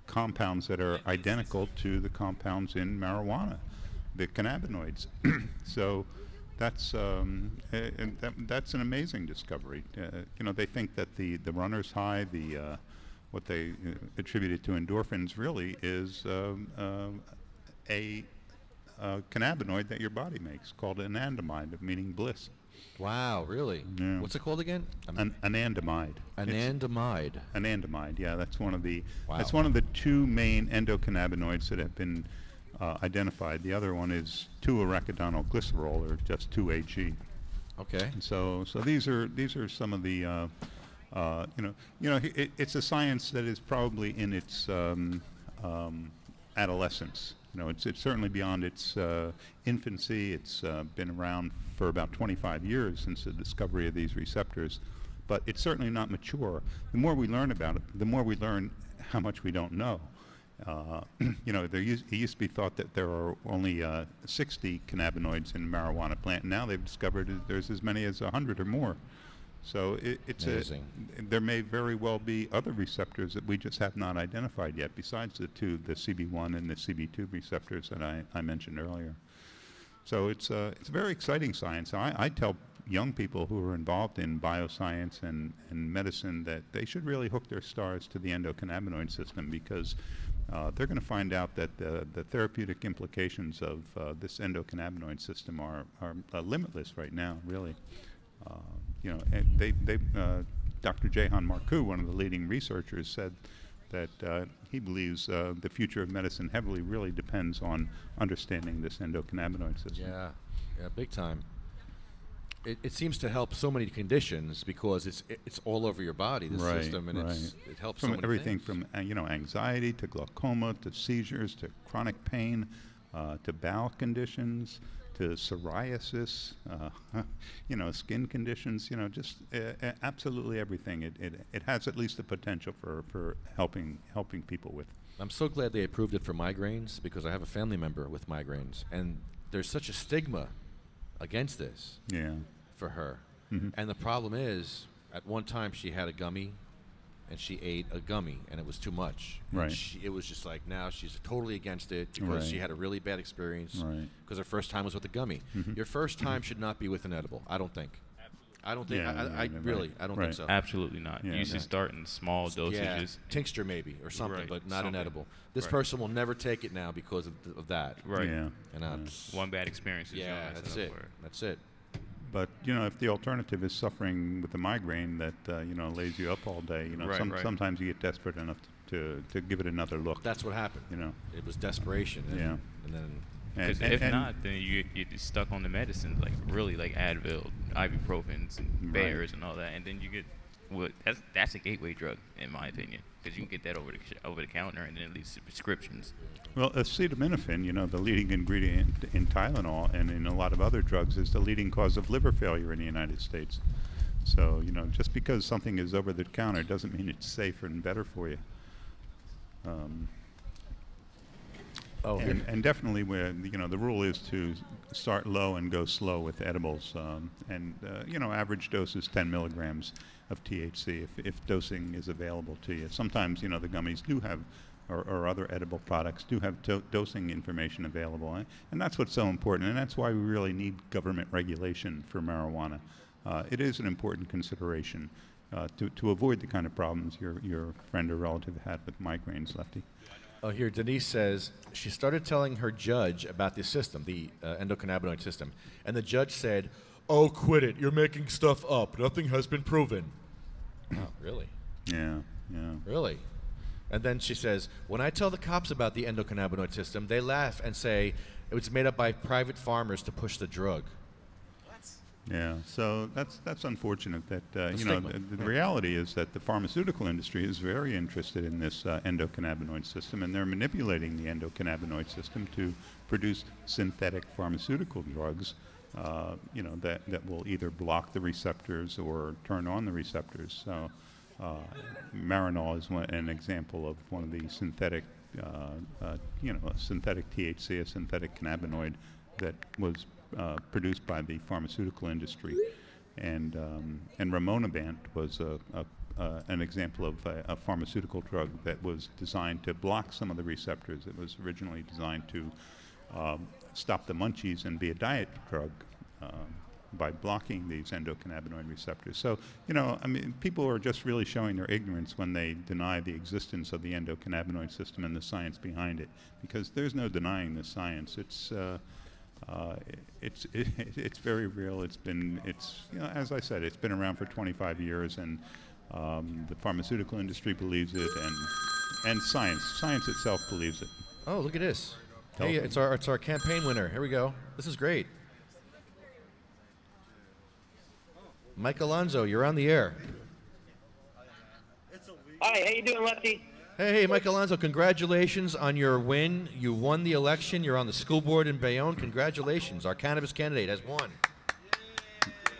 compounds that are identical to the compounds in marijuana. the cannabinoids. So that's that's an amazing discovery. They think that the runner's high, what they attributed to endorphins, really is a cannabinoid that your body makes called anandamide, meaning bliss. Wow, really? Yeah. What's it called again? Anandamide. Anandamide. Anandamide. Yeah, that's one of the. Wow. That's one of the two main endocannabinoids that have been identified. The other one is 2-arachidonyl glycerol, or just 2-AG. Okay. And so these are some of the. It's a science that is probably in its adolescence. It's certainly beyond its infancy. It's been around for about 25 years since the discovery of these receptors, but it's certainly not mature. The more we learn about it, the more we learn how much we don't know. It used to be thought that there are only 60 cannabinoids in the marijuana plant. Now they've discovered there's as many as 100 or more. So it's amazing. There may very well be other receptors that we just have not identified yet, besides the two, the CB1 and the CB2 receptors that I mentioned earlier. So it's very exciting science. I tell young people who are involved in bioscience and medicine that they should really hook their stars to the endocannabinoid system, because they're going to find out that the therapeutic implications of this endocannabinoid system are limitless right now, really. Dr. Jehan Marcoux, one of the leading researchers, said that he believes the future of medicine heavily really depends on understanding this endocannabinoid system. Yeah, big time. It seems to help so many conditions because it's all over your body, this system, and it helps from so many everything things. from anxiety to glaucoma to seizures to chronic pain to bowel conditions to psoriasis, skin conditions, just absolutely everything. It has at least the potential for helping people with. I'm so glad they approved it for migraines, because I have a family member with migraines, and there's such a stigma against this for her. Mm-hmm. And the problem is, at one time she had a gummy, and she ate a gummy, and it was too much. Right. And it was just like, now she's totally against it because she had a really bad experience. Right. Because her first time was with a gummy. Mm-hmm. Your first time should not be with an edible, I don't think. I don't think. I don't think so. Absolutely not. You should start in small dosages. Yeah, tincture maybe or something, but not an edible. This person will never take it now because of that. Right. Yeah. And one bad experience is that's it. That's it. But if the alternative is suffering with a migraine that lays you up all day, sometimes you get desperate enough to give it another look. That's what happened. It was desperation. And then. Because if not, then you're stuck on the medicines, like Advil, ibuprofens, and Bears, and all that, and then you get that's a gateway drug, in my opinion, because you can get that over the counter, and then at least prescriptions. Well, acetaminophen, the leading ingredient in Tylenol and in a lot of other drugs, is the leading cause of liver failure in the United States. So just because something is over the counter doesn't mean it's safer and better for you. And definitely, the rule is to start low and go slow with edibles. Average dose is 10 milligrams of THC if dosing is available to you. Sometimes, the gummies do have, or other edible products do have dosing information available. And that's what's so important. And that's why we really need government regulation for marijuana. It is an important consideration to avoid the kind of problems your friend or relative had with migraines, Lefty. Oh, here, Denise says she started telling her judge about the system, the endocannabinoid system, and the judge said, "Oh, quit it. You're making stuff up. Nothing has been proven." Oh, really? Yeah. Really? And then she says, "When I tell the cops about the endocannabinoid system, they laugh and say it was made up by private farmers to push the drug." Yeah, so that's unfortunate that the reality is that the pharmaceutical industry is very interested in this endocannabinoid system, and they're manipulating the endocannabinoid system to produce synthetic pharmaceutical drugs, that will either block the receptors or turn on the receptors. So, Marinol is an example of one of the synthetic, a synthetic THC, a synthetic cannabinoid that was produced by the pharmaceutical industry, and Ramonabant was an example of a pharmaceutical drug that was designed to block some of the receptors. It was originally designed to stop the munchies and be a diet drug by blocking these endocannabinoid receptors. So, you know, I mean, people are just really showing their ignorance when they deny the existence of the endocannabinoid system and the science behind it, because there's no denying the science. It's very real. It's you know, as I said, it's been around for 25 years, and the pharmaceutical industry believes it, and science itself believes it. Oh, look at this. Hey, it's our campaign winner. Here we go. This is great. Mike Alonso, you're on the air. Hi, how you doing, Lefty? Hey, Mike Alonso, congratulations on your win. You won the election. You're on the school board in Bayonne. Congratulations. Our cannabis candidate has won.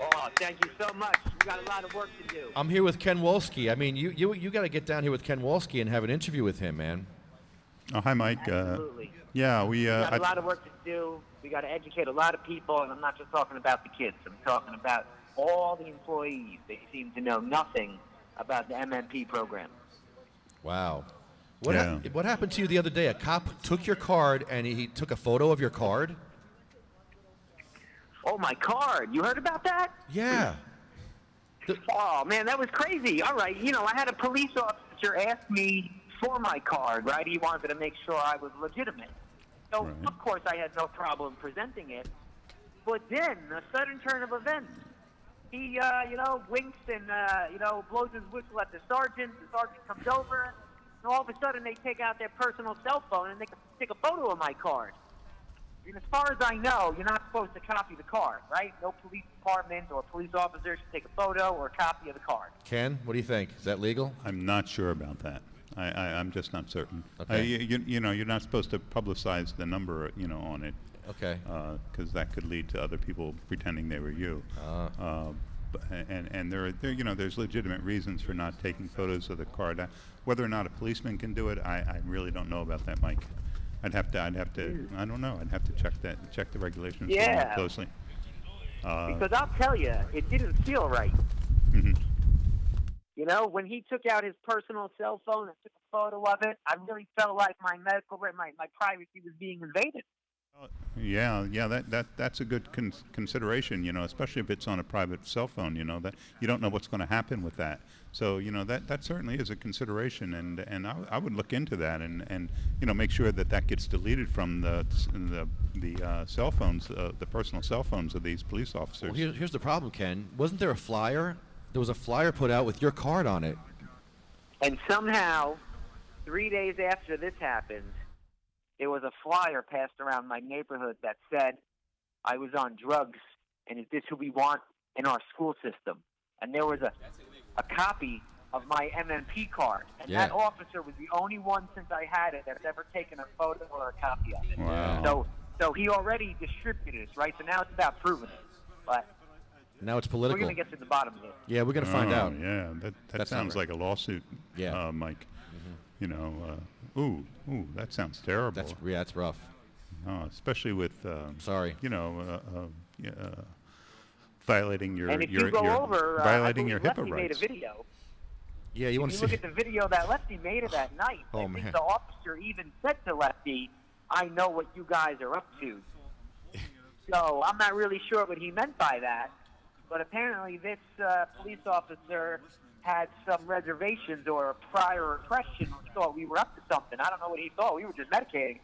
Oh, thank you so much. We got a lot of work to do. I'm here with Ken Wolski. I mean, you got to get down here with Ken Wolski and have an interview with him, man. Oh, hi, Mike. Absolutely. Yeah, we got a lot of work to do. We got to educate a lot of people, and I'm not just talking about the kids. I'm talking about all the employees. They seem to know nothing about the MMP program. Wow. What happened to you the other day? A cop took your card and he took a photo of your card? Oh, my card. You heard about that? Yeah. Oh, man, that was crazy. All right. You know, I had a police officer ask me for my card, right? He wanted to make sure I was legitimate. So, of course, I had no problem presenting it. But then, a sudden turn of events. He, you know, winks and, you know, blows his whistle at the sergeant. The sergeant comes over. And all of a sudden, they take out their personal cell phone and they can take a photo of my card. And as far as I know, you're not supposed to copy the card, right? No police department or police officer should take a photo or a copy of the card. Ken, what do you think? Is that legal? I'm not sure about that. I'm just not certain. Okay. You know, you're not supposed to publicize the number, you know, on it. Okay. Because that could lead to other people pretending they were you. And there, you know, there's legitimate reasons for not taking photos of the card. Whether or not a policeman can do it, I really don't know about that, Mike. I'd have to. I don't know. I'd have to check the regulations more closely. Because I'll tell you, it didn't feel right. Mm-hmm. You know, when he took out his personal cell phone and took a photo of it, I really felt like my privacy was being invaded. Yeah, that's a good consideration, you know, especially if it's on a private cell phone, you know, that you don't know what's going to happen with that. So, you know, that certainly is a consideration, and I would look into that and you know, make sure that gets deleted from the cell phones, the personal cell phones of these police officers. Well, here's the problem, Ken. Wasn't there a flyer? There was a flyer put out with your card on it. And somehow, 3 days after this happened, there was a flyer passed around my neighborhood that said I was on drugs, and is this who we want in our school system? And there was a copy of my MMP card, and that officer was the only one since I had it that's ever taken a photo or a copy of it. Wow. So he already distributed it, right? So now it's about proving it. But now it's political. we're going to get to the bottom of it. Yeah, we're going to find out. Yeah, that sounds like a lawsuit, Mike. You know, ooh, that sounds terrible. That's rough. Especially with, sorry, you know, violating your and if you go over, violating your Lefty HIPAA rights. made a video. Yeah, you want to see? If you look at the video that Lefty made of that night, I think the officer even said to Lefty, "I know what you guys are up to." So I'm not really sure what he meant by that, but apparently this police officer had some reservations or a prior impression or thought we were up to something. I don't know what he thought. We were just medicating.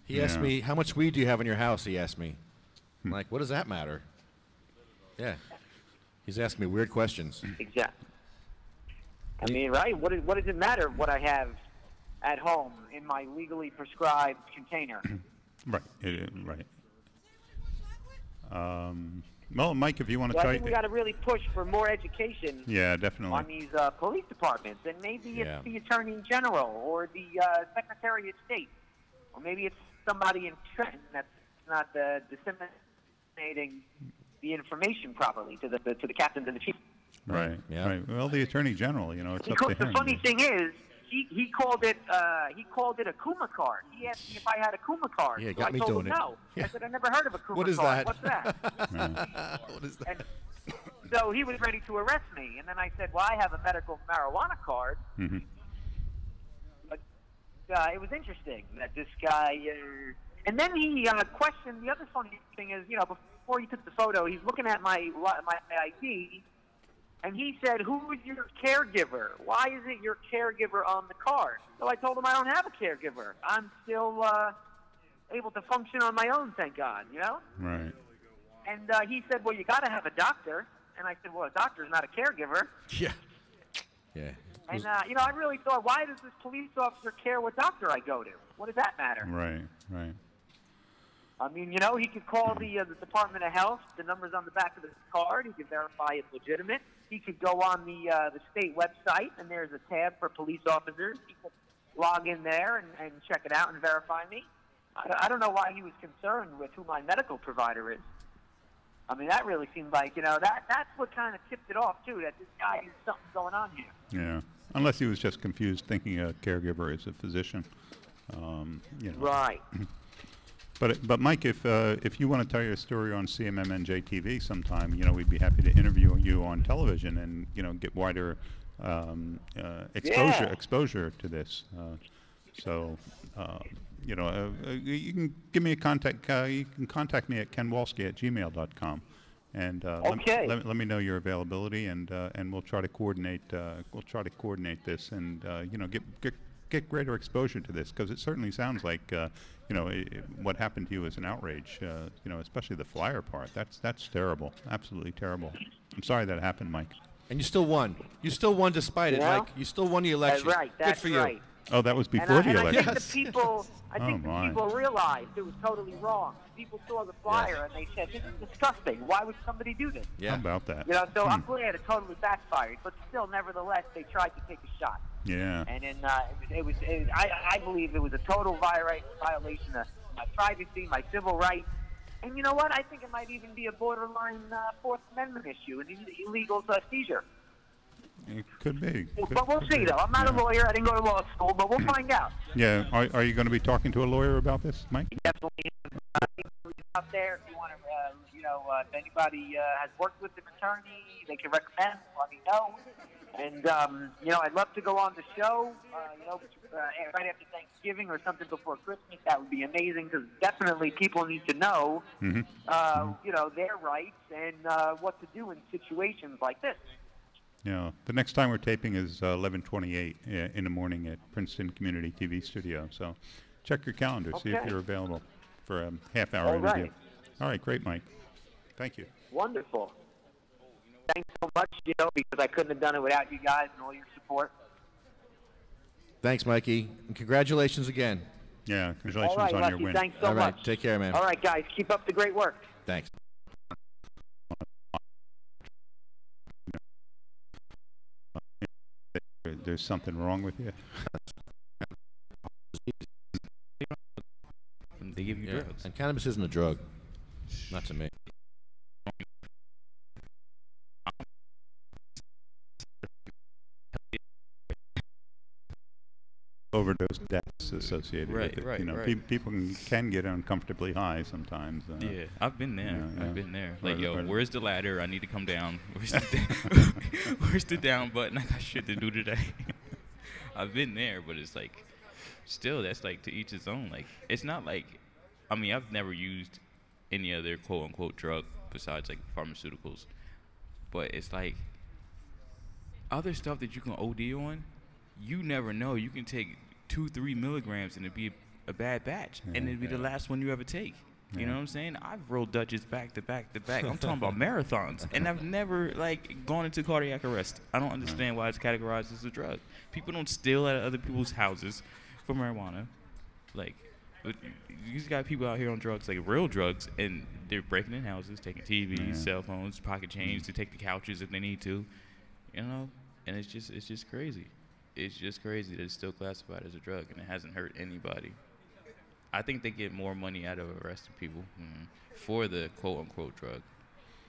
He asked me, how much weed do you have in your house? He asked me. I'm like, what does that matter? Yeah. He's asking me weird questions. Exactly. I mean, right? What does it matter what I have at home in my legally prescribed container? Right. Right. Well, Mike, if you want to I think we got to really push for more education. Yeah, definitely. On these police departments, and maybe it's the Attorney General or the Secretary of State, or maybe it's somebody in Trenton that's not disseminating the information properly to the captains and the chiefs. Right. Yeah. Right. Well, the Attorney General, you know, it's up to him. Because the funny thing is, he called it a Kuma card. He asked me if I had a Kuma card. Yeah, so got I me told doing him it. no. Yeah. I said I never heard of a Kuma What is card. that? What's that? What is that? And so he was ready to arrest me, and then I said, "Well, I have a medical marijuana card." Mm-hmm. But it was interesting that this guy. And then he questioned. The other funny thing is, before he took the photo, he's looking at my ID, and he said, "Who is your caregiver? Why isn't your caregiver on the card?" So I told him I don't have a caregiver. I'm still able to function on my own, thank God. Right. And he said, "Well, you got to have a doctor." And I said, "Well, a doctor's not a caregiver." Yeah. Yeah. And I really thought, why does this police officer care what doctor I go to? What does that matter? Right. Right. I mean, he could call the Department of Health. The number's on the back of the card. He could verify it's legitimate. He could go on the state website, and there's a tab for police officers. He could log in there and check it out and verify me. I don't know why he was concerned with who my medical provider is. I mean, that really seemed like, that's what kind of tipped it off, too, that this guy has something going on here. Yeah. Unless he was just confused thinking a caregiver is a physician. Right. But Mike, if you want to tell your story on CMMNJ TV sometime, we'd be happy to interview you on television and get wider exposure to this. You can give me a contact. You can contact me at kenwolski@gmail.com, and let me know your availability, and we'll try to coordinate. We'll try to coordinate this, and get greater exposure to this, because it certainly sounds like what happened to you is an outrage. Especially the flyer part. That's terrible. Absolutely terrible. I'm sorry that happened, Mike. And you still won. You still won despite it, Mike. You still won the election. That's right. That's Good for right. you. Oh, that was before the election. I think the people realized it was totally wrong. People saw the flyer and they said, "This is disgusting. Why would somebody do this?" Yeah. How about that? So I'm glad it totally backfired, but still, nevertheless, they tried to take a shot. Yeah. And then I believe it was a total violation of my privacy, my civil rights. And you know what? I think it might even be a borderline Fourth Amendment issue, an illegal seizure. It could be. But we'll see, though. I'm not a lawyer. I didn't go to law school, but we'll find out. Yeah. Are you going to be talking to a lawyer about this, Mike? Definitely. Out there, if you want to, if anybody has worked with an attorney, they can recommend. Let me know. And I'd love to go on the show. Right after Thanksgiving or something before Christmas. That would be amazing, because definitely people need to know, their rights and what to do in situations like this. Yeah, the next time we're taping is 11:28 in the morning at Princeton Community TV Studio. So check your calendar, see if you're available for a half-hour interview. Right. All right, great, Mike. Thank you. Wonderful. Thanks so much, because I couldn't have done it without you guys and all your support. Thanks, Mikey, and congratulations again. Yeah, congratulations all right, on Lefty, your win. Thanks so all right, much. take care, man. All right, guys, keep up the great work. Thanks. There's something wrong with you. They give you drugs. And cannabis isn't a drug. Not to me. Overdose deaths associated with it. Right. People can get uncomfortably high sometimes. Yeah, I've been there. I've been there. Like, where's the ladder? I need to come down. Where's the down button? I got shit to do today. I've been there, but it's like, still, that's like to each his own. Like, it's not like, I've never used any other quote unquote drug besides like pharmaceuticals, but it's like other stuff that you can OD on. You never know. You can take 2-3 milligrams and it'd be a bad batch, and it'd be the last one you ever take. You know what I'm saying? I've rolled Dutches back to back to back. I'm talking about marathons, and I've never gone into cardiac arrest. I don't understand why it's categorized as a drug. People don't steal at other people's houses for marijuana. You got people out here on drugs, like real drugs, and they're breaking in houses, taking TVs, cell phones, pocket change to take the couches if they need to. And it's just crazy. It's just crazy that it's still classified as a drug and it hasn't hurt anybody. I think they get more money out of arresting people for the quote-unquote drug.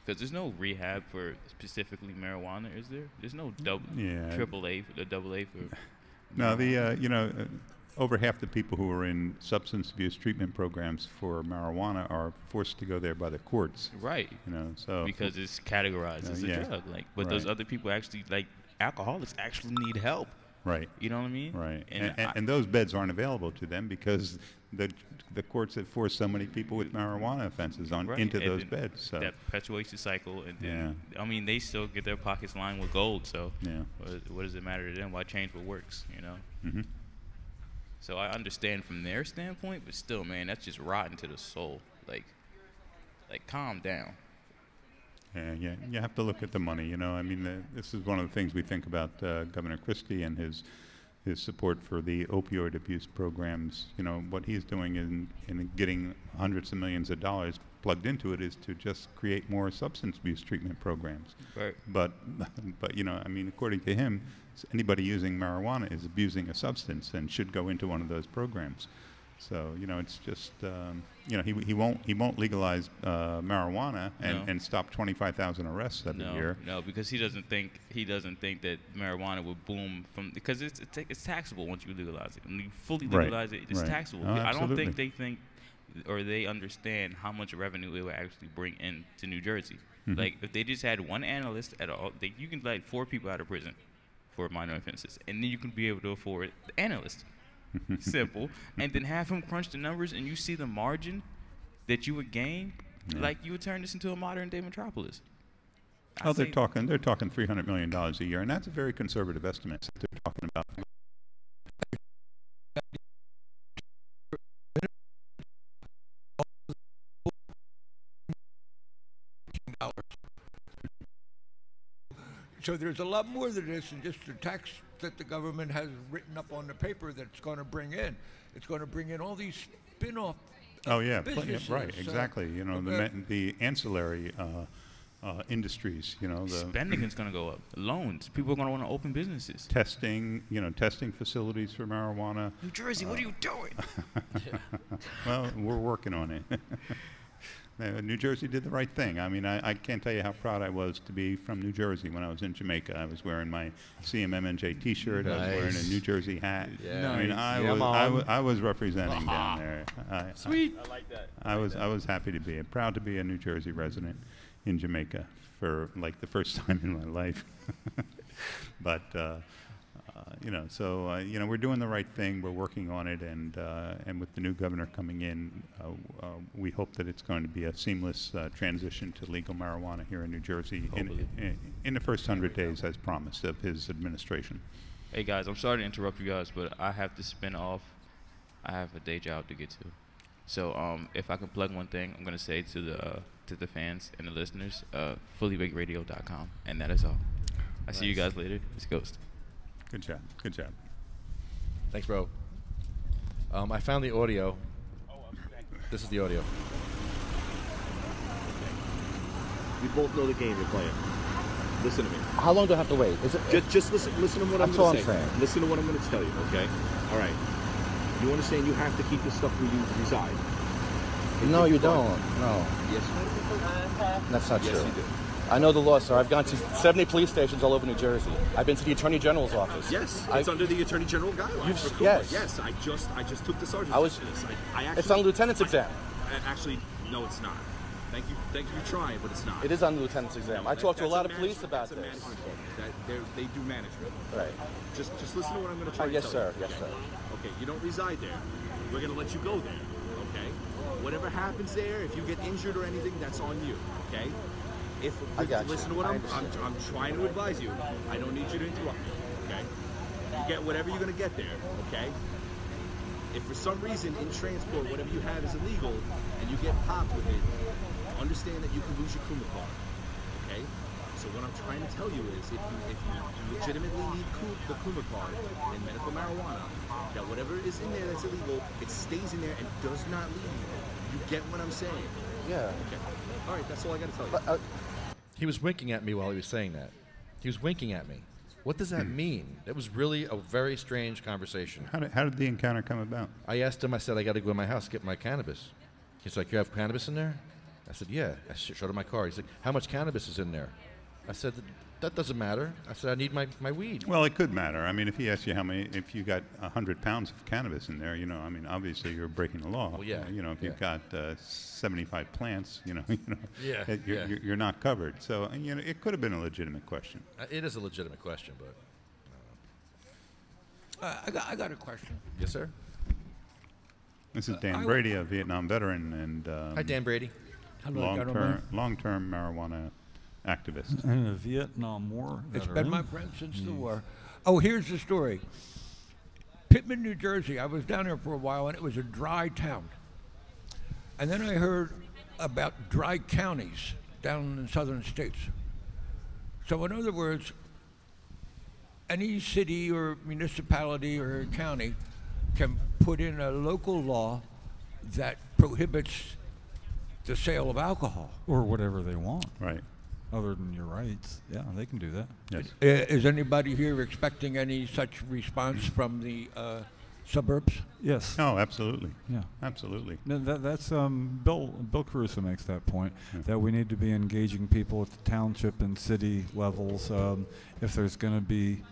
Because there's no rehab for specifically marijuana, is there? There's no AAA for the AA for marijuana. No, over half the people who are in substance abuse treatment programs for marijuana are forced to go there by the courts. Right. So because it's categorized as a drug. But those other people actually, alcoholics actually need help. Right. You know what I mean? Right. And And those beds aren't available to them because the courts have forced so many people with marijuana offenses into those beds. So that perpetuates the cycle. And then, I mean, they still get their pockets lined with gold. So what does it matter to them? Why change what works? You know. Mm-hmm. So I understand from their standpoint, but still, man, that's just rotten to the soul. Like calm down. Yeah, you have to look at the money. You know, I mean, this is one of the things we think about Governor Christie and his support for the opioid abuse programs. You know, what he's doing in getting hundreds of millions of dollars plugged into it is to just create more substance abuse treatment programs. Right. But you know, I mean, according to him, anybody using marijuana is abusing a substance and should go into one of those programs. So you know, it's just you know, he won't legalize marijuana and stop 25,000 arrests every year. No, because he doesn't think that marijuana will boom because it's taxable once you legalize it. When you fully legalize it, it's taxable. Oh, I don't think they think or they understand how much revenue it will actually bring in to New Jersey. Mm-hmm. Like if they just had one analyst at all, you can let 4 people out of prison for minor offenses, and then you can be able to afford the analyst. Simple. And then have him crunch the numbers, and you see the margin that you would gain. Like you would turn this into a modern day metropolis. Oh, they're talking $300 million a year, and that's a very conservative estimate that they're talking about. So there's a lot more than this than just the tax that the government has written up on the paper that's going to bring in. It's going to bring in all these spin-off businesses. Right, exactly. You know, the ancillary industries, you know. Spending is going to go up. Loans. People are going to want to open businesses. Testing facilities for marijuana. New Jersey, what are you doing? Well, we're working on it. New Jersey did the right thing. I mean, I can't tell you how proud I was to be from New Jersey when I was in Jamaica. I was wearing my CMMNJ T-shirt. Nice. I was wearing a New Jersey hat. Yeah. Nice. I mean, I was representing down there. Sweet. I like that. I was happy to be proud to be a New Jersey resident in Jamaica for like the first time in my life. But you know, so you know, we're doing the right thing. We're working on it, and with the new governor coming in, we hope that it's going to be a seamless transition to legal marijuana here in New Jersey in the first 100 days, as promised, of his administration. Hey guys, I'm sorry to interrupt you guys, but I have to spin off. I have a day job to get to. So if I can plug one thing, I'm going to say to the fans and the listeners, fullybakeradio.com, and that is all. I see you guys later. It's Ghost. Good job. Good job. Thanks, bro. I found the audio. This is the audio. We both know the game you're playing. Listen to me. How long do I have to wait? Is it just listen to what I'm going to say. Listen to what I'm going to tell you, okay? All right. You understand you have to keep this stuff where you reside. No, you don't. No. Yes. That's not true. Yes, you do. I know the law, sir. I've gone to 70 police stations all over New Jersey. I've been to the Attorney General's office. Yes, it's under the Attorney General guidelines. Of course. Yes. Yes, I just took the sergeant's test. I actually, it's on the lieutenant's exam. Actually, no, it's not. Thank you for trying, but it's not. It is on the lieutenant's exam. I talked to a lot of police about this. They do management. Right. Just listen to what I'm going to try to yes, tell sir. you. Yes, sir. Okay, you don't reside there. We're going to let you go there. Okay. Whatever happens there, if you get injured or anything, that's on you. Okay. Listen to what I'm trying to advise you. I don't need you to interrupt me, okay? You get whatever you're going to get there, okay? If for some reason in transport whatever you have is illegal and you get popped with it, understand that you can lose your Kuma card, okay? So what I'm trying to tell you is if you legitimately need the Kuma card and medical marijuana, that whatever is in there that's illegal, it stays in there and does not leave. You get what I'm saying? Yeah. Okay. All right, that's all I got to tell you. He was winking at me while he was saying that. He was winking at me. What does that mean? It was really a very strange conversation. How did the encounter come about? I asked him, I said, I got to go to my house to get my cannabis. He's like, you have cannabis in there? I said, yeah. I showed him my car. He's like, how much cannabis is in there? I said, that doesn't matter. I said, I need my weed. Well, it could matter. I mean, if he asked you if you got 100 pounds of cannabis in there, you know, I mean, obviously you're breaking the law. Well, yeah. You know, if you've got 75 plants, you're not covered. So, you know, it could have been a legitimate question. It is a legitimate question, but I got a question. Yes, sir. This is Dan Brady, a Vietnam veteran, and hi, Dan Brady. Hello, gentlemen. long-term marijuana activist. And the Vietnam War. It's been my friend since the war. Oh, here's the story. Pittman, New Jersey. I was down there for a while, and it was a dry town. And then I heard about dry counties down in the southern states. So in other words, any city or municipality or county can put in a local law that prohibits the sale of alcohol. Or whatever they want. Right. Other than your rights. Yeah, they can do that. Yes. Is anybody here expecting any such response from the suburbs? Yes. Oh, absolutely. Yeah. Absolutely. That's Bill Caruso makes that point, that we need to be engaging people at the township and city levels. If there's going to be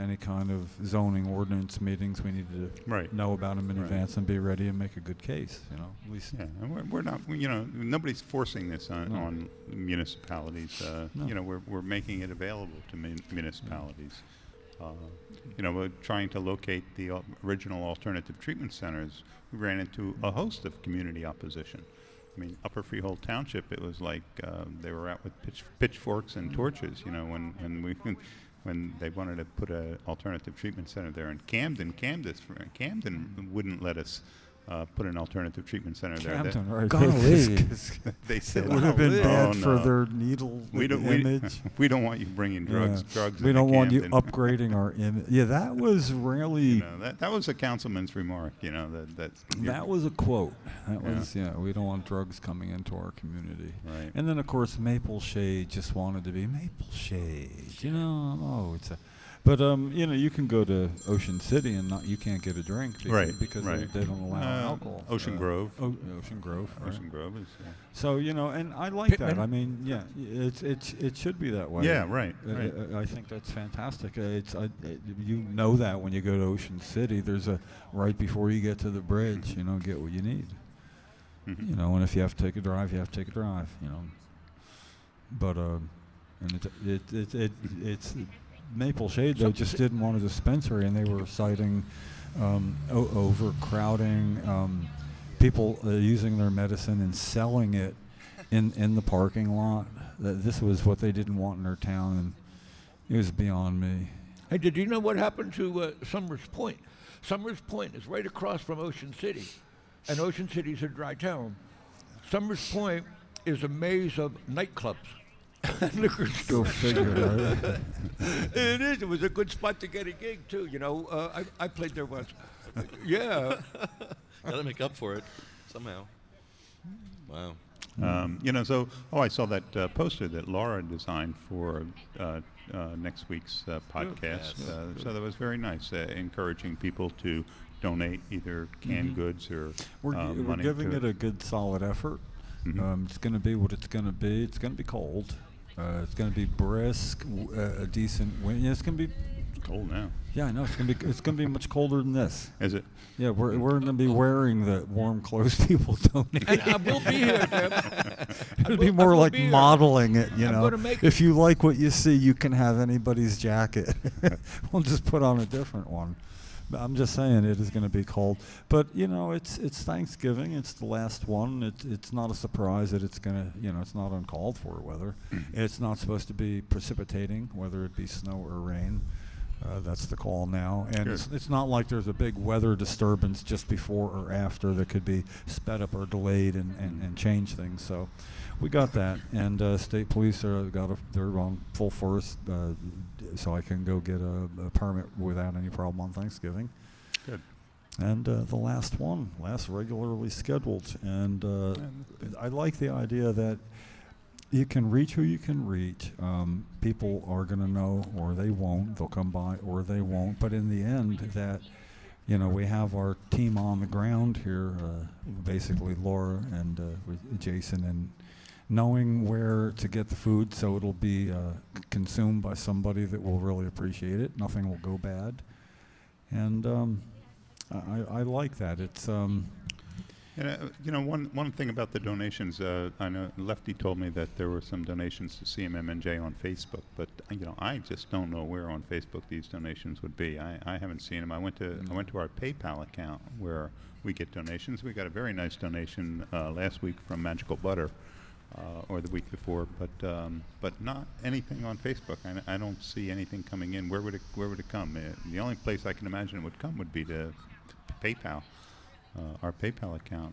any kind of zoning ordinance meetings, we need to know about them in advance and be ready and make a good case. At least. Yeah, and we're not. Nobody's forcing this on municipalities. No. We're making it available to municipalities. We're trying to locate the original alternative treatment centers. We ran into a host of community opposition. I mean, Upper Freehold Township, it was like they were out with pitchforks and torches. When they wanted to put an alternative treatment center there in Camden, Camden wouldn't let us put an alternative treatment center there. Camden, right? They said it would have been bad for their needle image. We don't want you bringing drugs. We don't want you upgrading our image. Yeah, that was really. That was a councilman's remark. That was a quote. That was we don't want drugs coming into our community. Right. And then of course Maple Shade just wanted to be Maple Shade. It's a. But you can go to Ocean City and you can't get a drink because they don't allow alcohol. Ocean Grove. Ocean Grove. Right. Ocean Grove is. So and I like that. I mean, it should be that way. Yeah, right. I think that's fantastic. You know that when you go to Ocean City, there's a right before you get to the bridge. Get what you need. Mm-hmm. And if you have to take a drive, you have to take a drive. But and it's. Maple Shade, though, just didn't want a dispensary, and they were citing overcrowding, people using their medicine and selling it in the parking lot. This was what they didn't want in their town, and it was beyond me. Hey, did you know what happened to Summers Point? Summers Point is right across from Ocean City, and Ocean City's a dry town. Summers Point is a maze of nightclubs. Liquor store. Go figure, right? It is. It was a good spot to get a gig too. I played there once. Yeah. Gotta make up for it somehow. Wow. I saw that poster that Laura designed for next week's podcast. So that was very nice, encouraging people to donate either canned goods or money. We're giving it a good, solid effort. Mm-hmm. It's going to be what it's going to be. It's going to be cold. It's going to be brisk, a decent wind. Yeah, it's going to be cold now. Yeah, I know. It's going to be much colder than this. Is it? Yeah, we're going to be wearing the warm clothes people donate. And I will be here, Tim. It'll be more like modeling it, If you like what you see, you can have anybody's jacket. We'll just put on a different one. I'm just saying it is going to be cold, but it's Thanksgiving. It's the last one. It's not a surprise that it's going to it's not uncalled for weather. It's not supposed to be precipitating, whether it be snow or rain. That's the call now, and it's not like there's a big weather disturbance just before or after that could be sped up or delayed and change things. So we got that, and state police they're on full force, so I can go get a permit without any problem on Thanksgiving. Good. And the last regularly scheduled, and I like the idea that you can reach who you can reach. People are going to know, or they won't. They'll come by, or they won't. But in the end, that we have our team on the ground here, basically Laura and Jason, and knowing where to get the food so it'll be consumed by somebody that will really appreciate it. Nothing will go bad. And I like that. It's One thing about the donations, I know Lefty told me that there were some donations to CMMNJ on Facebook, but I just don't know where on Facebook these donations would be. I haven't seen them. I went to our PayPal account where we get donations. We got a very nice donation last week from Magical Butter, or the week before, but not anything on Facebook. I don't see anything coming in. Where would it come? The only place I can imagine it would come would be to PayPal. Our PayPal account.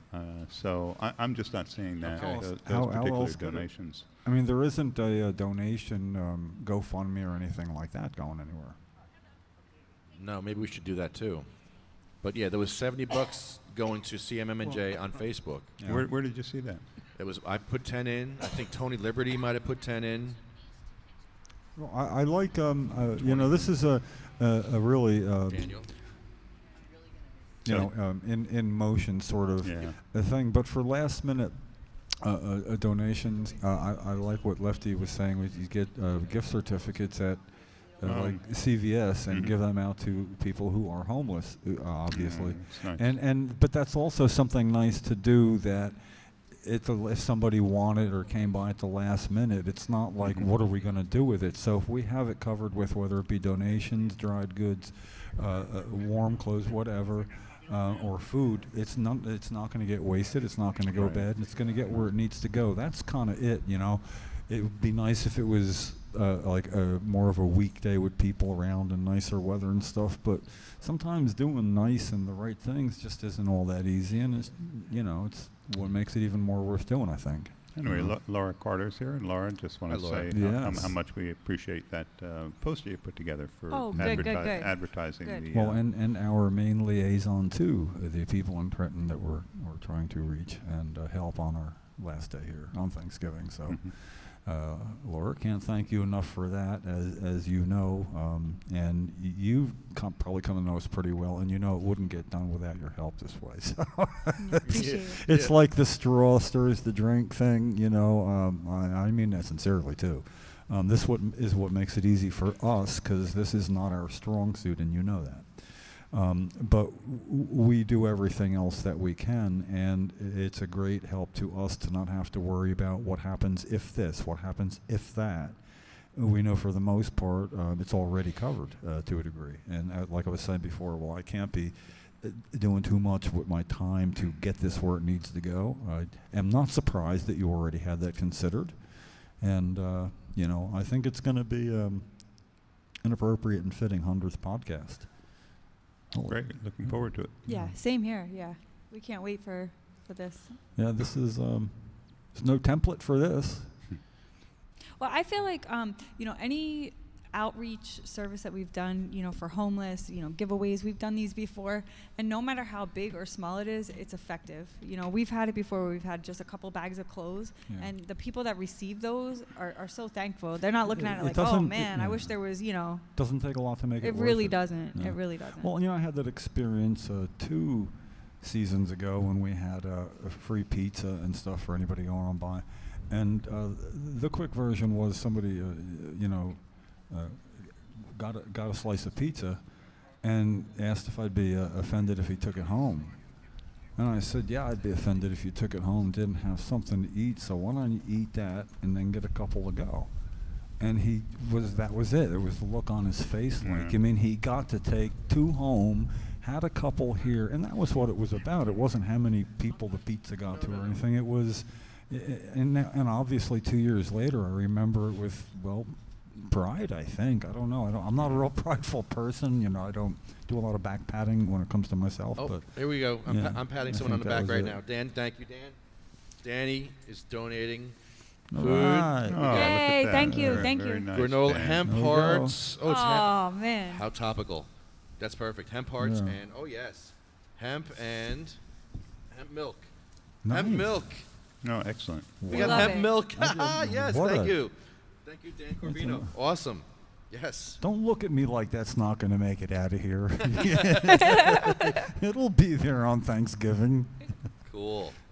So I'm just not seeing that, those particular donations. I mean, there isn't a donation GoFundMe or anything like that going anywhere. No, maybe we should do that too. But yeah, there was $70 going to CMMNJ on Facebook. Yeah. Where did you see that? It was. I put 10 in. I think Tony Liberty might have put 10 in. Well, I like this is a really Daniel. In motion sort of a thing. But for last minute donations, I like what Lefty was saying. You get gift certificates at like CVS and give them out to people who are homeless, obviously. Nice. But that's also something nice to do that. If somebody wanted or came by at the last minute, it's not like, what are we going to do with it? So if we have it covered with whether it be donations, dried goods, warm clothes, whatever, or food, it's not going to get wasted. It's not going to go bad. It's going to get where it needs to go. That's kind of it, It would be nice if it was like more of a weekday with people around and nicer weather and stuff. But sometimes doing nice and the right things just isn't all that easy, and it's it's what makes it even more worth doing, I think. Anyway, Laura Carter's here, and Laura, just want to say how much we appreciate that poster you put together for advertising. Good. Well, and our main liaison to the people in Trenton that we're trying to reach and help on our last day here on Thanksgiving. So, Laura, can't thank you enough for that, as you know, and you've probably come to know us pretty well, and it wouldn't get done without your help this way. So appreciate it. It's like the straw stirs the drink thing, I mean that sincerely too. This is what makes it easy for us, because this is not our strong suit, and you know that. But we do everything else that we can, and it's a great help to us to not have to worry about what happens if this, what happens if that. We know for the most part it's already covered to a degree. And like I was saying before, I can't be doing too much with my time to get this where it needs to go. I am not surprised that you already had that considered. And, I think it's going to be an appropriate and fitting 100th podcast. Great, looking forward to it. Yeah, same here. Yeah, we can't wait for this. Yeah, this is there's no template for this. Well, I feel like any outreach service that we've done, for homeless, giveaways, we've done these before, and no matter how big or small it is, it's effective. We've had it before where we've had just a couple bags of clothes, and the people that receive those are so thankful. They're not looking at it like, oh man, I wish there was, Doesn't take a lot to make it worth really it. Doesn't. It really doesn't. Well, I had that experience 2 seasons ago when we had a free pizza and stuff for anybody going on by, and the quick version was somebody, got a slice of pizza and asked if I'd be offended if he took it home. And I said, yeah, I'd be offended if you took it home, didn't have something to eat, so why don't you eat that and then get a couple to go? And that was it. It was the look on his face. He got to take 2 home, had a couple here, and that was what it was about. It wasn't how many people the pizza got to or anything. It was, and obviously 2 years later, I remember it with, pride, I think. I don't know. I'm not a real prideful person. I don't do a lot of back patting when it comes to myself. Oh, but here we go. I'm patting someone on the back right now. Dan, thank you, Dan. Danny is donating food. Right. Yay, thank you, thank you. Nice, Granola hemp hearts. Oh, man. How topical. That's perfect. Hemp hearts and, hemp and hemp milk. Nice. Hemp milk. No, excellent. We got hemp milk. Yes, thank you. Thank you, Dan Corvino. Awesome. Yes. Don't look at me like that's not going to make it out of here. It'll be there on Thanksgiving. Cool.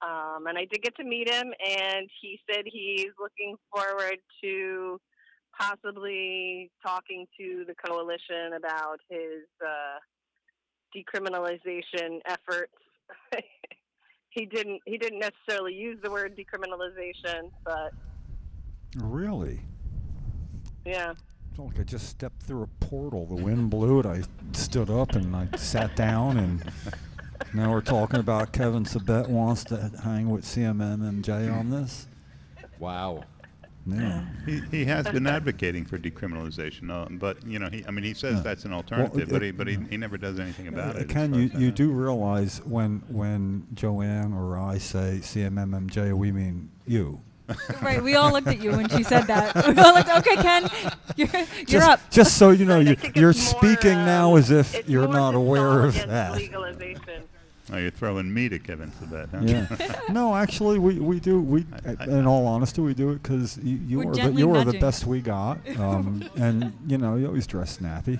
And I did get to meet him, and he said he's looking forward to possibly talking to the coalition about his decriminalization efforts. He didn't necessarily use the word decriminalization, but Really? yeah. It's like I just stepped through a portal. The wind blew it. I stood up and I sat down, and now we're talking about Kevin Sabet wants to hang with CMMJ on this. Wow. Yeah. He has been advocating for decriminalization, but he says that's an alternative, but he never does anything about it. Ken, you do realize when Joanne or I say CMMJ, we mean you. Right, we all looked at you when she said that. We all looked, okay, Ken, you're up. Just so you know, you're speaking now as if you're not aware of that. Legalization. Oh, you're throwing me to Kevin Sabet, huh? Yeah. No, actually, we do. In all honesty, we do it because you are the best we got, and you always dress snappy.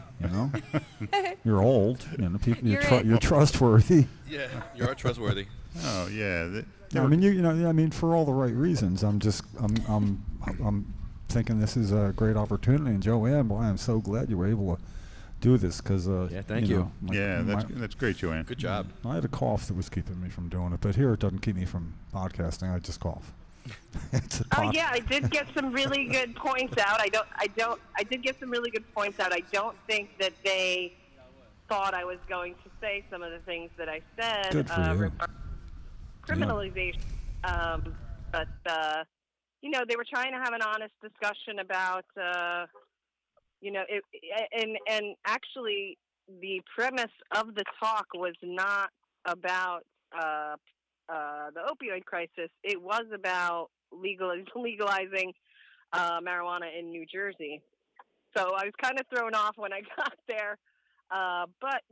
You're old. People, you're trustworthy. Yeah, you are trustworthy. Oh yeah. For all the right reasons. I'm thinking this is a great opportunity, and Joanne, boy, I'm so glad you were able to do this because thank you. That's great, Joanne. Good job. I had a cough that was keeping me from doing it, but here it doesn't keep me from podcasting. I just cough. Yeah, I did get some really good points out. I did get some really good points out. I don't think that they thought I was going to say some of the things that I said. Good for you. Criminalization, but they were trying to have an honest discussion about, and actually the premise of the talk was not about the opioid crisis. It was about legalizing marijuana in New Jersey. So I was kind of thrown off when I got there. But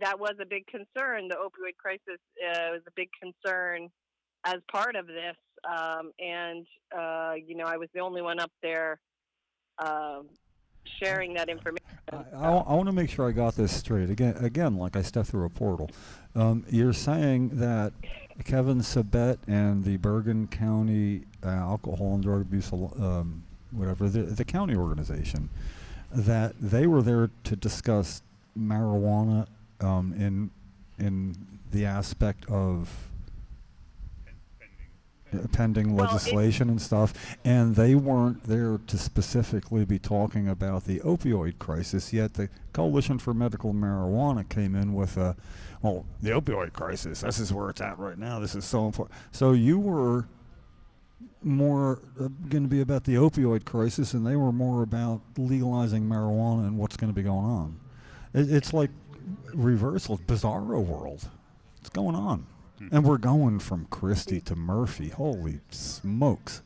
that was a big concern. The opioid crisis was a big concern as part of this, and I was the only one up there sharing that information. I want to make sure I got this straight. Again, like I stepped through a portal. You're saying that Kevin Sabet and the Bergen County Alcohol and Drug Abuse, the county organization, that they were there to discuss marijuana in the aspect of pending legislation and stuff, and they weren't there to specifically be talking about the opioid crisis, yet the Coalition for Medical Marijuana came in with the opioid crisis, this is where it's at right now, this is so important. So you were more going to be about the opioid crisis, and they were more about legalizing marijuana and what's going to be going on. It's like reversal, bizarro world. What's going on? And we're going from Christie to Murphy. Holy smokes.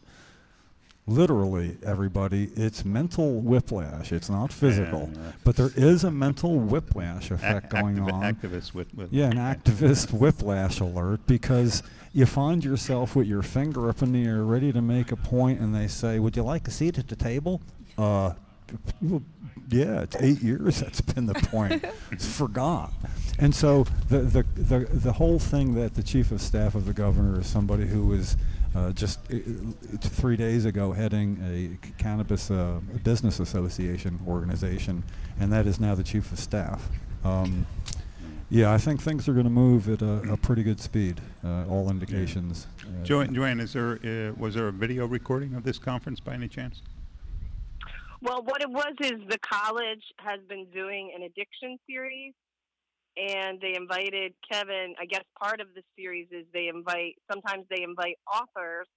Literally, everybody, it's mental whiplash. It's not physical. But there is a mental whiplash effect going on. Activist an activist whiplash alert, because you find yourself with your finger up in the air ready to make a point, and they say, would you like a seat at the table? Yeah, it's 8 years that's been the point. It's forgot. And so the whole thing that the chief of staff of the governor is somebody who was just 3 days ago heading a cannabis business association organization, and that is now the chief of staff. I think things are going to move at a pretty good speed, all indications. Joanne, was there a video recording of this conference by any chance? Well, what it was is the college has been doing an addiction series, and they invited Kevin. I guess part of the series is sometimes they invite authors,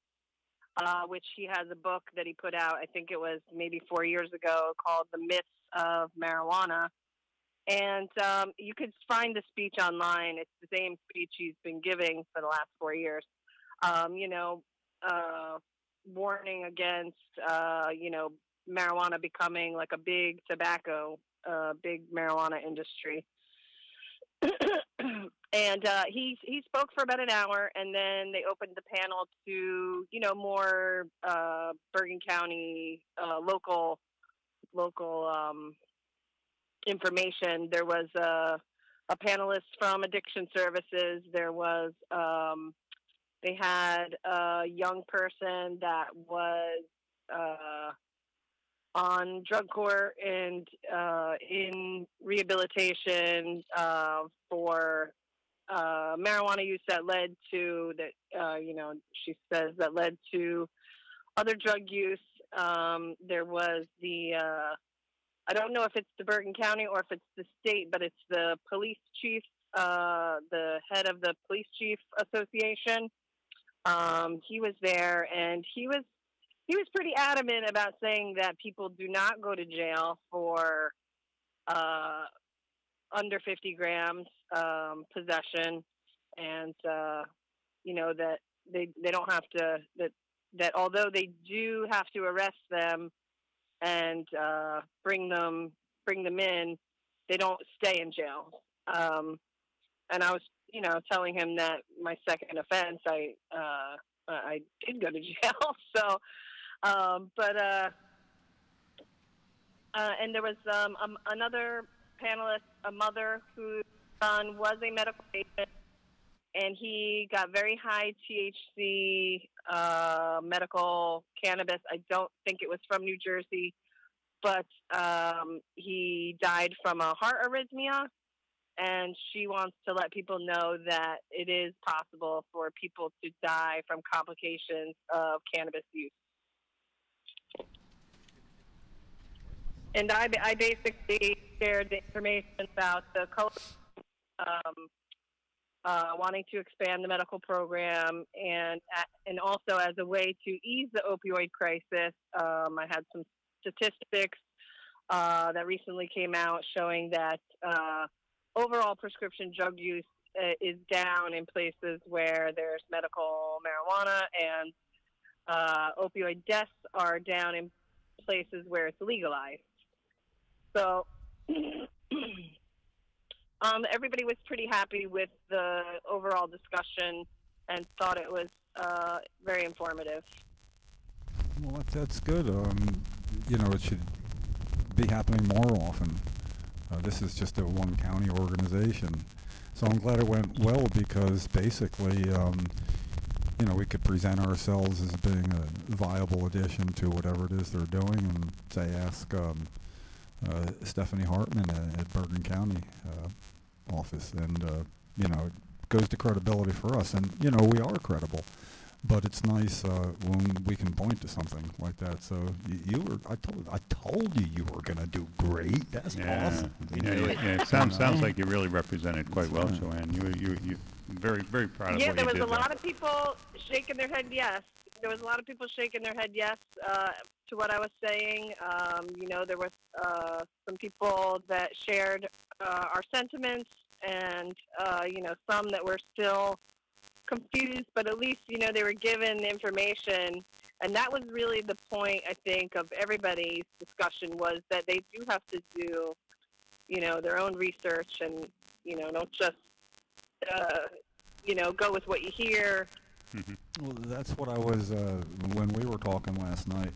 which he has a book that he put out, I think it was maybe 4 years ago, called The Myths of Marijuana. And you could find the speech online. It's the same speech he's been giving for the last 4 years. Warning against, marijuana becoming like a big big marijuana industry. And he spoke for about an hour, and then they opened the panel to, more Bergen County local information. There was a panelist from Addiction Services. There was they had a young person that was on drug court and in rehabilitation for marijuana use that led to that. She says that led to other drug use. There was the I don't know if it's the Bergen County or if it's the state, but it's the police chief, the head of the Police Chief Association. He was there, and he was pretty adamant about saying that people do not go to jail for under 50 grams possession, and that they don't have to that although they do have to arrest them and bring them in, they don't stay in jail. And I was telling him that my second offense, I did go to jail. So, and there was another panelist, a mother whose son was a medical patient, and he got very high THC medical cannabis. I don't think it was from New Jersey, but he died from a heart arrhythmia. And she wants to let people know that it is possible for people to die from complications of cannabis use. And I basically shared the information about the wanting to expand the medical program, and also as a way to ease the opioid crisis. I had some statistics that recently came out showing that overall prescription drug use is down in places where there's medical marijuana, and opioid deaths are down in places where it's legalized. So everybody was pretty happy with the overall discussion and thought it was very informative. Well, that's good. It should be happening more often. This is just a one-county organization. So I'm glad it went well because basically, we could present ourselves as being a viable addition to whatever it is they're doing, and say, ask Stephanie Hartman at Bergen County office, and it goes to credibility for us, and we are credible. But it's nice when we can point to something like that. So I told you were going to do great. That's awesome. It sounds like you really represented quite well, Joanne. You very, very proud of what you did. Yeah, there was a lot of people shaking their head yes. There was a lot of people shaking their head yes to what I was saying. There was some people that shared our sentiments, and some that were still confused, but at least they were given the information, and that was really the point, I think, of everybody's discussion, was that they do have to do their own research, and don't just go with what you hear. Well, that's what I was when we were talking last night,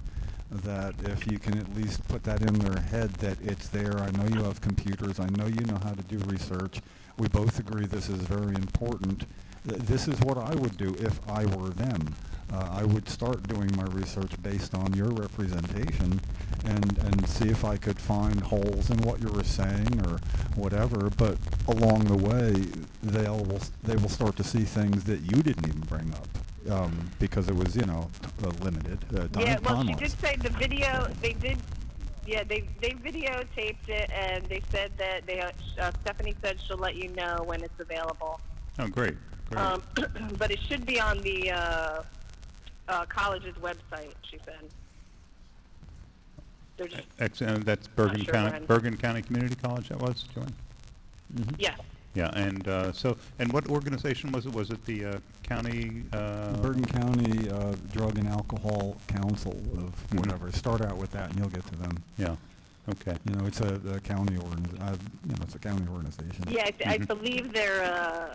that if you can at least put that in their head that it's there. I know you have computers, I know you know how to do research, we both agree this is very important. This is what I would do if I were them. I would start doing my research based on your representation and see if I could find holes in what you were saying or whatever. But along the way, they will start to see things that you didn't even bring up because it was limited. She did say the video. They did. Yeah, they videotaped it, and they said that Stephanie said she'll let you know when it's available. Oh, great. But it should be on the college's website, she said. That's Bergen County, Bergen County Community College. That was, Joanne. Mm-hmm. Yes. Yeah, and what organization was it? Was it the county? Bergen County Drug and Alcohol Council of whatever. Start out with that, and you'll get to them. Yeah. Okay. It's a county it's a county organization. Yeah, I believe they're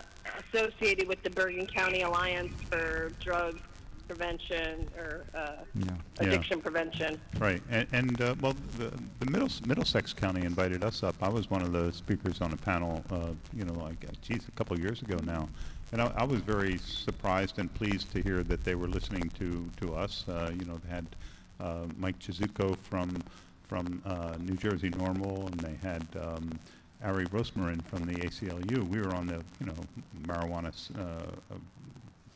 associated with the Bergen County Alliance for Drug prevention or addiction prevention. Right, well, the Middlesex County invited us up. I was one of the speakers on a panel, a couple of years ago now, and I was very surprised and pleased to hear that they were listening to us. They had Mike Chizuko from New Jersey Normal, and they had Ari Rosmarin from the ACLU. We were on the marijuana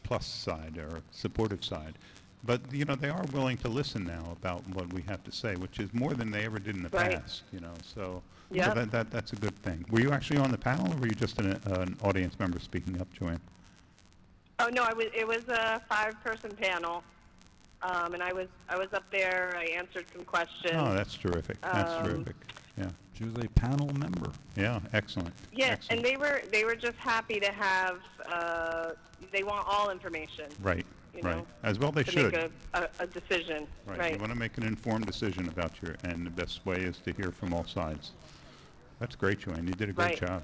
plus side or supportive side. But, they are willing to listen now about what we have to say, which is more than they ever did in the past, so that's a good thing. Were you actually on the panel, or were you just an audience member speaking up, Joanne? Oh, no, it was a 5-person panel, and I was up there. I answered some questions. Oh, that's terrific. That's terrific. Yeah. She was a panel member. Yeah, excellent. Yeah, excellent. And they were just happy to have, they want all information. Right. Right, as well they should. Make a decision. Right. You want to make an informed decision about and the best way is to hear from all sides. That's great, Joanne. You did a great job.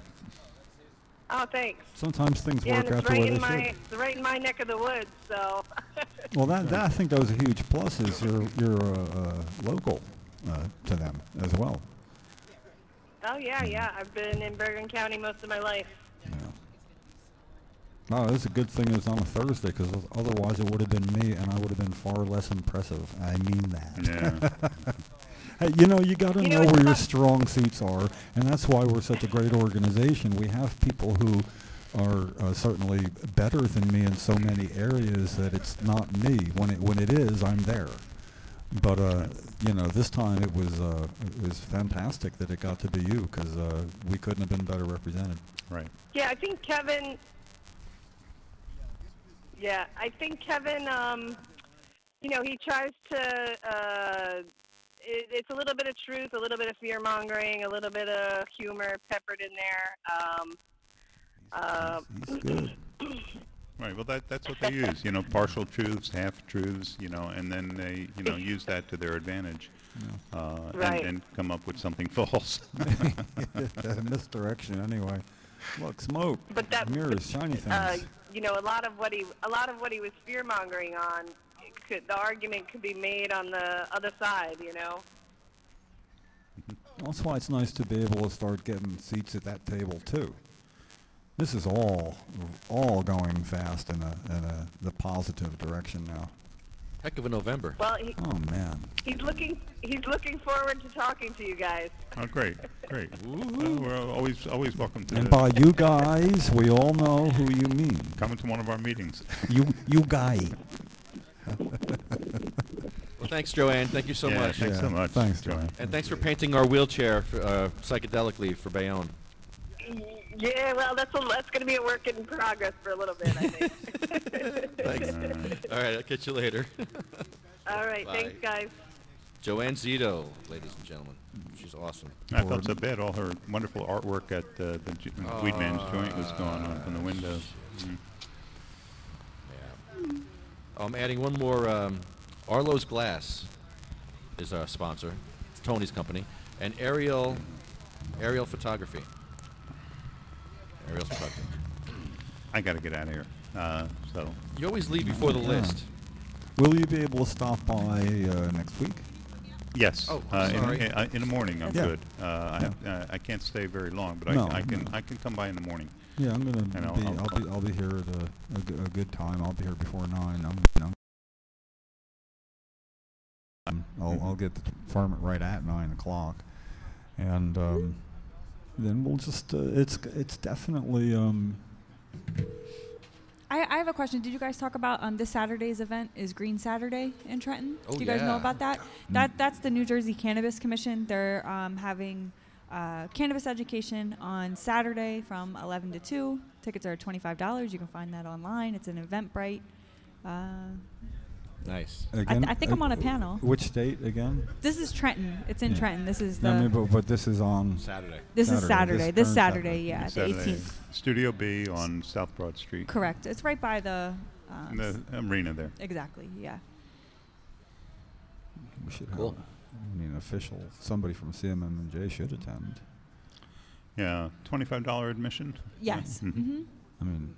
Oh, thanks. Sometimes things work out the way they should. It's right in my neck of the woods, so. Well, that I think that was a huge plus. Is you're local to them as well. Oh yeah. I've been in Bergen County most of my life. No, it's a good thing it was on a Thursday, because otherwise it would have been me, and I would have been far less impressive. I mean that. Yeah. Hey, you got to know where your strong suits are, and that's why we're such a great organization. We have people who are certainly better than me in so many areas that it's not me. When it is, I'm there. But this time it was fantastic that it got to be you, because we couldn't have been better represented. Right. Yeah, I think Kevin. Yeah, I think Kevin, he tries to, it's a little bit of truth, a little bit of fear-mongering, a little bit of humor peppered in there. He's good. Right, well, that's what they use, partial truths, half-truths, and then they, use that to their advantage. And come up with something false. Misdirection, anyway. Look, smoke, mirrors, shiny things. A lot of what he was fear-mongering on, the argument could be made on the other side, That's why it's nice to be able to start getting seats at that table too. This is all going fast in the positive direction now. Heck of a November. Well, oh man. He's looking forward to talking to you guys. Oh, great. We're always welcome to. And by you guys, we all know who you mean. Coming to one of our meetings. You guy. Well, thanks, Joanne. Thank you so much. Thanks so much. Thanks, Joanne. And thanks for painting our wheelchair psychedelically for Bayonne. Yeah, well, that's going to be a work in progress for a little bit, I think. Thanks. All right, I'll catch you later. All right, Bye. thanks, guys. Joanne Zito, ladies and gentlemen. She's awesome. I felt so bad. All her wonderful artwork at the Weedman's joint was going on from the window. Yeah. I'm adding one more. Arlo's Glass is our sponsor. It's Tony's company. And Aerial Photography. Aerial's Photography. I got to get out of here. So you always leave before the list. Will you be able to stop by next week? Yes. Oh, sorry. In the morning, I'm good. Yeah. I can't stay very long, but I can come by in the morning. Yeah, I'm gonna I'll be here at a good time. I'll be here before 9. I'll get the department right at 9 o'clock, and then we'll just it's definitely. I have a question. Did you guys talk about this Saturday's event is Green Saturday in Trenton? Oh, do you guys know about that? That's the New Jersey Cannabis Commission. They're having cannabis education on Saturday from 11 to 2. Tickets are $25. You can find that online. It's an Eventbrite. Nice. Again, I think I'm on a panel. Which state again? This is Trenton. It's in Trenton. This is the. I mean, but this is on Saturday. This is Saturday. This Saturday, yeah, the Saturday. 18th. Studio B on South Broad Street. Correct. It's right by the arena there. Exactly. Yeah. We should have. Official. Somebody from CMM&J should attend. Yeah, $25 admission. Yes. I mean.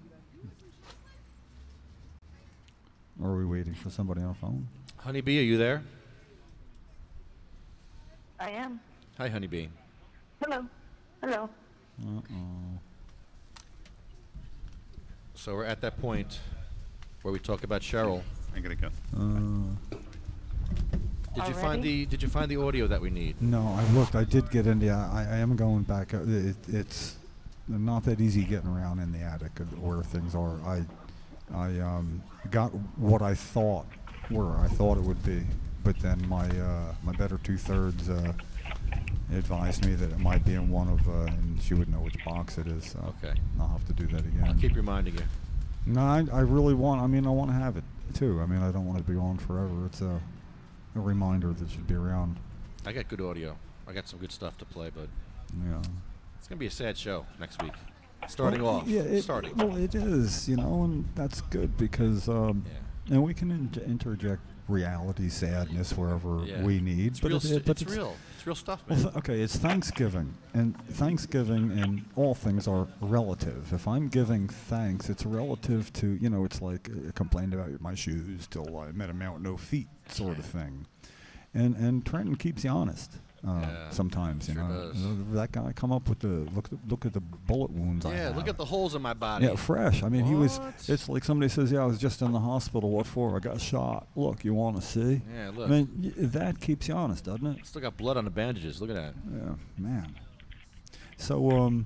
Or are we waiting for somebody on the phone? Honeybee, are you there? I am. Hi, Honeybee. Hello. Hello. Uh-oh. So we're at that point where we talk about Cheryl. I gotta go. Did you find the audio that we need? No, I looked. I did get into. I am going back. It's not that easy getting around in the attic where things are. I got what I thought it would be, but then my better 2/3 advised me that it might be in one of, and she would know which box it is. So okay. I'll have to do that again. I'll keep reminding you. No, I really want. I mean, I want to have it too. I mean, I don't want it to be on forever. It's a reminder that should be around. I got good audio. I got some good stuff to play, but yeah, it's gonna be a sad show next week. Starting off. Yeah, starting. Well, it is, and that's good because, and we can interject reality, sadness wherever we need. It's real. It's real. It's real stuff, man. Well, okay, it's Thanksgiving, and Thanksgiving and all things are relative. If I'm giving thanks, it's relative to, it's like complained about my shoes till I met a man with no feet sort of thing. And Trenton keeps you honest. Sometimes, does. That guy come up with the look at the bullet wounds I have. Look at the holes in my body. Yeah, fresh. I mean, it's like somebody says, I was just in the hospital. What for? I got shot. Look, you want to see? Yeah, look. I mean, that keeps you honest, doesn't it? Still got blood on the bandages. Look at that. Yeah, man. So,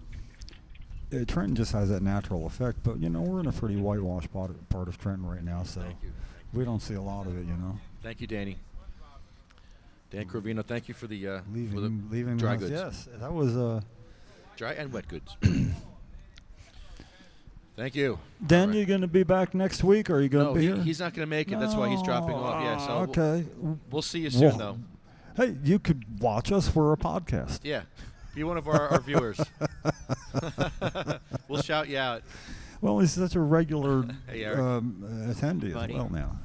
Trenton just has that natural effect. But, we're in a pretty whitewashed part of Trenton right now, so we don't see a lot of it, Thank you, Danny. Dan Corvino, thank you for the leaving dry us, goods. Yes, that was dry and wet goods. Thank you. Dan, you going to be back next week, or are you going to be here? He's not going to make it. That's why he's dropping off. Yeah, so okay. We'll see you soon, though. Hey, you could watch us for a podcast. Yeah, be one of our viewers. We'll shout you out. Well, he's such a regular hey, attendee Buddy. as well now.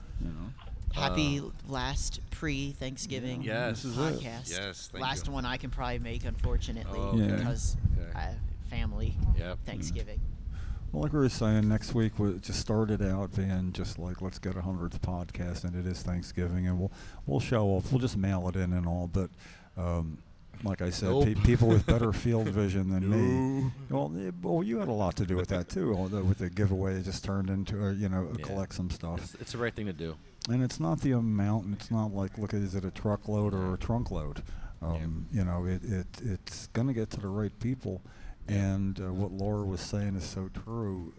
Happy last pre-Thanksgiving podcast. Yes, thank last you. one I can probably make, unfortunately, because I have family. Thanksgiving. Well, like we were saying, next week we just started out being just like, let's get 100th podcast, and it is Thanksgiving, and we'll show off. We'll just mail it in and all, but like I said, people with better field vision than me. Well, you had a lot to do with that too. With the giveaway, it just turned into collect some stuff. It's the right thing to do. And it's not the amount, and it's not like, look, is it a truckload or a trunk load? It's going to get to the right people. And what Laura was saying is so true.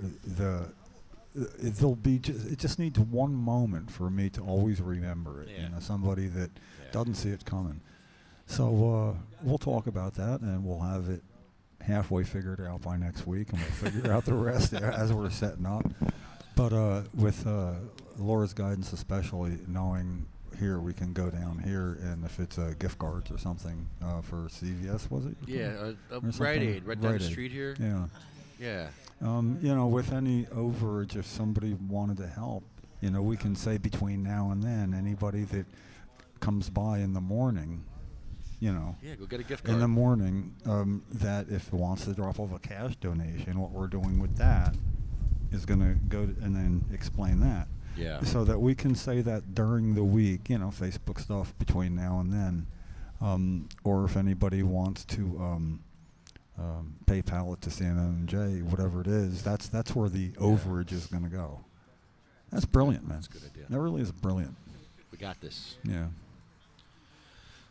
It just needs one moment for me to always remember it. Somebody that doesn't see it coming. So we'll talk about that, and we'll have it halfway figured out by next week, and we'll figure out the rest as we're setting up. But with Laura's guidance, especially knowing here we can go down here, and if it's gift cards or something for CVS, was it? Yeah, Rite Aid, right down the street here. Yeah. With any overage, if somebody wanted to help, we can say between now and then, anybody that comes by in the morning, go get a gift card in the morning, that if it wants to drop off a cash donation, what we're doing with that is going to go and then explain that. Yeah. So that we can say that during the week, Facebook stuff between now and then, or if anybody wants to PayPal it to CNN&J, whatever it is, that's where the overage is going to go. That's brilliant, man. That's a good idea. That really is brilliant. We got this. Yeah.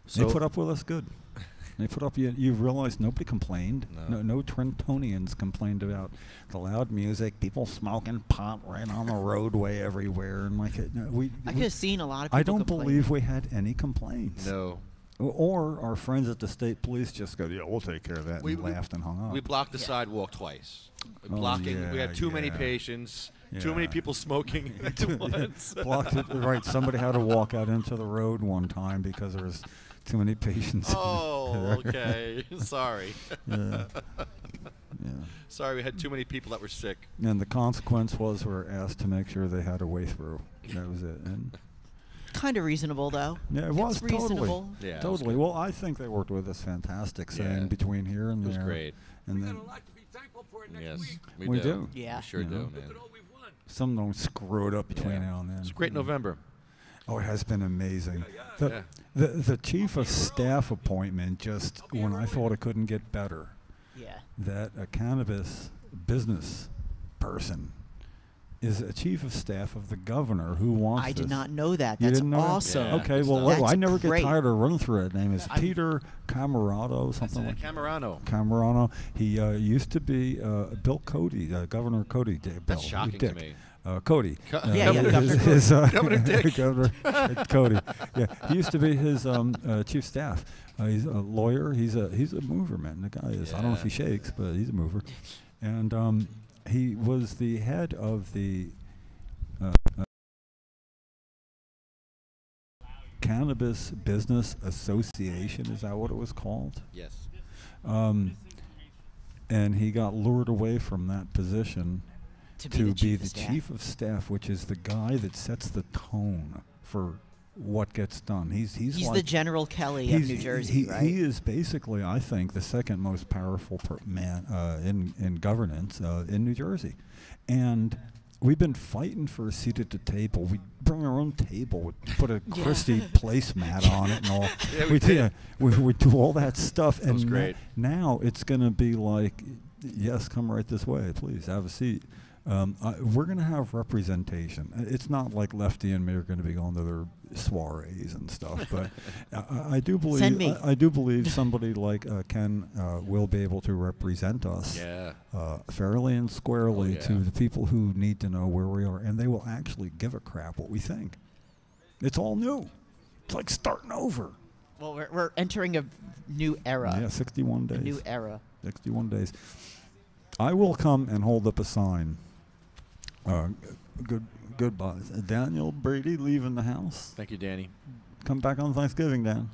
So they put up with us good. They put up. You realize nobody complained. No Trentonians complained about the loud music, people smoking pot right on the roadway everywhere, and I could have seen a lot of people. I don't believe we had any complaints. No. Or our friends at the state police just go, yeah, we'll take care of that, and laughed and hung up. We blocked the sidewalk twice. We had too many patients. Too many people smoking at once. Blocked it. Right. Somebody had to walk out into the road one time because there was too many patients. Oh, okay. Sorry. Yeah. Sorry, we had too many people that were sick. And the consequence was we were asked to make sure they had a way through. That was it. And kind of reasonable, though. Yeah, it was reasonable. Totally. Yeah, totally. Well, I think they worked with us fantastic, saying between here and there. It was great. And then yes, we do. Yeah. We sure do, man. Some don't screw it up between now and then. It's a great November. Oh, it has been amazing. Yeah. The chief of staff appointment, just when I thought it couldn't get better. Yeah. That a cannabis business person is a chief of staff of the governor who wants I did this. not know that. You That's didn't know that? awesome. Yeah. Okay, well, That's I never great. get tired of running through it. Name is I- Peter Camerado, something like Camerano. Camerano. He used to be Bill Cody, Governor Cody. That's shocking Dick. to me. Cody. Yeah, Governor Governor Dick. Governor Cody. Yeah, he used to be his chief staff. He's a lawyer. He's a mover, man. The guy is. I don't know if he shakes, but he's a mover. And he was the head of the Cannabis Business Association. Is that what it was called? Yes. And he got lured away from that position To be the chief of the staff. chief of staff, which is the guy that sets the tone for what gets done. He's He's like the General Kelly of New Jersey, right? He is basically, I think, the second most powerful man in governance in New Jersey, and we've been fighting for a seat at the table. We bring our own table. We put a Christie placemat on it and all. Yeah, we did. We do all that stuff. That was and great. Now it's going to be like, yes, come right this way, please, have a seat. We're going to have representation. It's not like Lefty and me are going to be going to their soirees and stuff, but I do believe Send me. I do believe somebody like Ken will be able to represent us fairly and squarely to the people who need to know where we are, and they will actually give a crap what we think. It's all new. It's like starting over. Well, we're entering a new era. Yeah, 61 days. A new era. 61 days. I will come and hold up a sign. Goodbye. Daniel Brady leaving the house. Thank you, Danny. Come back on Thanksgiving, Dan.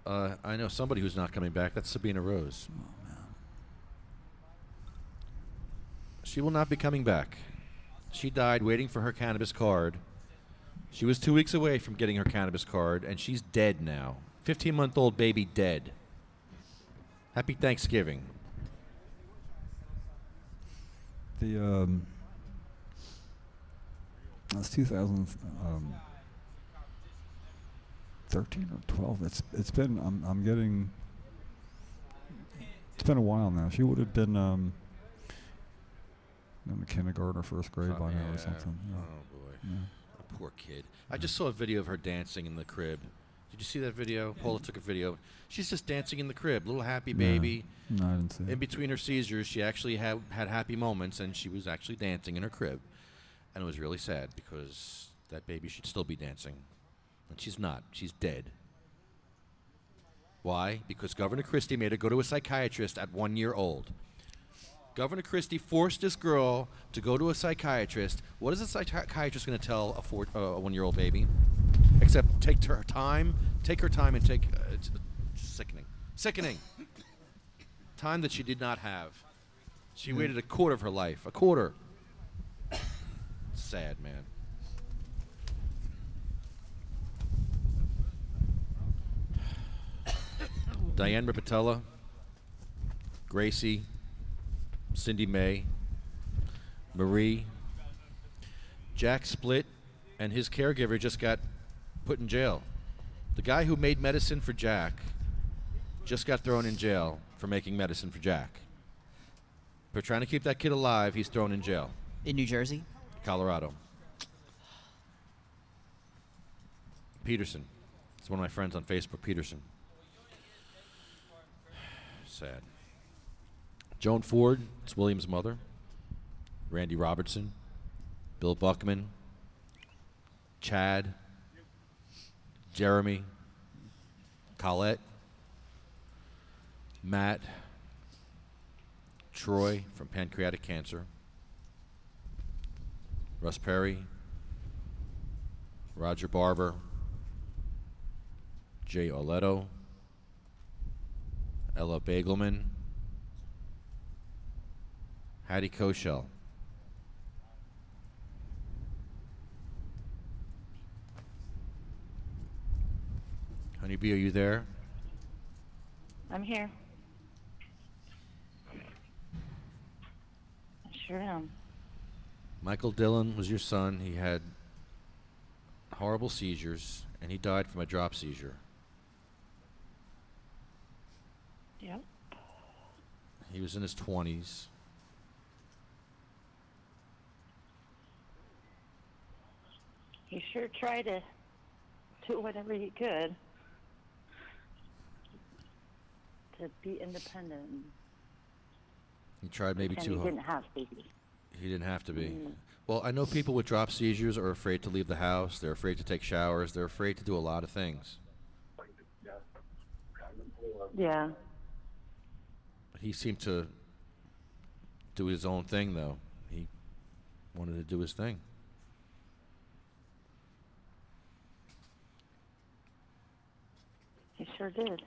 I know somebody who's not coming back. That's Sabina Rose. Oh, man. She will not be coming back. She died waiting for her cannabis card. She was 2 weeks away from getting her cannabis card, and she's dead now. 15-month-old baby dead. Happy Thanksgiving. That's 2013 or 12. It's been it's been a while now. She would have been in the kindergarten or first grade by now or something. Yeah. Oh boy, Yeah. a poor kid. I just saw a video of her dancing in the crib. Did you see that video? Paula took a video. She's just dancing in the crib, little happy baby. No, I didn't see it. In between her seizures, she actually had happy moments, and she was actually dancing in her crib. And it was really sad because that baby should still be dancing. And she's not. She's dead. Why? Because Governor Christie made her go to a psychiatrist at 1 year old. Governor Christie forced this girl to go to a psychiatrist. What is a psychiatrist going to tell a 1 year old baby? Except take her time and take... it's sickening. Sickening. Time that she did not have. She waited a quarter of her life. A quarter. Sad, man. Diane Ripatella, Gracie, Cindy May, Marie, Jack Split, and his caregiver just got put in jail. The guy who made medicine for Jack just got thrown in jail for making medicine for Jack. For trying to keep that kid alive, he's thrown in jail. In New Jersey? Colorado. Peterson. It's one of my friends on Facebook, Peterson. Sad. Joan Ford, it's William's mother. Randy Robertson. Bill Buckman. Chad. Jeremy. Colette. Matt. Troy from pancreatic cancer. Russ Perry. Roger Barber. Jay Oletto. Ella Bagelman. Hattie Koshel. Honeybee, are you there? I'm here. I sure am. Michael Dillon was your son. He had horrible seizures, and he died from a drop seizure. Yep. He was in his 20s. He sure tried to do whatever he could to be independent. He tried maybe And too he hard. didn't have to. He didn't have to be. Well, I know people with drop seizures are afraid to leave the house. They're afraid to take showers. They're afraid to do a lot of things. Yeah. He seemed to do his own thing, though. He wanted to do his thing. He sure did.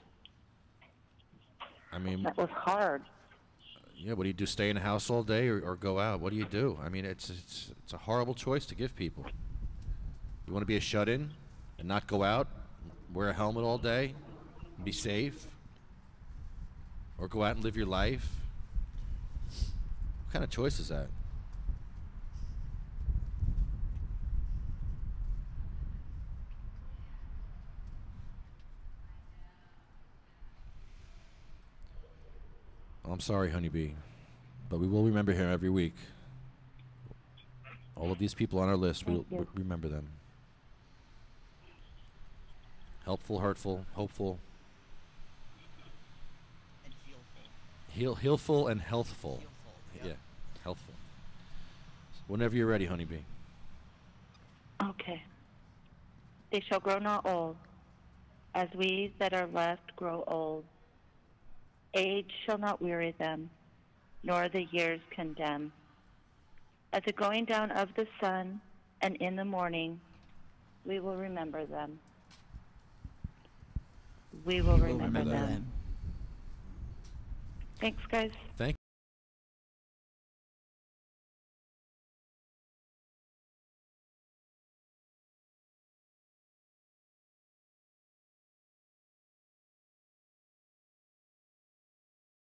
I mean, that was hard. Yeah, what do you do? Stay in the house all day or go out? What do you do? I mean, it's a horrible choice to give people. You want to be a shut-in and not go out, wear a helmet all day, and be safe, or go out and live your life? What kind of choice is that? Well, I'm sorry, Honeybee, but we will remember him every week. All of these people on our list, we'll remember them. Helpful, hurtful, hopeful. Healful and healthful. Yeah, healthful. Whenever you're ready, Honeybee. Okay. They shall grow not old, as we that are left grow old. Age shall not weary them, nor the years condemn. At the going down of the sun and in the morning, we will remember them. We will remember them. Thanks, guys. Thank you.